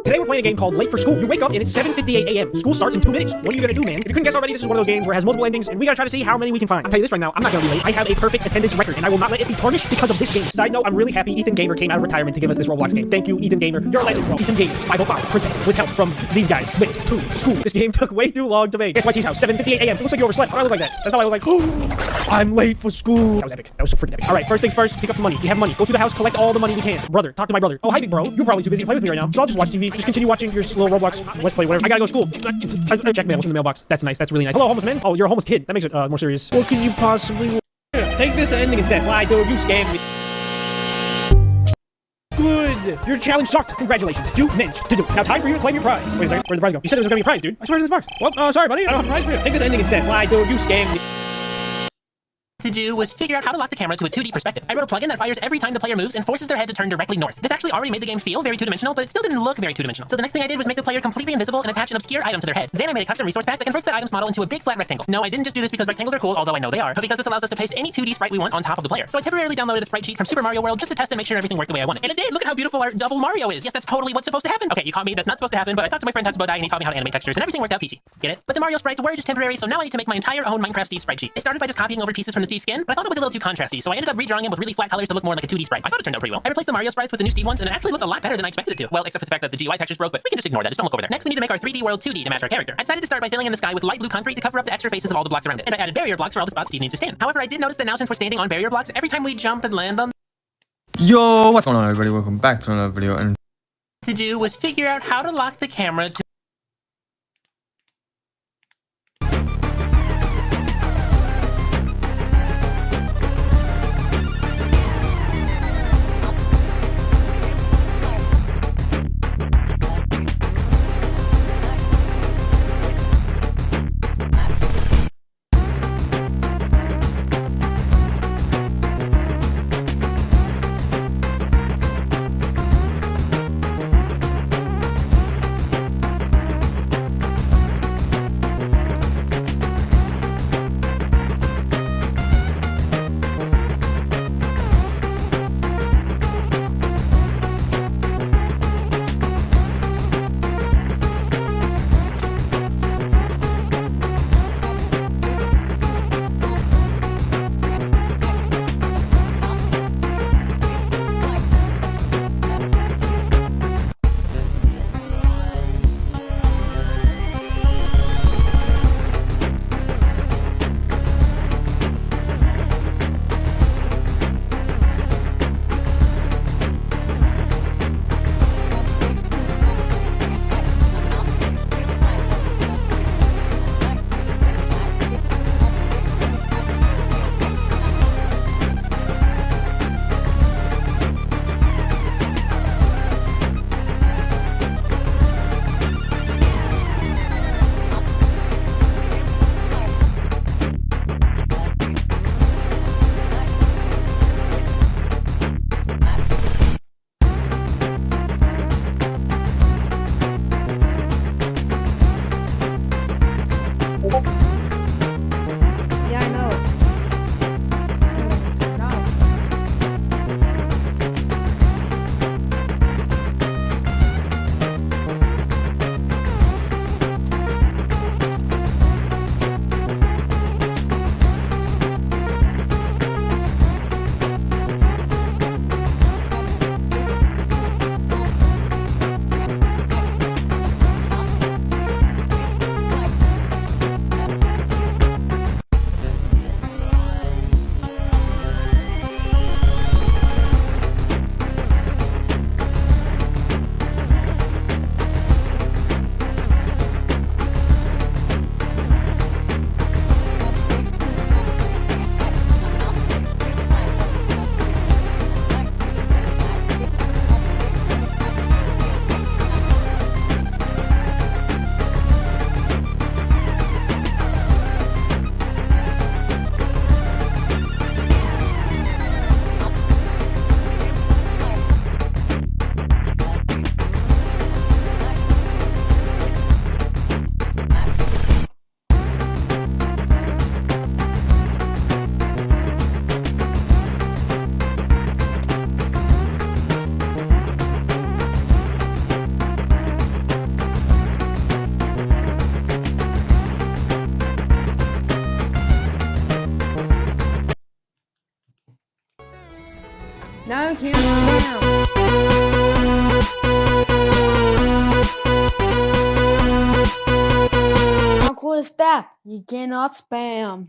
Today we're playing a game called Late for School. You wake up and it's 7:58 a.m. School starts in 2 minutes. What are you gonna do, man? If you couldn't guess already, this is one of those games where it has multiple endings, and we gotta try to see how many we can find. I'll tell you this right now, I'm not gonna be late. I have a perfect attendance record, and I will not let it be tarnished because of this game. Side note, I'm really happy Ethan Gamer came out of retirement to give us this Roblox game. Thank you, Ethan Gamer. You're a legend, bro. Ethan Gamer 505 presents with help from these guys. Late to School. This game took way too long to make. It's YT's house, 7:58 a.m. It looks like you overslept. Why do I look like that? That's how I look like. I'm late for school. That was epic. That was so freaking epic. All right, first things first, pick up the money. We have money. Go to the house, collect all the money we can. Brother, talk to my brother. Oh, hi, big bro. You're probably too busy to play with me right now, so I'll just watch TV. Just continue continue watching your little Roblox Let's Play, whatever. I gotta go to school. I check mail. What's in the mailbox? That's nice. That's really nice. Hello, homeless man. Oh, you're a homeless kid. That makes it more serious. What can you possibly... Take this ending instead. Why, dude? You scammed me. Good. Your challenge sucked. Congratulations. You managed to do it. Now time for you to claim your prize. Wait a second. Where'd the prize go? You said there was gonna be a prize, dude. I swear it was in this box. Well, sorry, buddy. I don't have a prize for you. Take this ending instead. Why, dude? You scammed me. To do was figure out how to lock the camera to a 2D perspective. I wrote a plugin that fires every time the player moves and forces their head to turn directly north. This actually already made the game feel very two-dimensional, but it still didn't look very two-dimensional. So the next thing I did was make the player completely invisible and attach an obscure item to their head. Then I made a custom resource pack that converts that item's model into a big flat rectangle. No, I didn't just do this because rectangles are cool, although I know they are, but because this allows us to paste any 2D sprite we want on top of the player. So I temporarily downloaded a sprite sheet from Super Mario World just to test and make sure everything worked the way I wanted. And it did! Look at how beautiful our double Mario is! Yes, that's totally what's supposed to happen! Okay, you caught me, that's not supposed to happen, but I talked to my friend Tatsubodai and he taught me how to animate textures and everything worked out peachy. Get it? But the Mario sprites were just temporary, so now I need to make my entire own Minecraft Steve sprite sheet. I started by just copying over pieces from the Steve skin, but I thought it was a little too contrasty, so I ended up redrawing him with really flat colors to look more like a 2D sprite. I thought it turned out pretty well. I replaced the Mario sprites with the new Steve ones, and it actually looked a lot better than I expected it to. Well, except for the fact that the GUI textures broke, but we can just ignore that. Just don't look over there. Next, we need to make our 3D world 2D to match our character. I decided to start by filling in the sky with light blue concrete to cover up the extra faces of all the blocks around it. And I added barrier blocks for all the spots Steve needs to stand. However, I did notice that now since we're standing on barrier blocks, every time we jump and land on Yo, what's going on, everybody? Welcome back to another video. And to do was figure out how to lock the camera to Now here's spam. How cool is that? You cannot spam.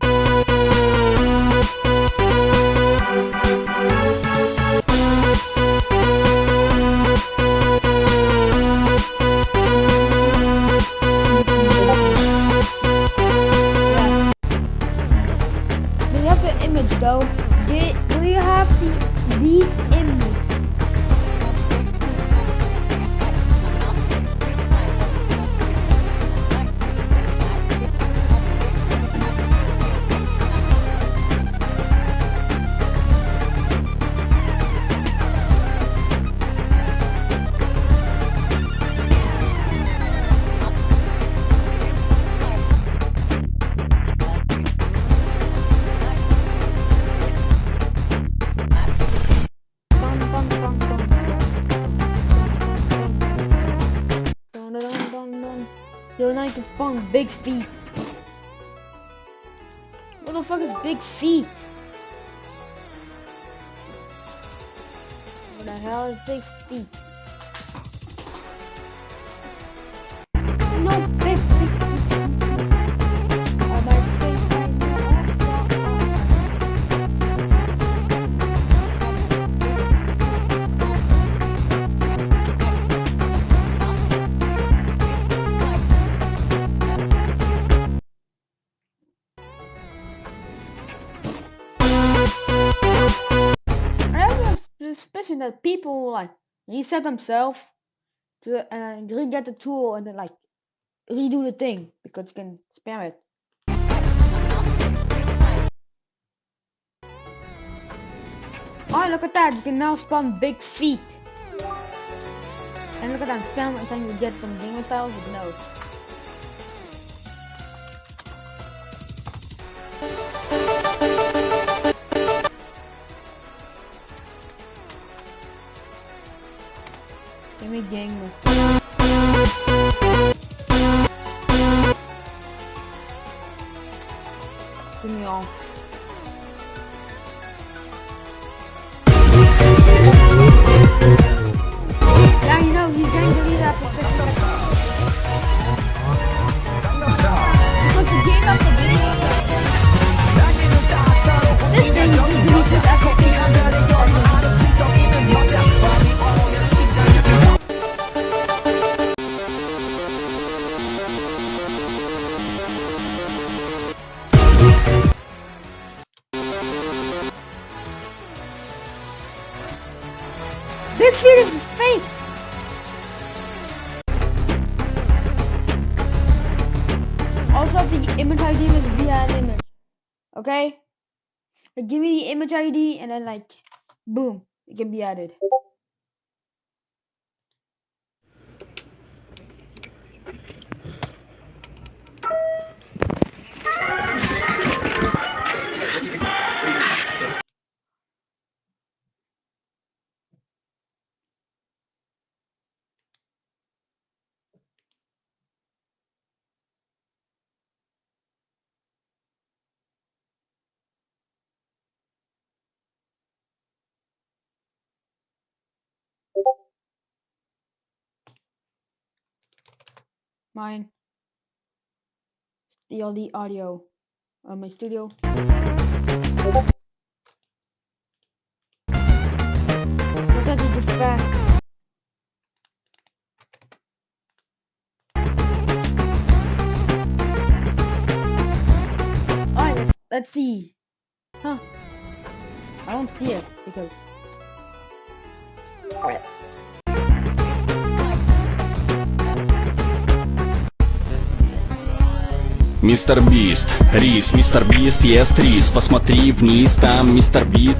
big feet? What the fuck is big feet? What the hell is big feet? No, big feet. Oh, my face. I have a suspicion that people like reset themselves to re-get the tool and then like redo the thing because you can spam it. Oh, look at that! You can now spawn big feet. And look at that, spam until you get some demon styles with nose. Give me gang list. Give me all. Yeah, you know, he's going to leave after 50 seconds. Because the game of the video. This thing releases after 50 Big feet is fake! Also, the image ID is via an image. Okay? Like, give me the image ID and then, like, boom, it can be added. Mine. Steal the audio of my studio. That's actually just fast. Alright, let's see. Huh. I don't see it because. Alright. Мистер Бист, рис, Мистер Бист ест рис. Посмотри вниз, там Мистер Бист.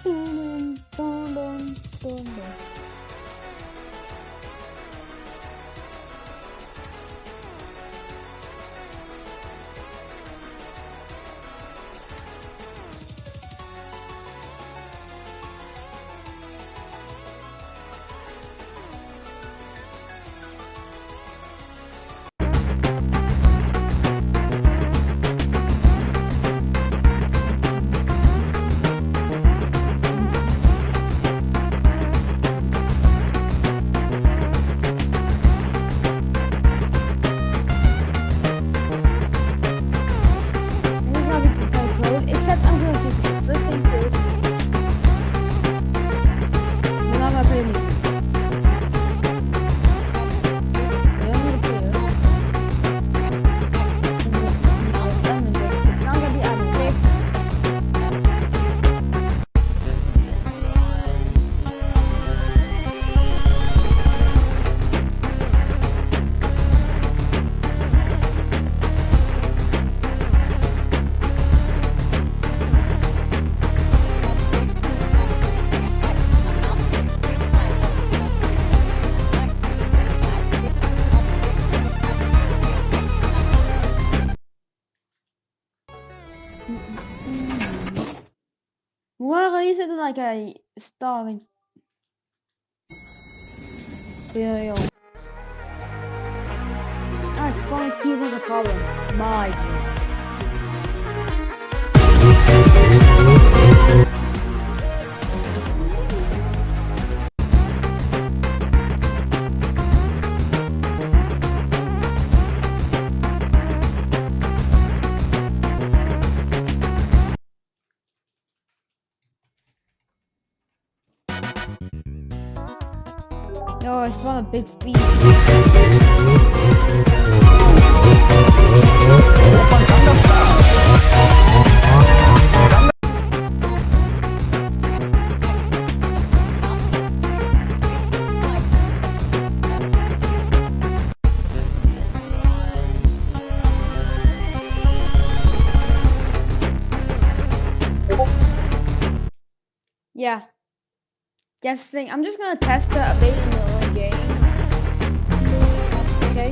Dun, dun, dun, dun, dun. Why is it like a starting? Yo. I find you was a problem. My. Yo, I spawned a big feet. Yeah. Guess the thing. I'm just gonna test the update in the own game. Okay,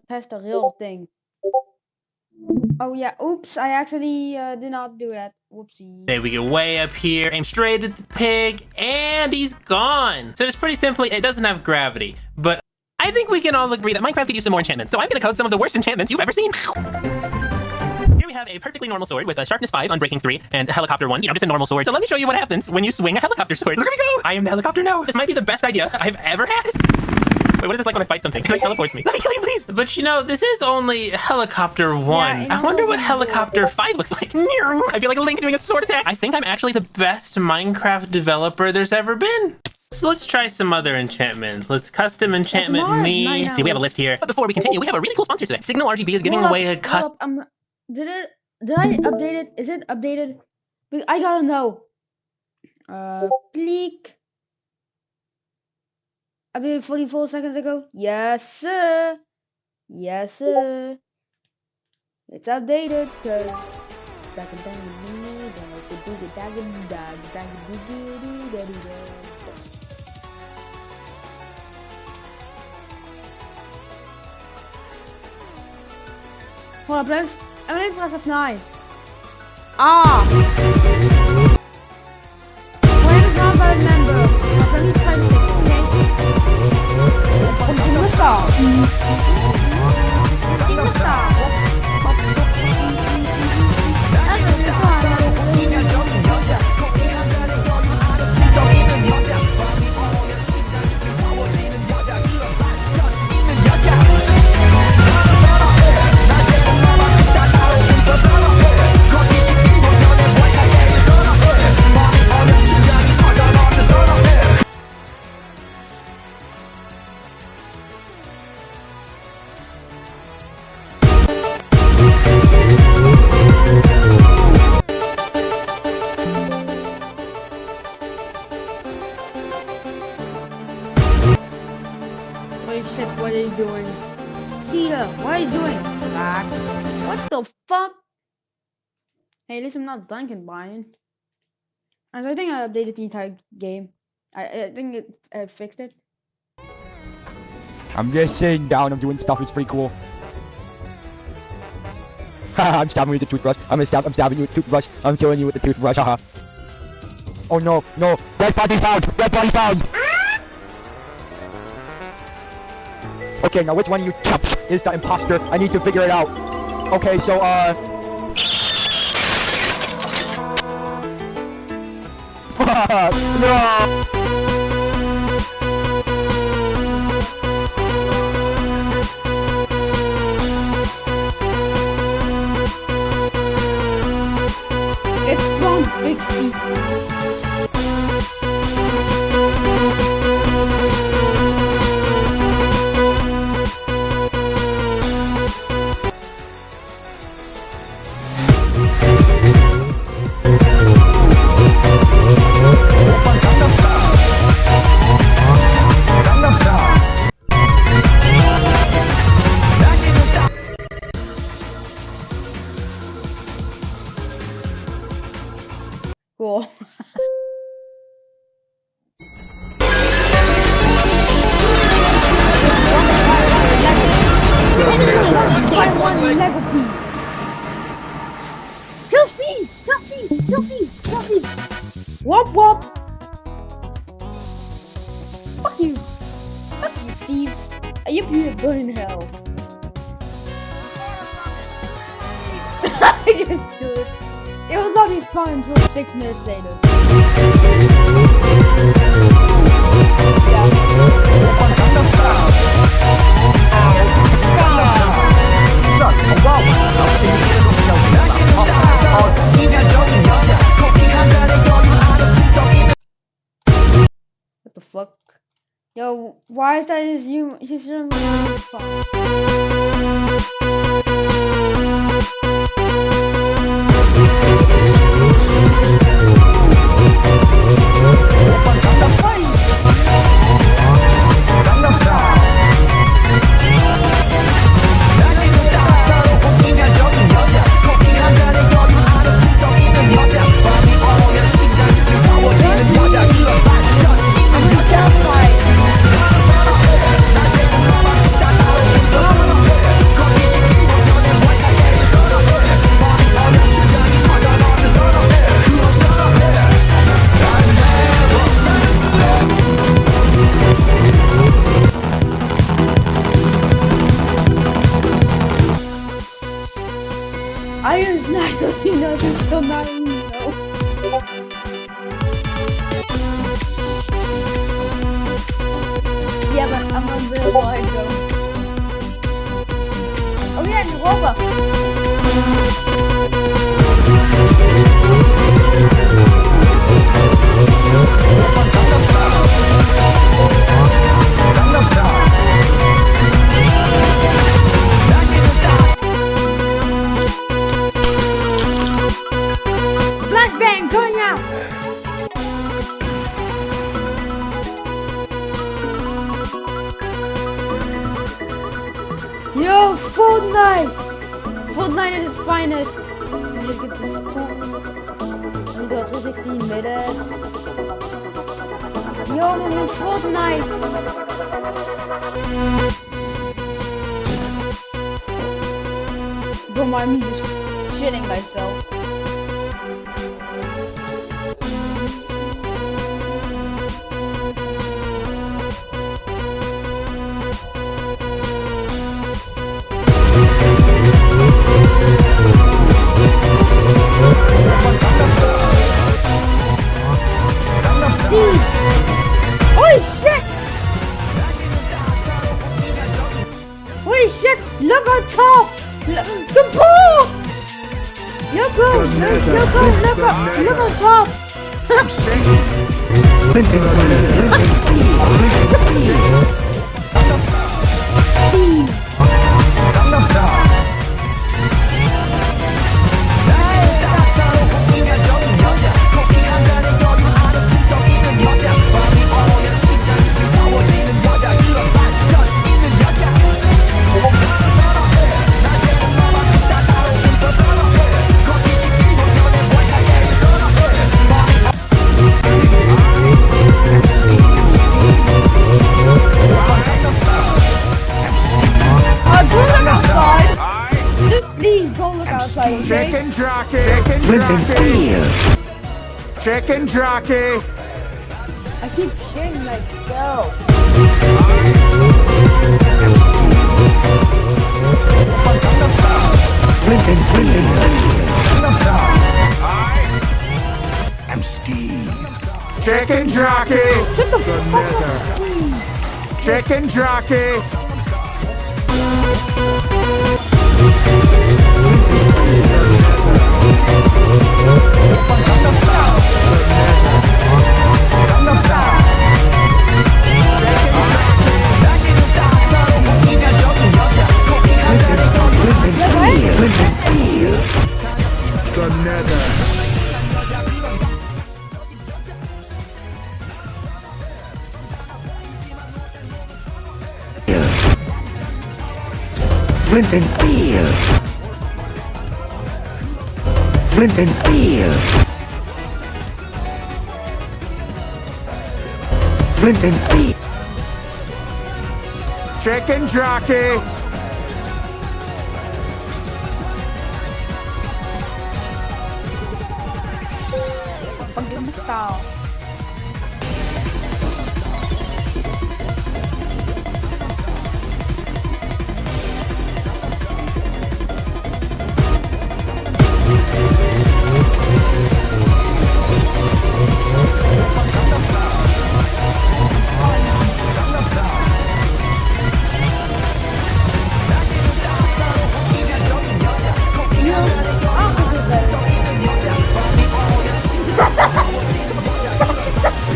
test the real thing. Oh yeah, oops, I actually did not do that. Whoopsie. Okay, we get way up here, aim straight at the pig, and he's gone. So it's pretty simply, it doesn't have gravity, but I think we can all agree that Minecraft could use some more enchantments, so I'm gonna code some of the worst enchantments you've ever seen. Here we have a perfectly normal sword with a sharpness 5, unbreaking 3, and a helicopter 1, just a normal sword. So let me show you what happens when you swing a helicopter sword. Look at me go! I am the helicopter now. This might be the best idea I've ever had. Wait, what is this like when I fight something? It like teleports me. Let me kill you, please! But you know, this is only helicopter 1. Yeah, I wonder what helicopter 5 looks like. I feel like a Link doing a sword attack. I think I'm actually the best Minecraft developer there's ever been. So let's try some other enchantments. Let's custom enchantment me. See, we have a list here. But before we continue, we have a really cool sponsor today. Signal RGB is giving away a custom... Did I update it? Is it updated? I gotta know. Click. Updated 44 seconds ago. Yes, sir. Yes, sir. It's updated. Hold up, friends. I'm gonna press F9. Ah! When is not by member? Let me try to what are you doing? Peter, what are you doing? Back. What the fuck? Hey, at least I'm not Duncan Brian. And I think I updated the entire game. I think it fixed it. I'm just sitting down, I'm doing stuff, it's pretty cool. Haha, I'm stabbing you with the toothbrush. I'm stabbing you with the toothbrush. I'm killing you with the toothbrush, haha. Oh no, no, red body found! Red body found! Okay, now which one of you chumps is the imposter? I need to figure it out. Okay, so, no! It's from big feet. Cool. Lego piece. Kill Steve! Kill Steve! Kill Steve! Kill Steve! Whoop whoop! Fuck you! Fuck you, Steve! Yep, you burn in hell. I just do it. It was not his time until 6 minutes later. What the fuck? Yo, why is that his Iron's not looking nothing so not Yeah, but I'm on real wide though. Oh yeah, Europa. Flashbang going out! Yo, Fortnite! Fortnite at its finest! Let me just get this cool. Let me go 316 minutes. Yo, I'm in Fortnite! Don't mind me just shitting myself. Holy shit! Holy shit! Look on top! The ball! Look on top! Flint and steel. Chicken jockey. I keep shitting myself. Flint and steel. I'm Steve. Chicken jockey. The nether. Chicken jockey. The nether. Flint and steel. Flint and steel. Flint and steel. Chicken jockey.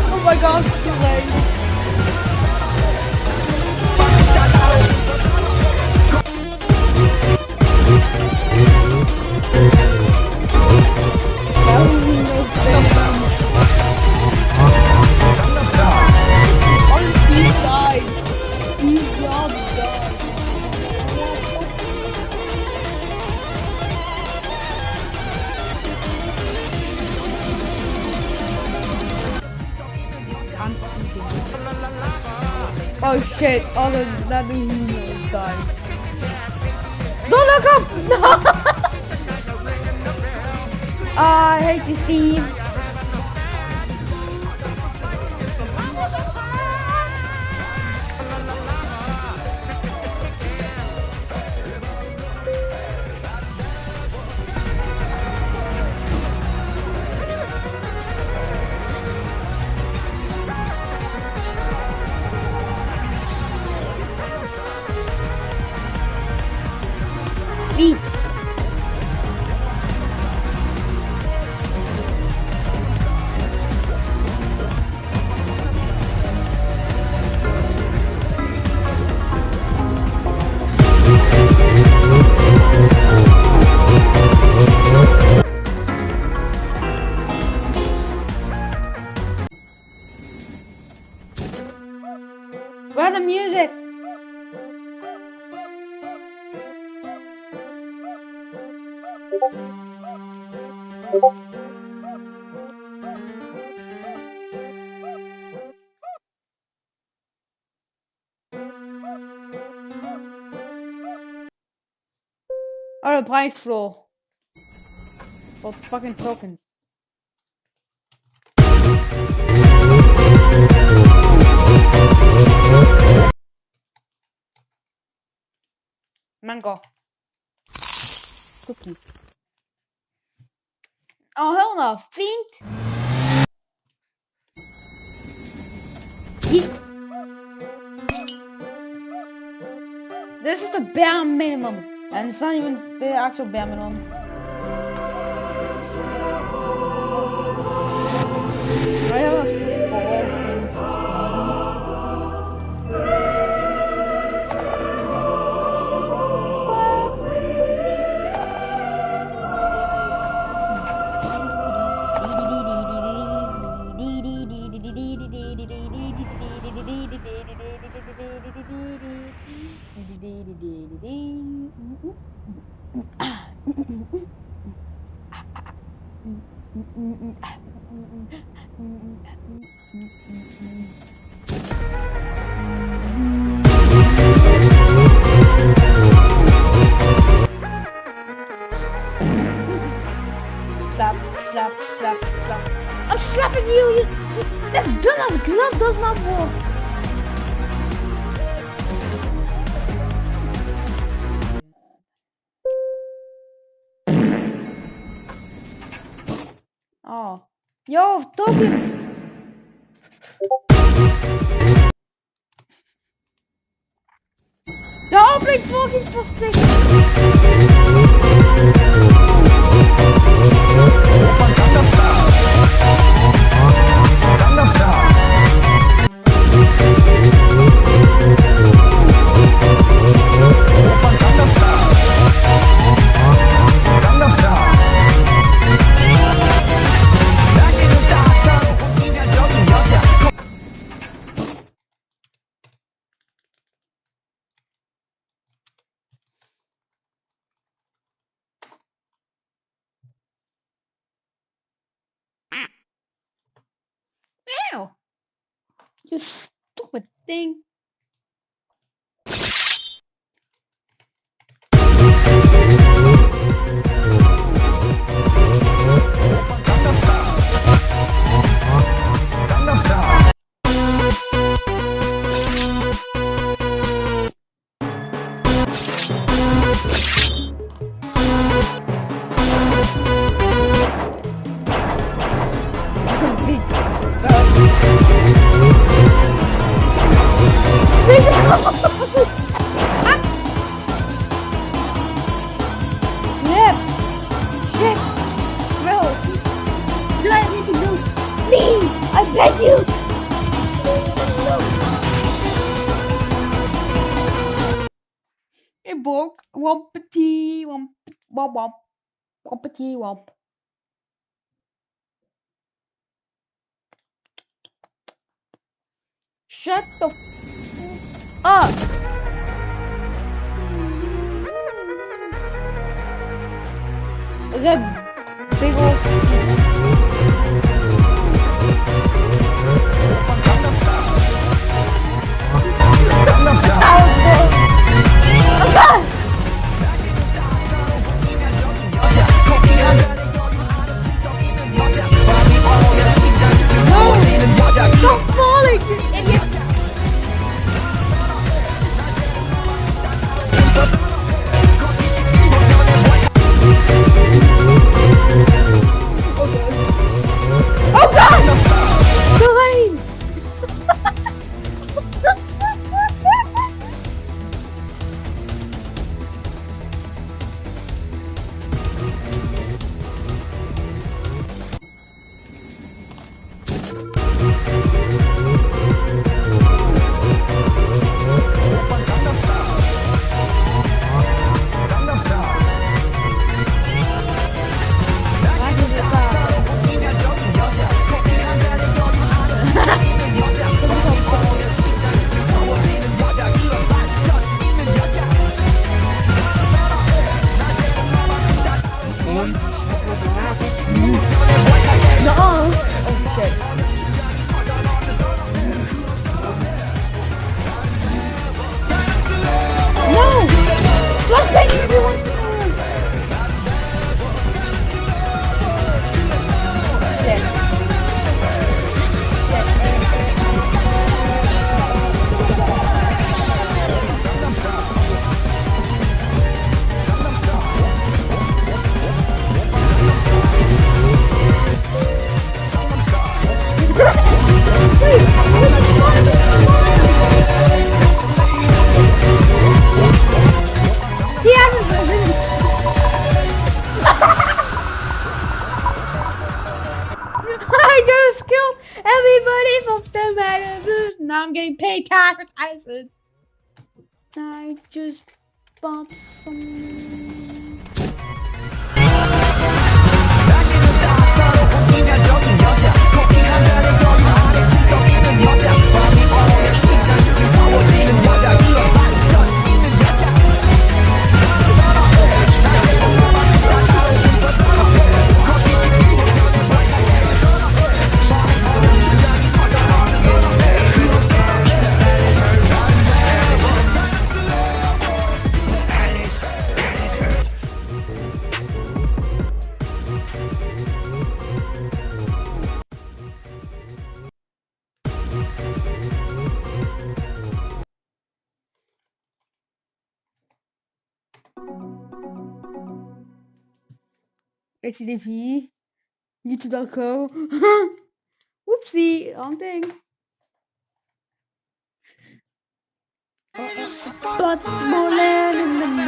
Oh my god, it's too late. Oh shit, all of that is dying. Don't look up! No! I hate you, Steve. Eat. Where's the music? Oh, the price floor. For fucking tokens. Mango. Cookie. Oh, hell no. Fiend. Yeet. This is the bare minimum. And it's not even the actual bare minimum. I have a things for slap, slap, slap. I'm slapping you! This Jonas glove does not work! Oh. Yo, talking! They're all playing fucking Ew! You stupid thing. I beg you! Hey, Borg, wumpity, wump, wump, wump, wumpity, wump. Shut the up! That big old. Stop falling, you idiot! Oh god! The lane! Everybody from the magazine. Now I'm getting paid advertising. I just bought some. HTTP. YouTube.co. Whoopsie, wrong thing. But rolling in the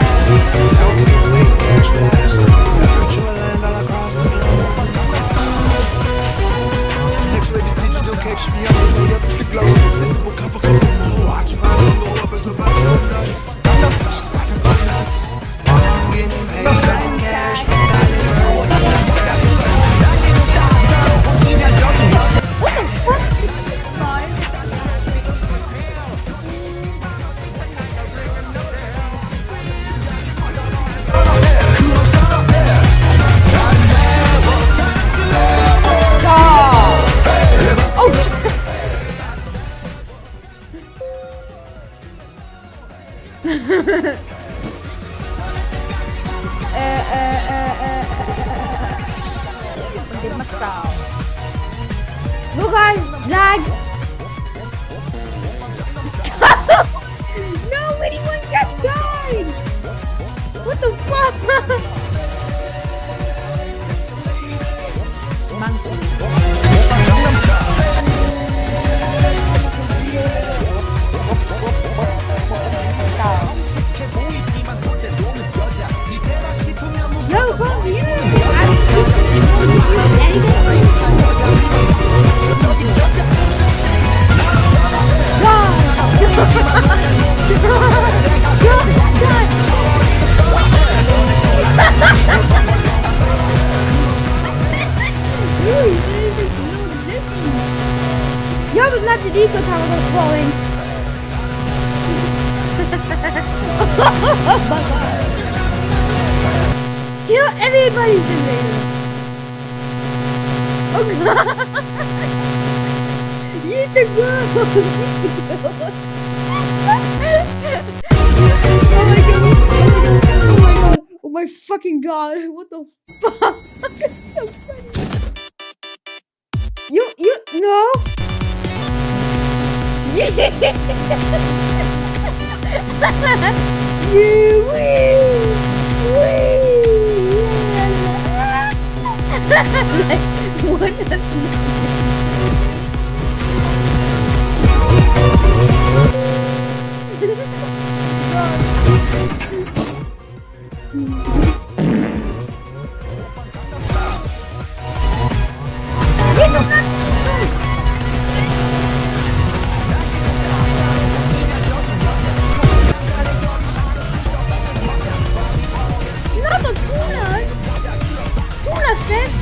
Look guys, lag! No, anyone just died! What the fuck? No, come here! Yo, there's not the deco tower that's falling. Oh my god. Kill everybody's in there. Oh god. Eat the girl. Oh my god. Oh my god. Oh my fucking god. What the fuck? So funny. You, no. Not the tuna! Tuna fish!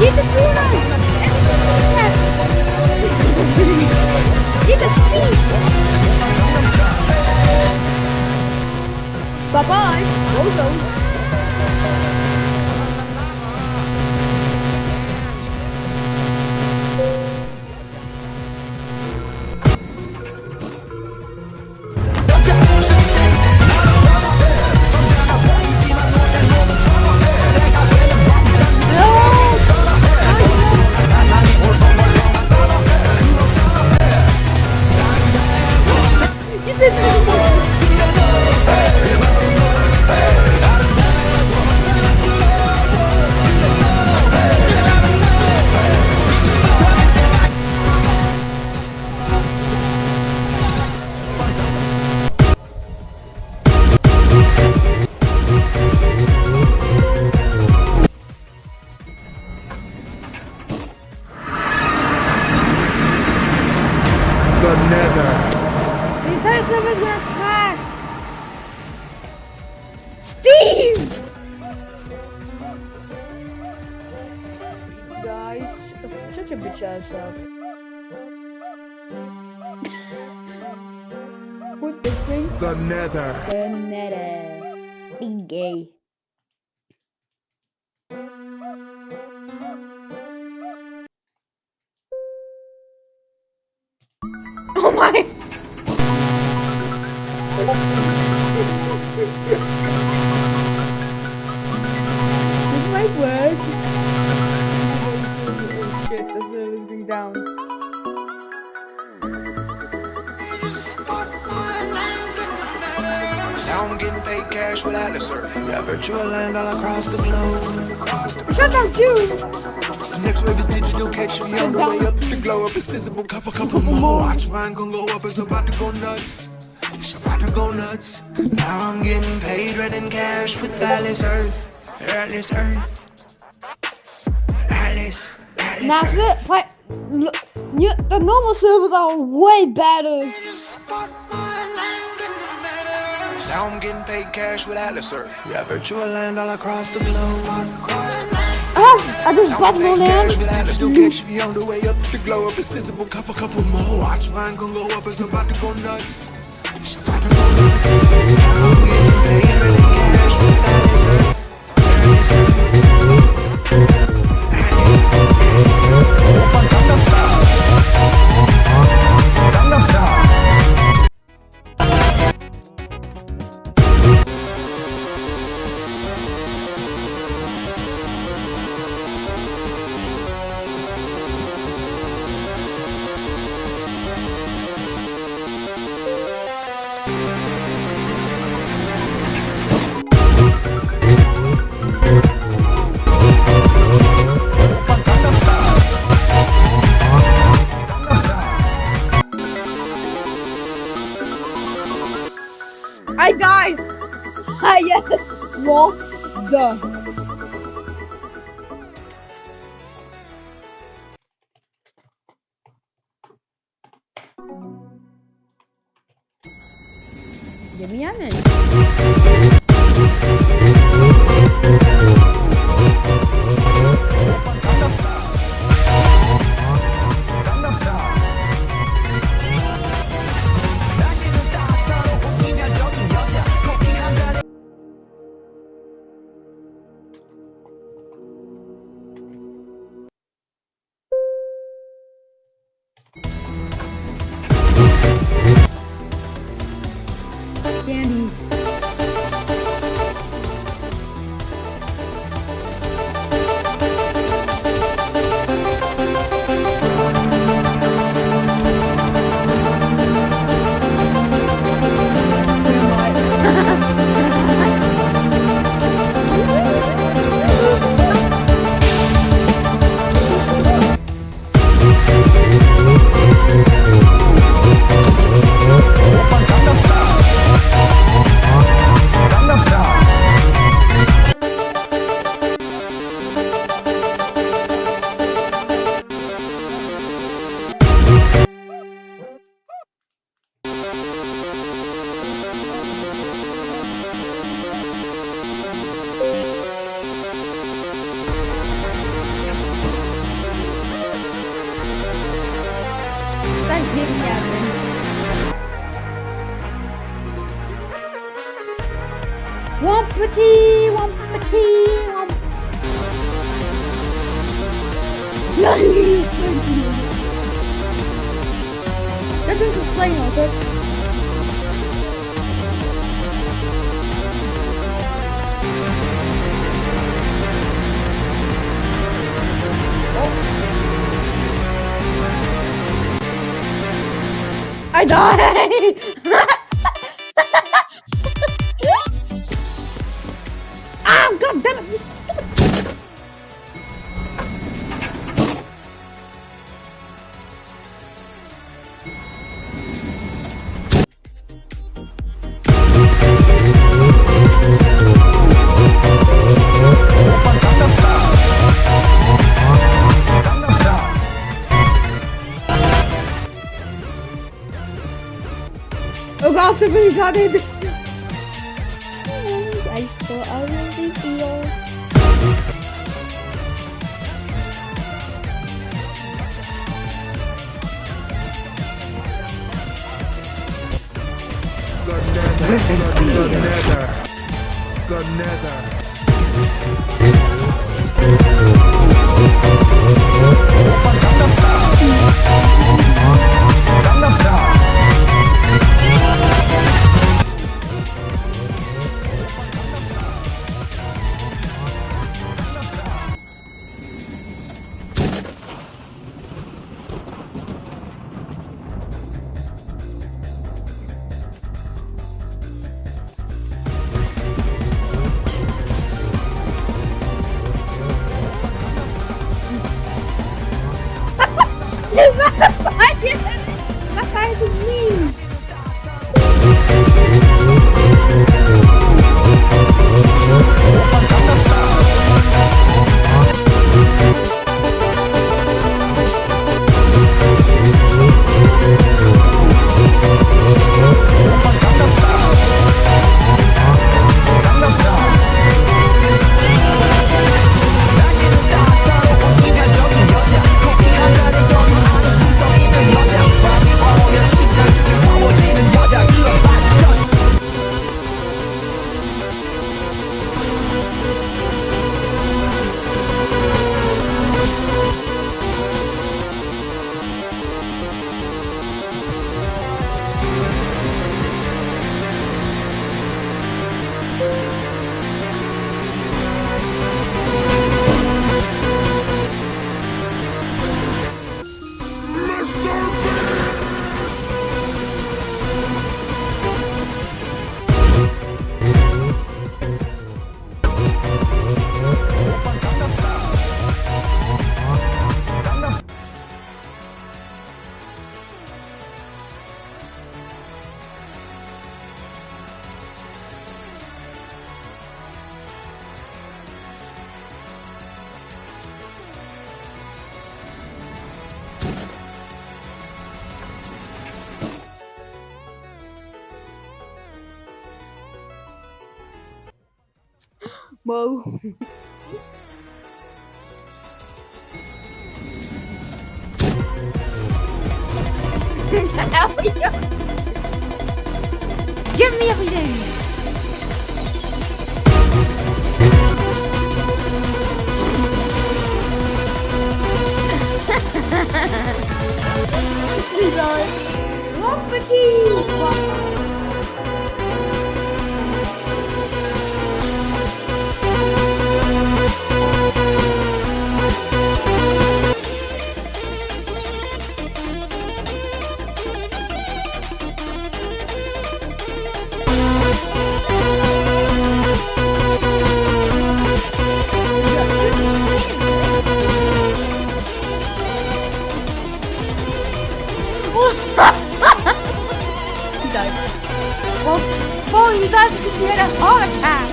Get the tuna! Get the fish! Bye-bye! Go. The Nether. The entire server's gonna crash. Steve! Guys, such a bitch ass up. What the thing? The Nether. The Nether. Be gay. Oh my! This might work. Oh shit, the server's going down. Now I'm getting paid cash with Atlas Earth. Yeah, virtual land all across the globe. Shut up, June! Next wave is digital, catch me on the way up. The glow up is visible, couple more. Watch mine gon' go up, it's about to go nuts. It's about to go nuts. Now I'm getting paid, running cash with Atlas Earth. Atlas Earth. Atlas. That's it. Like, look, the normal servers are way better. Now I'm getting paid cash with Atlas Earth. Yeah, virtual land all across the globe. I just got no land. Still catch me on the way up. The glow up is visible, couple more. Watch mine gon' go up, it's about to go nuts. It's about to go nuts. Now I'm getting paid, running cash with Atlas Earth. I died! Ah, yes! Well, duh. Give me a minute. Candy. Wumpity, wumpity, wump. That doesn't play on it. I died! Ah, god damn it! Oh god, somebody got it! I thought I was revealed. The nether. Whoa. Give me everything. He died. Well, you guys can hear that heart attack.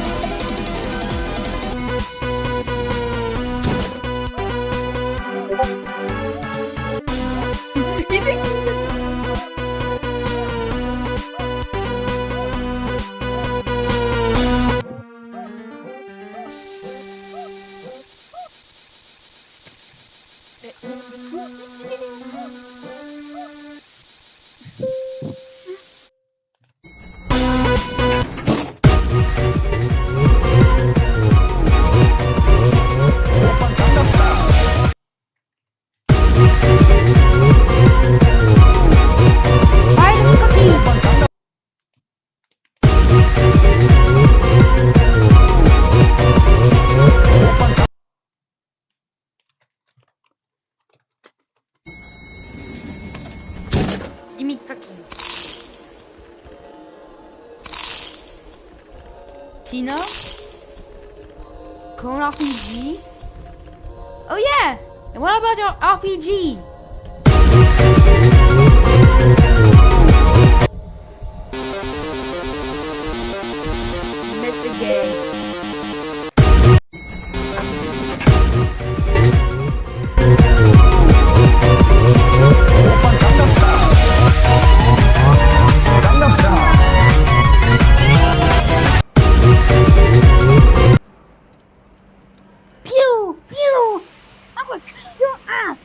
You think Gimme cookie. Tina? Clone RPG? Oh yeah! And what about your RPG? Mr. Gay. Pew! Pew! I'm gonna kill your ass!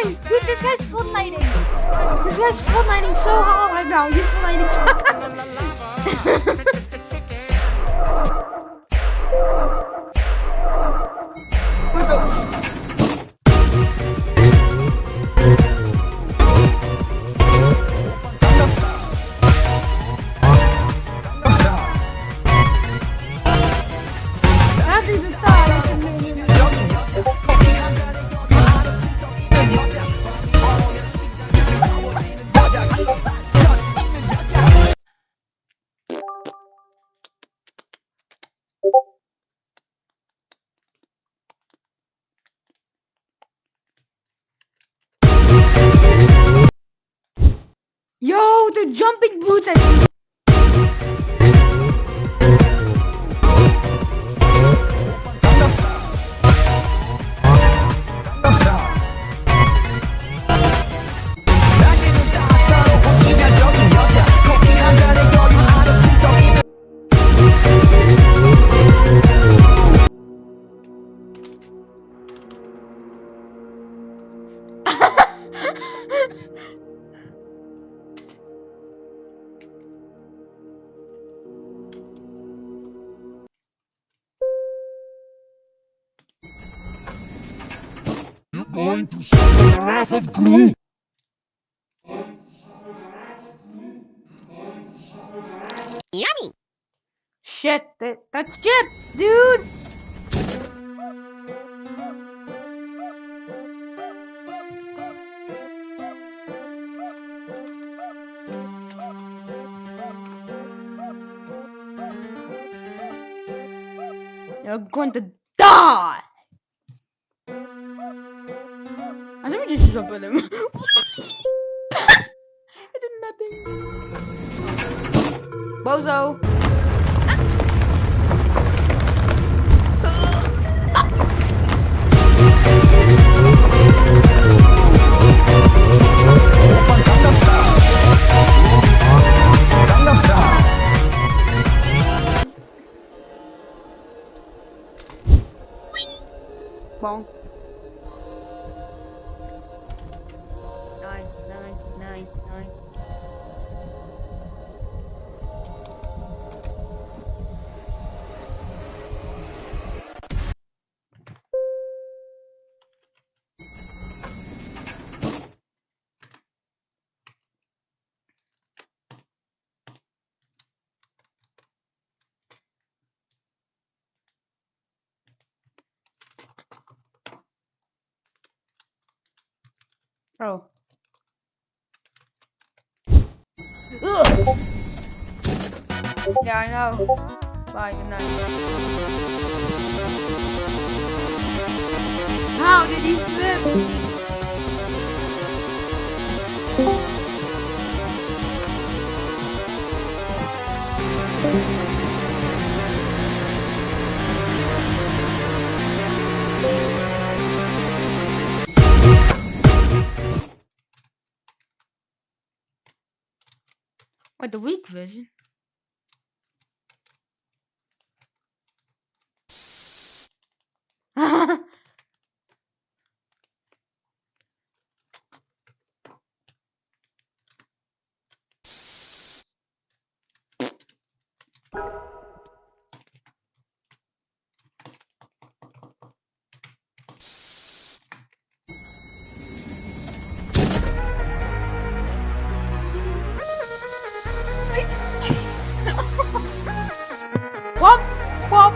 Guys, dude, this guy's Fortniting. This guy's Fortniting so hard right now. He's Fortniting so Yo, the jumping boots. Going to suffer the wrath of Gru. Yummy. Shit, that's Chip, dude. You're going to die. I never just jump at him. I did nothing. Bozo. Bonk. Nine. Oh. Ugh. Yeah, I know. Bye, good night. How did he slip? Wait, the weak version? Whoop, whoop.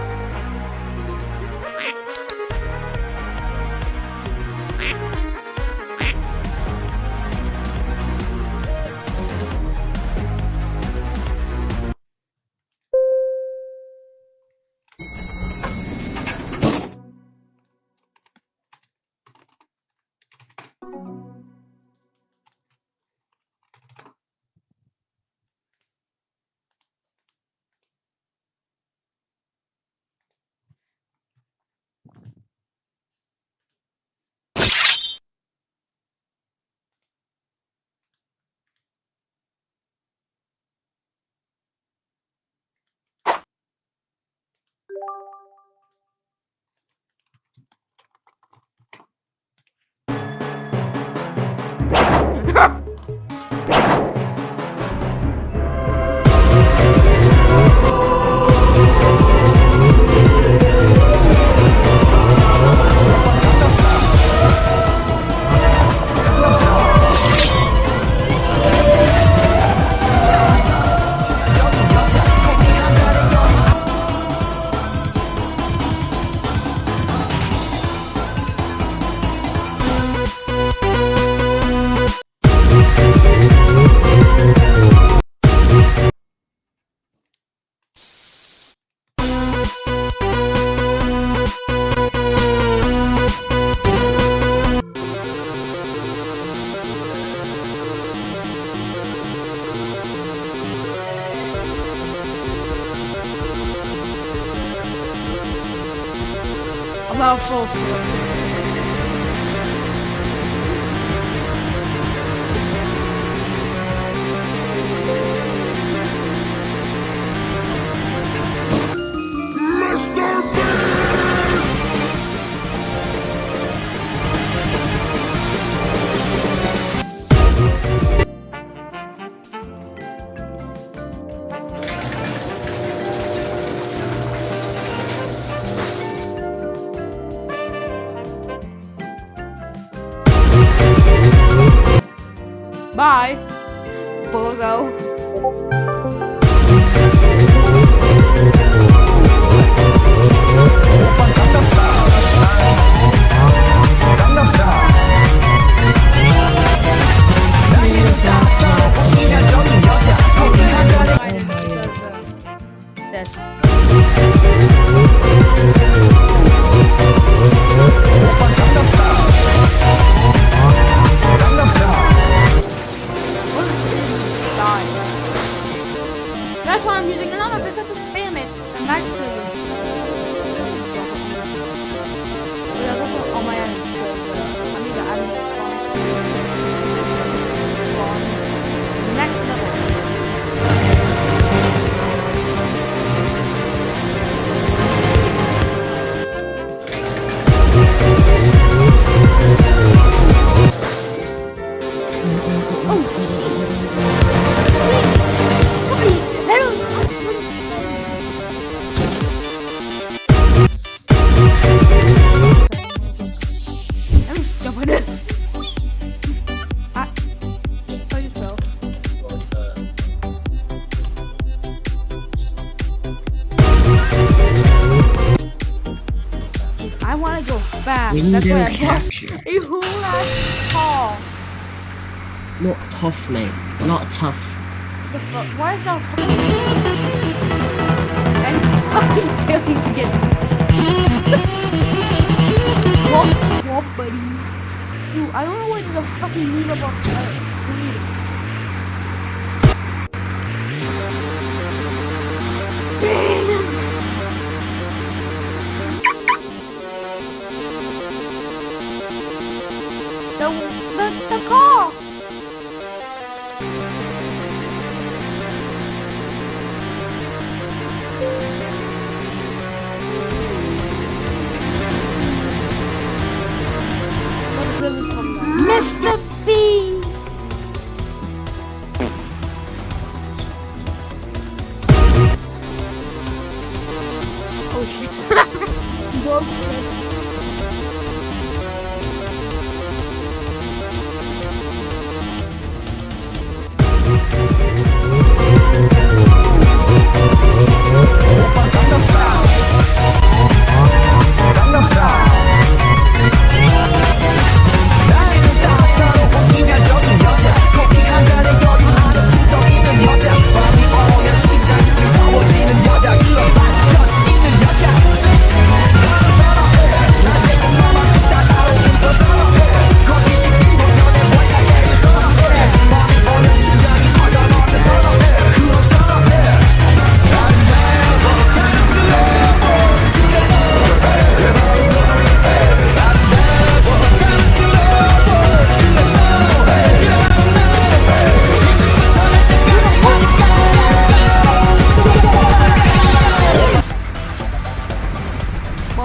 Oh, so Mr. Beast! Bye. Bozo. That's why I'm using another because to spam it. Actually. There's also on my end. I need to add next level. I want to go fast. That's why I capture. A whole ass tall. Not tough, mate. Not tough. The fuck? Why is that? And fucking failing to get. Whoop, buddy. Dude, I don't know what the fucking need about the car. Mr. Beast. Oh shit.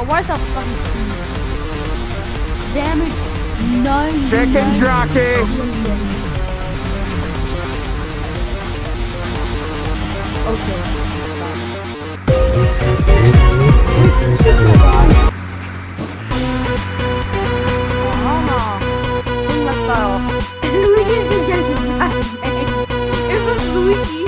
Where's the fucking damage? None. Chicken jockey. Okay. Oh no. Let's start. Luigi's just getting back. It was Luigi.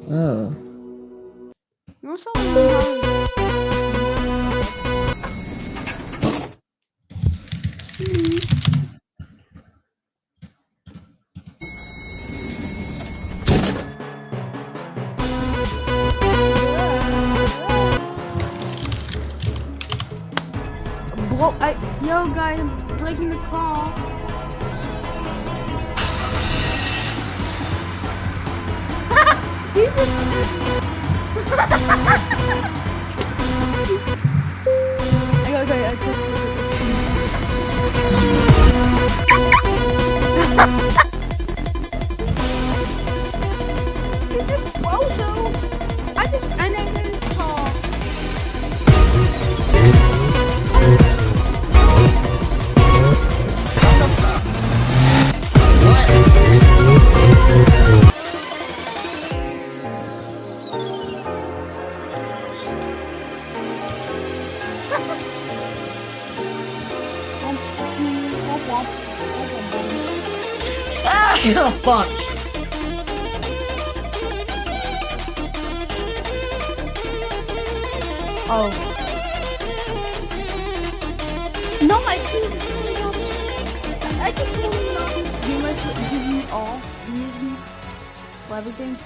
Oh. No, Yo guys, I'm breaking the car. I just ended this car. Oh, fuck. Oh. No, I just want to know this game has give me all immunity for everything.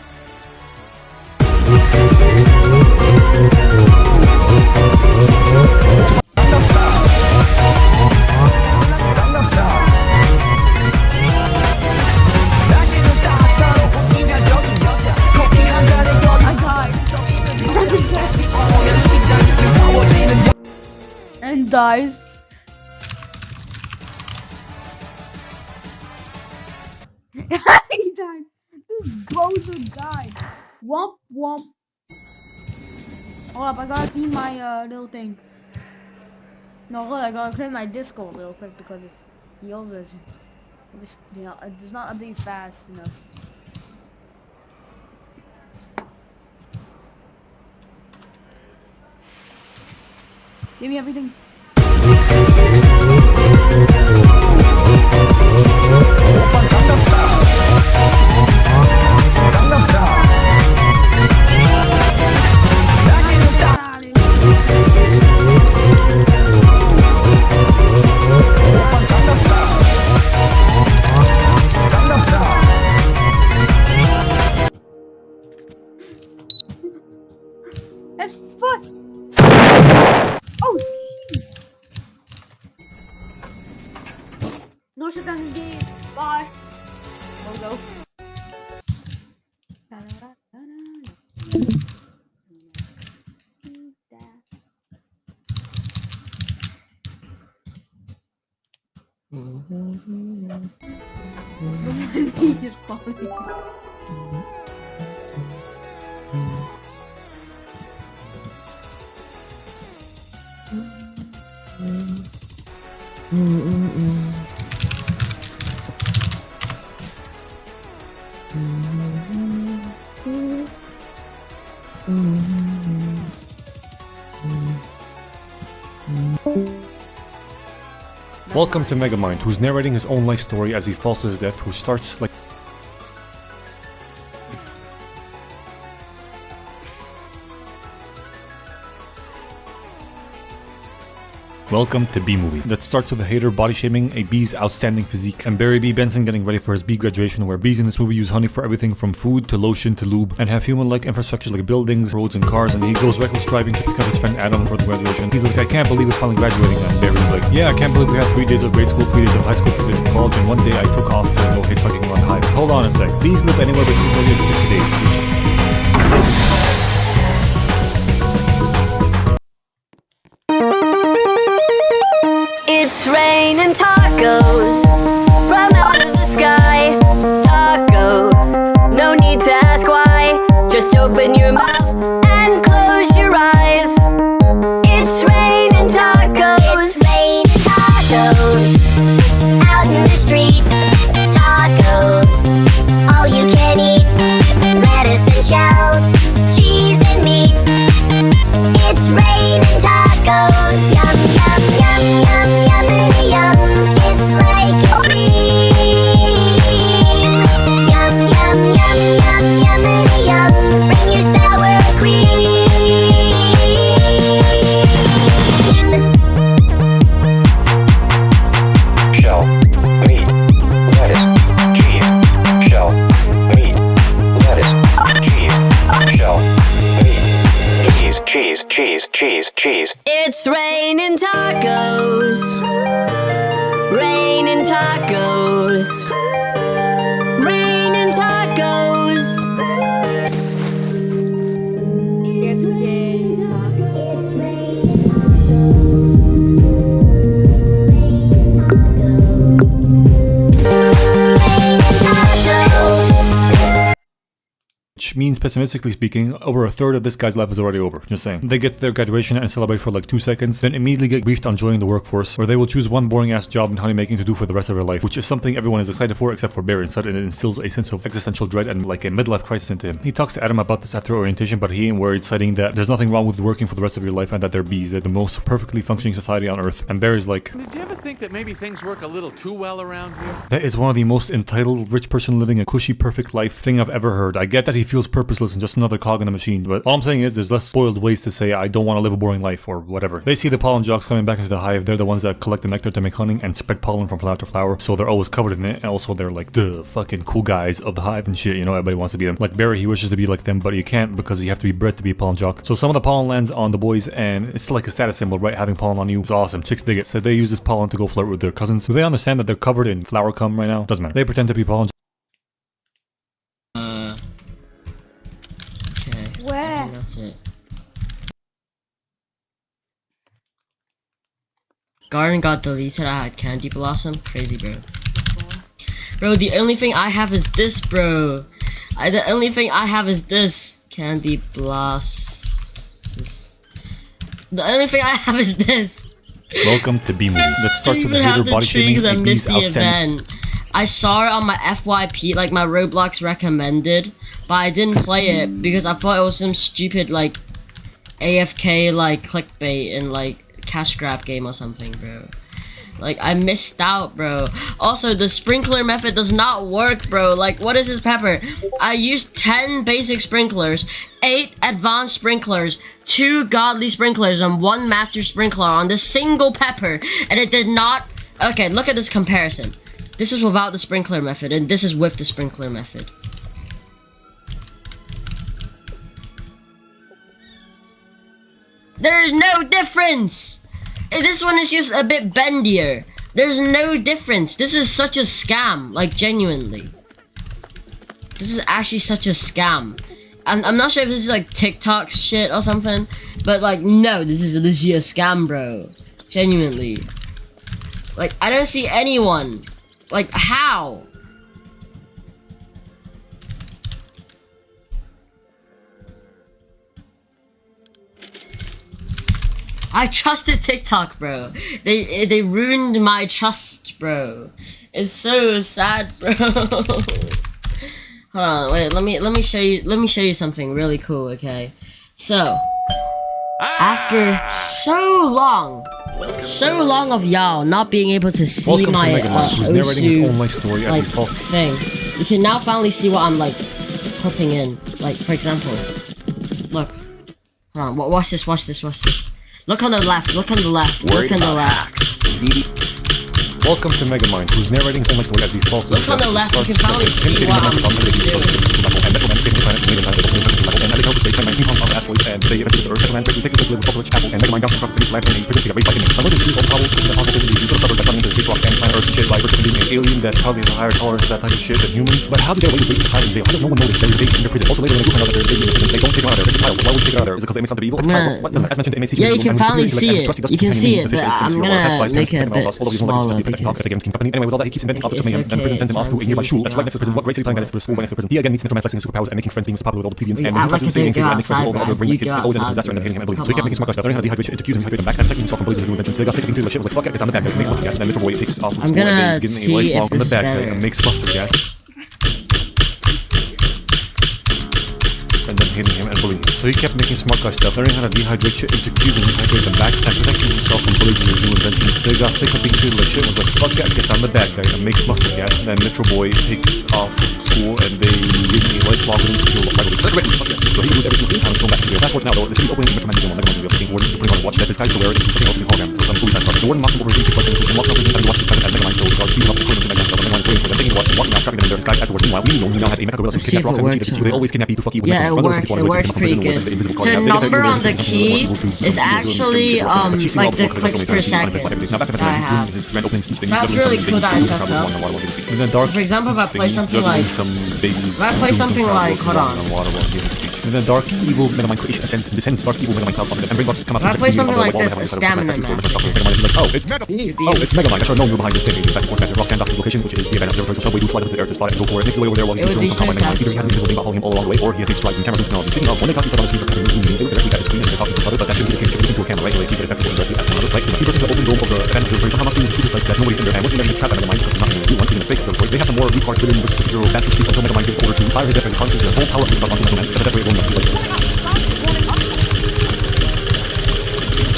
And dies. He died. This Gozer guy. Womp womp. Hold up, I gotta clean my little thing. No, hold on, I gotta clean my Discord real quick because it's the old version. It does not update fast enough. Give me everything. That's fun. Oh, no shut down the game. Bye. We'll go. He just falling. Welcome to Megamind, who's narrating his own life story as he falls to his death, which starts like... Welcome to B-Movie, that starts with a hater body shaming a B's outstanding physique, and Barry B. Benson getting ready for his B graduation, where B's in this movie use honey for everything from food to lotion to lube, and have human-like infrastructures like buildings, roads, and cars, and he goes reckless driving to pick up his friend Adam for the graduation. He's like, I can't believe we're finally graduating, and Barry's like, yeah, I can't believe we had 3 days of grade school, 3 days of high school, 3 days of college, and 1 day I took off to go hitchhiking on high. Hold on a sec, these live anywhere between 30 to 60 days. It's raining tacos from out of the sky. Tacos, no need to ask why. Just open your mouth and close your eyes. It's raining tacos. It's raining tacos out in the street. Tacos, all you can eat. Lettuce and shells, cheese and meat. It's raining tacos. Yum, yum, yum, yum, yummity yum. It's like a dream. Yum, yum, yum, yum, yummity yum. Bring your sour cream. Rain and tacos. Rain and tacos. Which means, pessimistically speaking, over a third of this guy's life is already over. Just saying. They get to their graduation and celebrate for like 2 seconds, then immediately get briefed on joining the workforce, where they will choose one boring ass job in honeymaking to do for the rest of their life, which is something everyone is excited for except for Barry. Instead, it instills a sense of existential dread and like a midlife crisis into him. He talks to Adam about this after orientation, but he ain't worried, citing that there's nothing wrong with working for the rest of your life and that they're bees. They're the most perfectly functioning society on Earth. And Barry's like, Did you ever think that maybe things work a little too well around here? that is one of the most entitled rich person living a cushy perfect life thing I've ever heard. I get that he feels purposeless and just another cog in the machine, but all I'm saying is there's less spoiled ways to say I don't want to live a boring life or whatever. They see the pollen jocks coming back into the hive. They're the ones that collect the nectar to make honey and spread pollen from flower to flower, so they're always covered in it, and also they're like the fucking cool guys of the hive and shit, you know, everybody wants to be them. Like Barry, he wishes to be like them, but you can't because you have to be bred to be a pollen jock. So some of the pollen lands on the boys, and it's like a status symbol, right? Having pollen on you is awesome. Chicks dig it, so they use this pollen to go flirt with their cousins. Do they understand that they're covered in flower cum right now? Doesn't matter. They pretend to be pollen. Where? That's it. Garden got deleted. I had Candy Blossom. Crazy, bro. Bro, the only thing I have is this, bro. The only thing I have is this. Candy Blossom. The only thing I have is this. Welcome to B-Movie. That starts with the I hater have the body shaming tree that and missed B's the outstanding. event. I saw it on my FYP, like my Roblox recommended, but I didn't play it because I thought it was some stupid like AFK like clickbait and like cash grab game or something, bro. Like I missed out, bro. Also, the sprinkler method does not work, bro. Like, what is this pepper? I used 10 basic sprinklers, 8 advanced sprinklers, 2 godly sprinklers, and 1 master sprinkler on this single pepper, and it did not. Okay, look at this comparison. This is without the sprinkler method, and this is with the sprinkler method. There's no difference! This one is just a bit bendier. There's no difference. This is such a scam, like genuinely. This is actually such a scam. I'm not sure if this is like TikTok shit or something, but like no, this is a scam, bro. Genuinely. Like I don't see anyone. Like how? I trusted TikTok, bro. They ruined my trust, bro. It's so sad, bro. Hold on, wait. Let me show you something really cool. Okay, so after so long of y'all not being able to see Welcome my to Megamon, who's narrating his own life story as like, he falls. thing, you can now finally see what I'm like putting in. Like for example, look. Hold on, watch this. Look on the left, look on the left, look on the left. Welcome to Megamind, who's narrating his own life story as he falls to Look on the left, you can probably see what I'm alien that probably has a higher tolerance to that type of shit than humans. But how do they get away with wasting time in jail? How does no one notice they're in their prison? Also later when they do find out that they're in prison, they don't take them out of there. It's a child. Why would you take it out of there? Is it because they made something evil? It's a child. What doesn't matter. As mentioned, it may seem yeah, you can finally see it. You can see it, but I'm gonna make it a bit smaller Anyway, with all that, he keeps inventing objects of mayhem, and the prison sends him off to a nearby shul. That's right next to the prison. What great city planning that is for the school right next to the prison. He again meets Mr. Man flexing his superpowers and making friends, being Mr. Popular with all the plebeians, and he tries to save and mix all the other brain kids, always in a disaster and then hating him and bullying. So he kept making smart guy stuff, learning how to dehydration, interfuse him, hydrate them back, and protecting himself from bullies with his new inventions. So they got sick of being treated like shit, was like, fuck it, I guess I'm the bad guy. Makes mustard gas, and then Mr. Boy takes off from school and then gives him a lifelong from the bad guy and makes mustard gas. And then hitting him and bullying him. So he kept making smart guy stuff, learning how to dehydrate shit, interfuse and dehydrate them back, and protecting himself from bullies with his new inventions. They got sick of being treated like shit, was like, fuck it, I guess I'm the bad guy, and makes mustard gas. And then Metro Boy takes off from school and they give me a lifelong into right away. So he loses every single time to come back to jail. Fast forward now though, the city's opening Metro Man Museum on Megamon Studio, taking orders to putting on a watch that disguises the wearer into something else in holograms. So some movie time started. The warden knocks him over his 6 questions, and walks up to him and watches this at Megamon, so the guards beat him up, putting him in Megamon, so Megamon is waiting for them, taking a watch, walking out, trapping them in their disguise afterwards. Meanwhile, Minion, who now has a mecha gorilla Let's see if it works. they always kidnap you to fuck you. Yeah, it works. It works pretty good. The number on the key is actually like the clicks per second that I have. That's really cool that I set up. So for example, if I play something like, hold on. And then Dark Evil Megamind creation ascends and descends Dark Evil Megamind cloud and bring blocks come up. If I play something like this, a stamina match. Oh, it's Megamind. I should have known you were behind this thing. Back and forth match. Rock stand off his location, which is the event observatory subway. Do fly up to the air to spot it and go for it. Makes his way over there while he's thrown from combat. Either he has an invisible thing following him all along the way, or he has a strides and camera technology. Speaking of, when they talk to each other on the screen for cutting zoom in, they would directly at the screen and they're talking to each other, but that shouldn't be the case. You're looking to a camera, right? So they keep it effective directly at another place. He bursts into the open dome of the event observatory. I'm not seeing the super sites that nobody's in there. And once Megamind gets trapped by Megamind, because not even one, even a fake observatory, they have some more retard villain versus superhero battle streak until Megamind gives order to fire his death and harnesses the whole power of his son onto Megamind. Except that way it won't be like.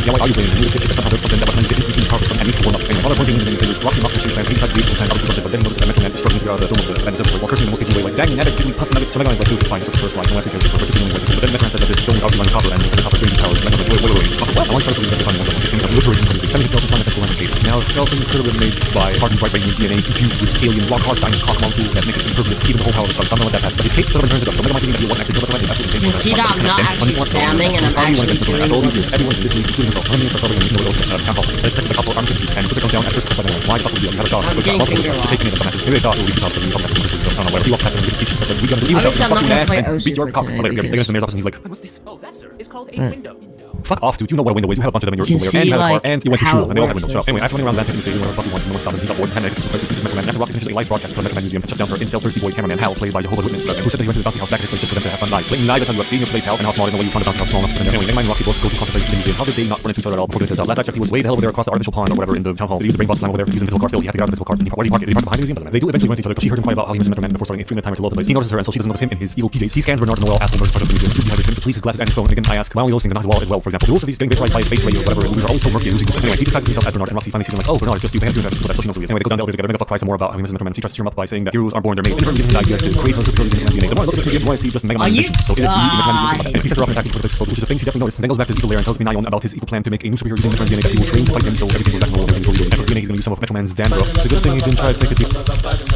Yeah, what are you playing? You should somehow there's something that behind it is the power and needs to warm up. Anyway, while I'm pointing in the Rocky Mountain Machine Plan, he decides to leave and obviously something, but then notices that Metro Man is struggling to get out of the dome of the event observatory while cursing in the most cagey way like, dang, Nabbit didn't puff nuggets to Megamind like, dude, it's fine, it's the first line, no answer cares, but then Metro Man said that this stone is obviously on copper and the copper crazy powers. Megamind like, wait. I want to start something that defines one of the militarism from the sending skeleton planet that's the landscape. Now, a skeleton could have been made by hardened right-brain DNA infused with alien rock hard diamond cock molecule that makes it impervious even the whole power of the sun. Something like that has, but his hate could have been turned to dust. So Megamind thinking that he wasn't actually killed by the planet. You can see that I'm not actually spamming and I'm actually doing it. Everyone in this league, including himself, running starts already making the town hall. Let's take the couple arms and put the gun down at first by the way. Why the fuck would you have a shot? I'm getting finger locked. Taking it the matches. Maybe they thought it would be tough, but we don't have to I don't know whatever. He walked back and get his speech because we got to leave it I'm not gonna play and beat your cock. Like, they go to the mayor's office and he's like, What's this? Oh, that, sir, is called a window. fuck off, dude. You know what a window is. You had a bunch of them in your You and you had a car, like and you went to shul, and they all had windows. how So anyway, after running around that, you can say whatever the fuck he wants, no one stopped him. He got bored and had an existential crisis. This is Metro Man. After Roxy finishes a live broadcast from the Metro Man Museum, shut down her incel thirsty boy cameraman Hal, played by Jehovah's Witness, who said that he went to the bouncy house back at his place just for them to have fun live. Blatantly lies, I tell you what, seeing your place Hal and how small it is and the way you found the bouncy house small enough to anyway, Megamind and Roxy both go to contemplate the museum. How did they not run into each other at all before getting to the last check? He was way the hell over there across the artificial pond or whatever in the town hall. They used the brain boss climb over there, using the invisible car still. He had to get out of the invisible car. Where do you park it? Did he park behind the museum? Doesn't matter. They do eventually run into each other because she heard him fight about how he was Metro Man before starting a 3-minute timer to load the place. He notices her and so she doesn't notice him in his evil PJs. He scans Bernard and Noel, asks Bernard to part of the museum. He dehydrates him, which leaves his glasses and his phone. And again, I ask, why only those things and not his wallet as well, for example. The rules of these getting visualized by his space radio or whatever movies are always so murky and losing. Anyway, he disguises himself as Bernard and Roxy finally sees him like, oh, Bernard, it's just you. They have to do that so she knows who he is. Anyway, they go down the elevator together. Megafuck cries some more about how he was Metro Man. She tries to cheer him up by saying that heroes are born, they're made. In turn, giving him the idea to create her capabilities in DNA. The more I look at the museum, the more I see just Megamind. So is it and he sets her up in a taxi for the place, which is a thing she definitely noticed. And then goes back to his evil lair and tells Minion about his evil plan to make a new superhero using Metro DNA that he will train to fight him so everything goes back normal. And for DNA, he's going to use some of Metro Man's dandruff. It's a good thing he didn't try to take a deep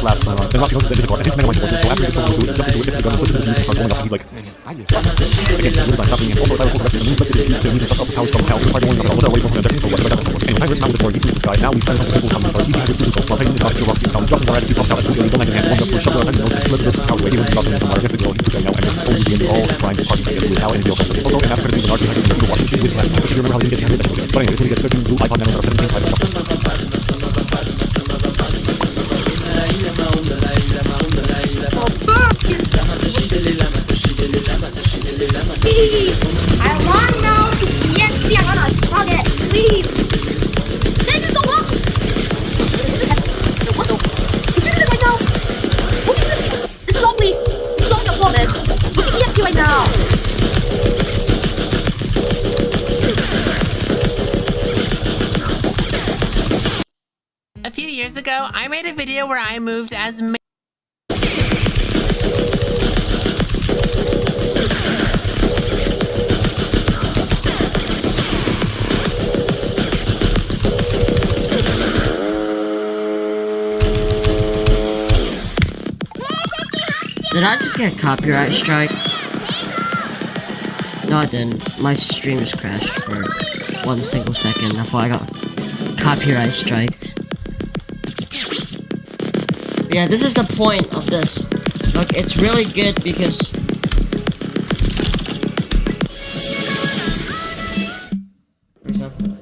lapse. Then Roxy notices that it's a car and hits Megamind towards it. So after he gets over to it, he jumps into it, gets the gun, puts it in the news and starts going up. And he's like, again, this is stopping. And also, if I recall correctly, the moon reflected it, used to suck up the powers from Hal. By going up, all the way from the objective for whatever that was. Anyway, time rips out with the door, he sees the sky. Now we find out the simple comes start. He had to do so. While taking the top to Roxy, found Justin Barrett, he pops out. He don't like the hand, warmed up for a shuttle, and he knows that slip lifts his power away. He went to Justin and Mark against the girl. He's put now and it's always in all his crimes and party against with Hal and his real friends. Also, in after credits, Bernard behind his to Washington with Hal. Because you remember how he didn't get the hand that. But anyway, this one he gets 13 blue iPod Nanos that are 17 times Justin. I want now to get the other target, please. This is the one. What the? What is it right now? What is this? This is not me. This is not your promise. What's the EXP right now? A few years ago, I made a video where I moved as Did I just get copyright strike? No, I didn't. My stream just crashed for 1 single second. I thought I got copyright striked. Yeah, this is the point of this. Look, it's really good because... For example,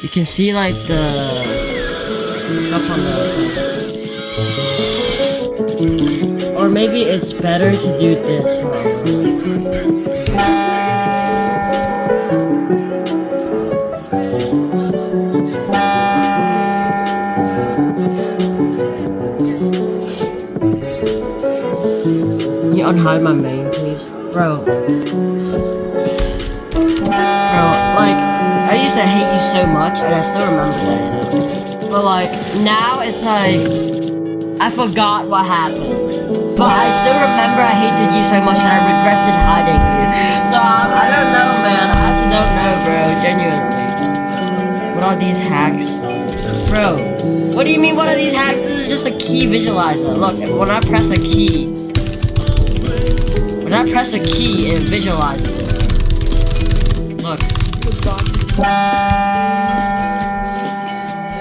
you can see like the stuff on the... Oh or maybe it's better to do this. Can you unhide my main, please? Bro, like, I used to hate you so much, and I still remember that. But like, now it's like, I forgot what happened. But I still remember I hated you so much and I regretted hiding you. So I don't know, man. I just don't know, bro. Genuinely. What are these hacks? Bro, what do you mean what are these hacks? This is just a key visualizer. Look, when I press a key, it visualizes it. Look.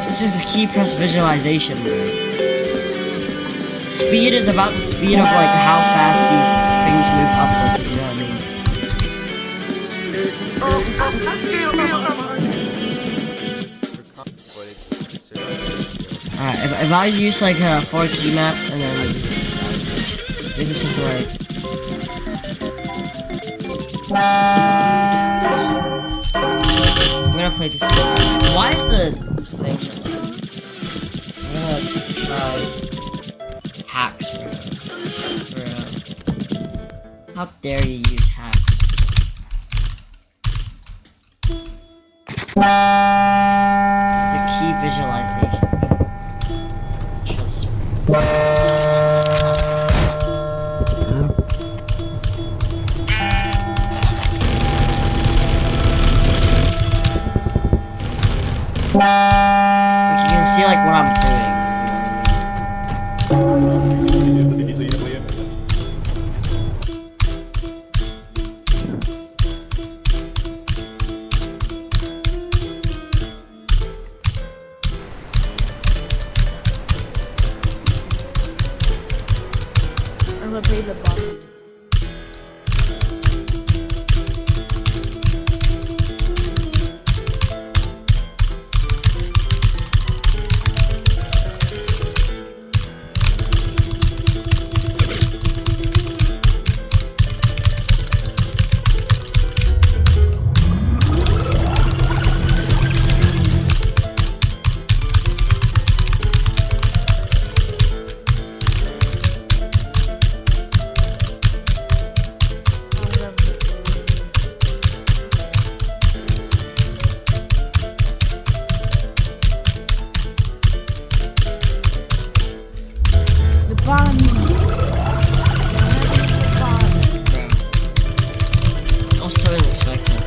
It's just a key press visualization, bro. Speed is about the speed of like how fast these things move upward, you know what I mean? Alright, if I use like a 4 key map and then maybe this is right. I'm gonna play this. Why is the thing? I'm gonna try hacks, bro. How dare you use hacks? It's a key visualization. Trust me. Like you can see like what I'm doing. I'm gonna play the bottom. Also unexpected.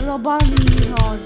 The bottom is hard.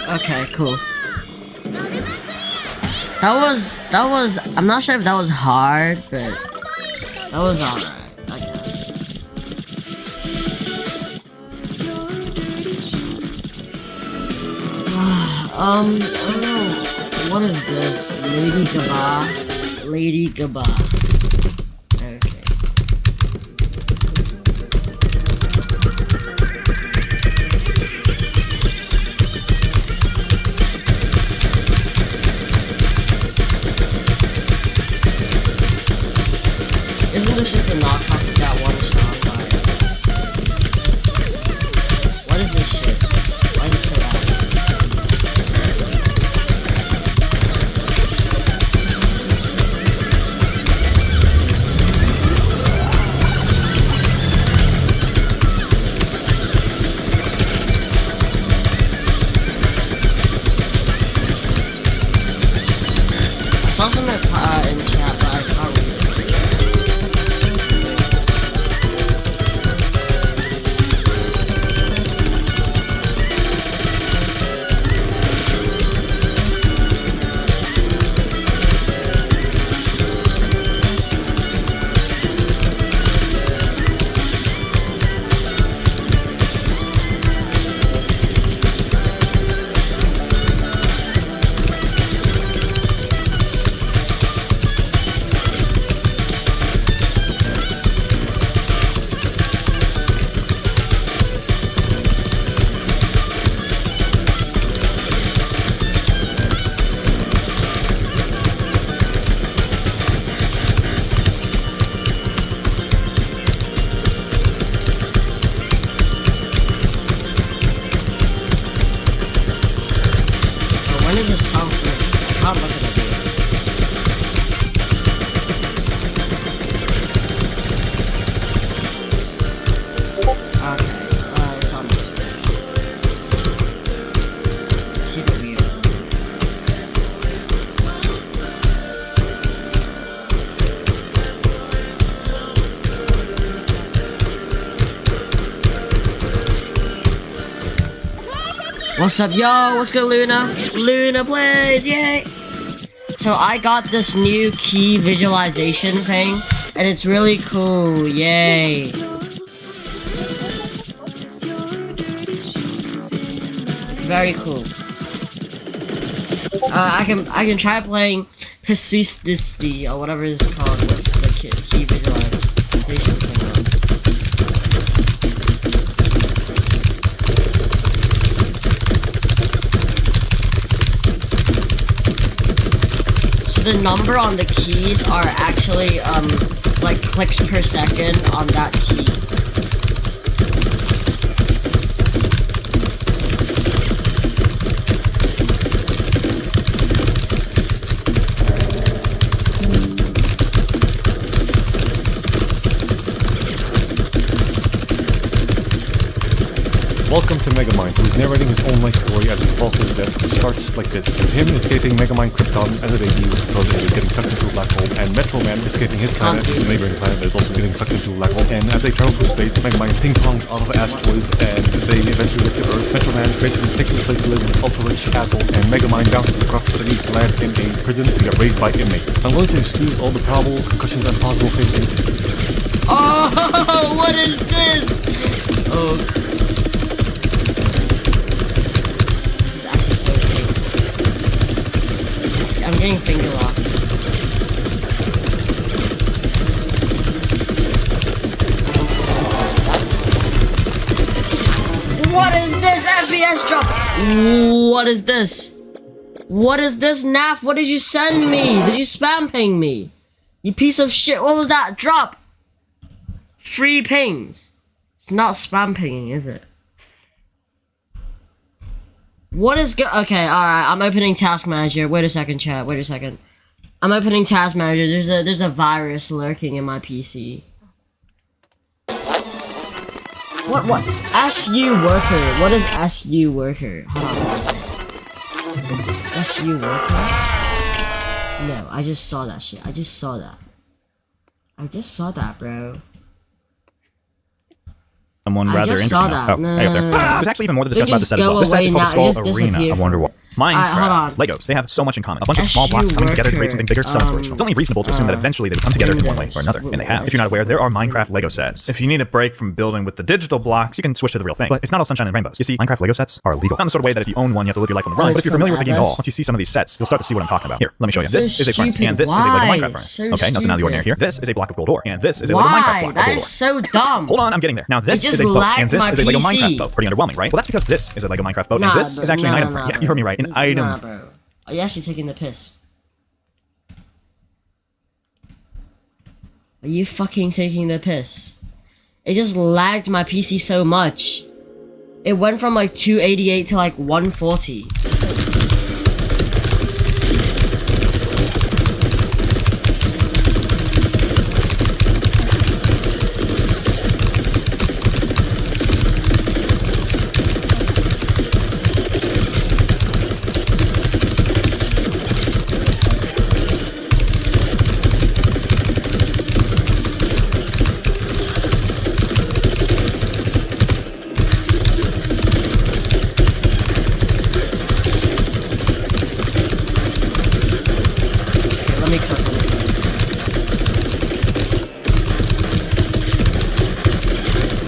Okay, cool. That was, I'm not sure if that was hard, but that was alright, I guess. I don't know, what is this? Lady Gabba? Lady Gabba. Okay. is this just a knockoff of that one song? What is this shit? Why is it so loud? I saw something in chat, but I can't read it. When is this song from? I can't look at it. Okay, it's almost keep it weird. What's up, yo? What's good, Luna? Luna plays, yay! So I got this new key visualization thing, and it's really cool, yay! It's very cool. I can try playing Persistence or whatever it's called with the key visualization thing. The number on the keys are actually like clicks per second on that key. Welcome to Megamind, who's narrating his own life story as he falls to his death, which starts like this, with him escaping Megamind Krypton as a baby with the is getting sucked into a black hole, and Metro Man escaping his planet, which is a neighboring planet that is also getting sucked into a black hole, and as they travel through space, Megamind ping-pongs out of asteroids, and they eventually get to Earth. Metro Man basically takes his place to live in an ultra-rich castle, and Megamind bounces across the city to land in a prison to get raised by inmates. I'm going to excuse all the probable concussions and possible fainting. Oh, what is this? Oh. I'm getting finger locked. What is this FPS drop? What is this? What is this, NAF? What did you send me? Did you spam ping me? You piece of shit. What was that? Drop. Free pings. It's not spam pinging, is it? What is good? Okay, alright, I'm opening Task Manager. Wait a second, chat. Wait a second. I'm opening Task Manager. There's a virus lurking in my PC. What? SU worker. What is SU worker? Hold on. SU worker? No, I just saw that shit. I just saw that, bro. Someone rather interesting. Oh, right there. There's actually even more to discuss about this set as well. This set is called Skull Arena. I wonder what. Minecraft, Legos, they have so much in common. A bunch of small blocks coming together to create something bigger, so inspirational. It's only reasonable to assume that eventually they would come together in one way or another, and they have. If you're not aware, there are Minecraft Lego sets. If you need a break from building with the digital blocks, you can switch to the real thing. But it's not all sunshine and rainbows. You see, Minecraft Lego sets are illegal. Not in the sort of way that if you own one, you have to live your life on the run. But if you're familiar with the game at all, once you see some of these sets, you'll start to see what I'm talking about. Here, let me show you. This is a furnace, and this is a Lego Minecraft furnace. Okay, nothing out of the ordinary here. This is a block of gold ore, and this is a Lego Minecraft block of gold ore. That is so dumb. Hold on, I'm getting there. Now this is a boat, and this is a Lego Minecraft boat. Pretty underwhelming, right? Well, that's because this is a Lego Minecraft boat, and this is actually an item frame. Yeah, you heard me right. An item. Bro. Are you actually taking the piss? Are you fucking taking the piss? It just lagged my PC so much. It went from like 288 to like 140.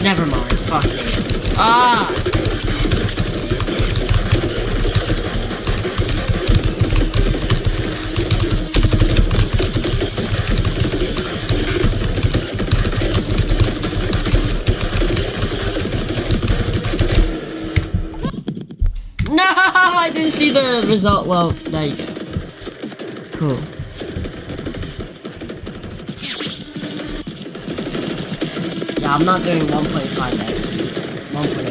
Never mind, fuck it. Ah! No! I didn't see the result. Well, there you go. Cool. I'm not doing 1.5x. 1.5.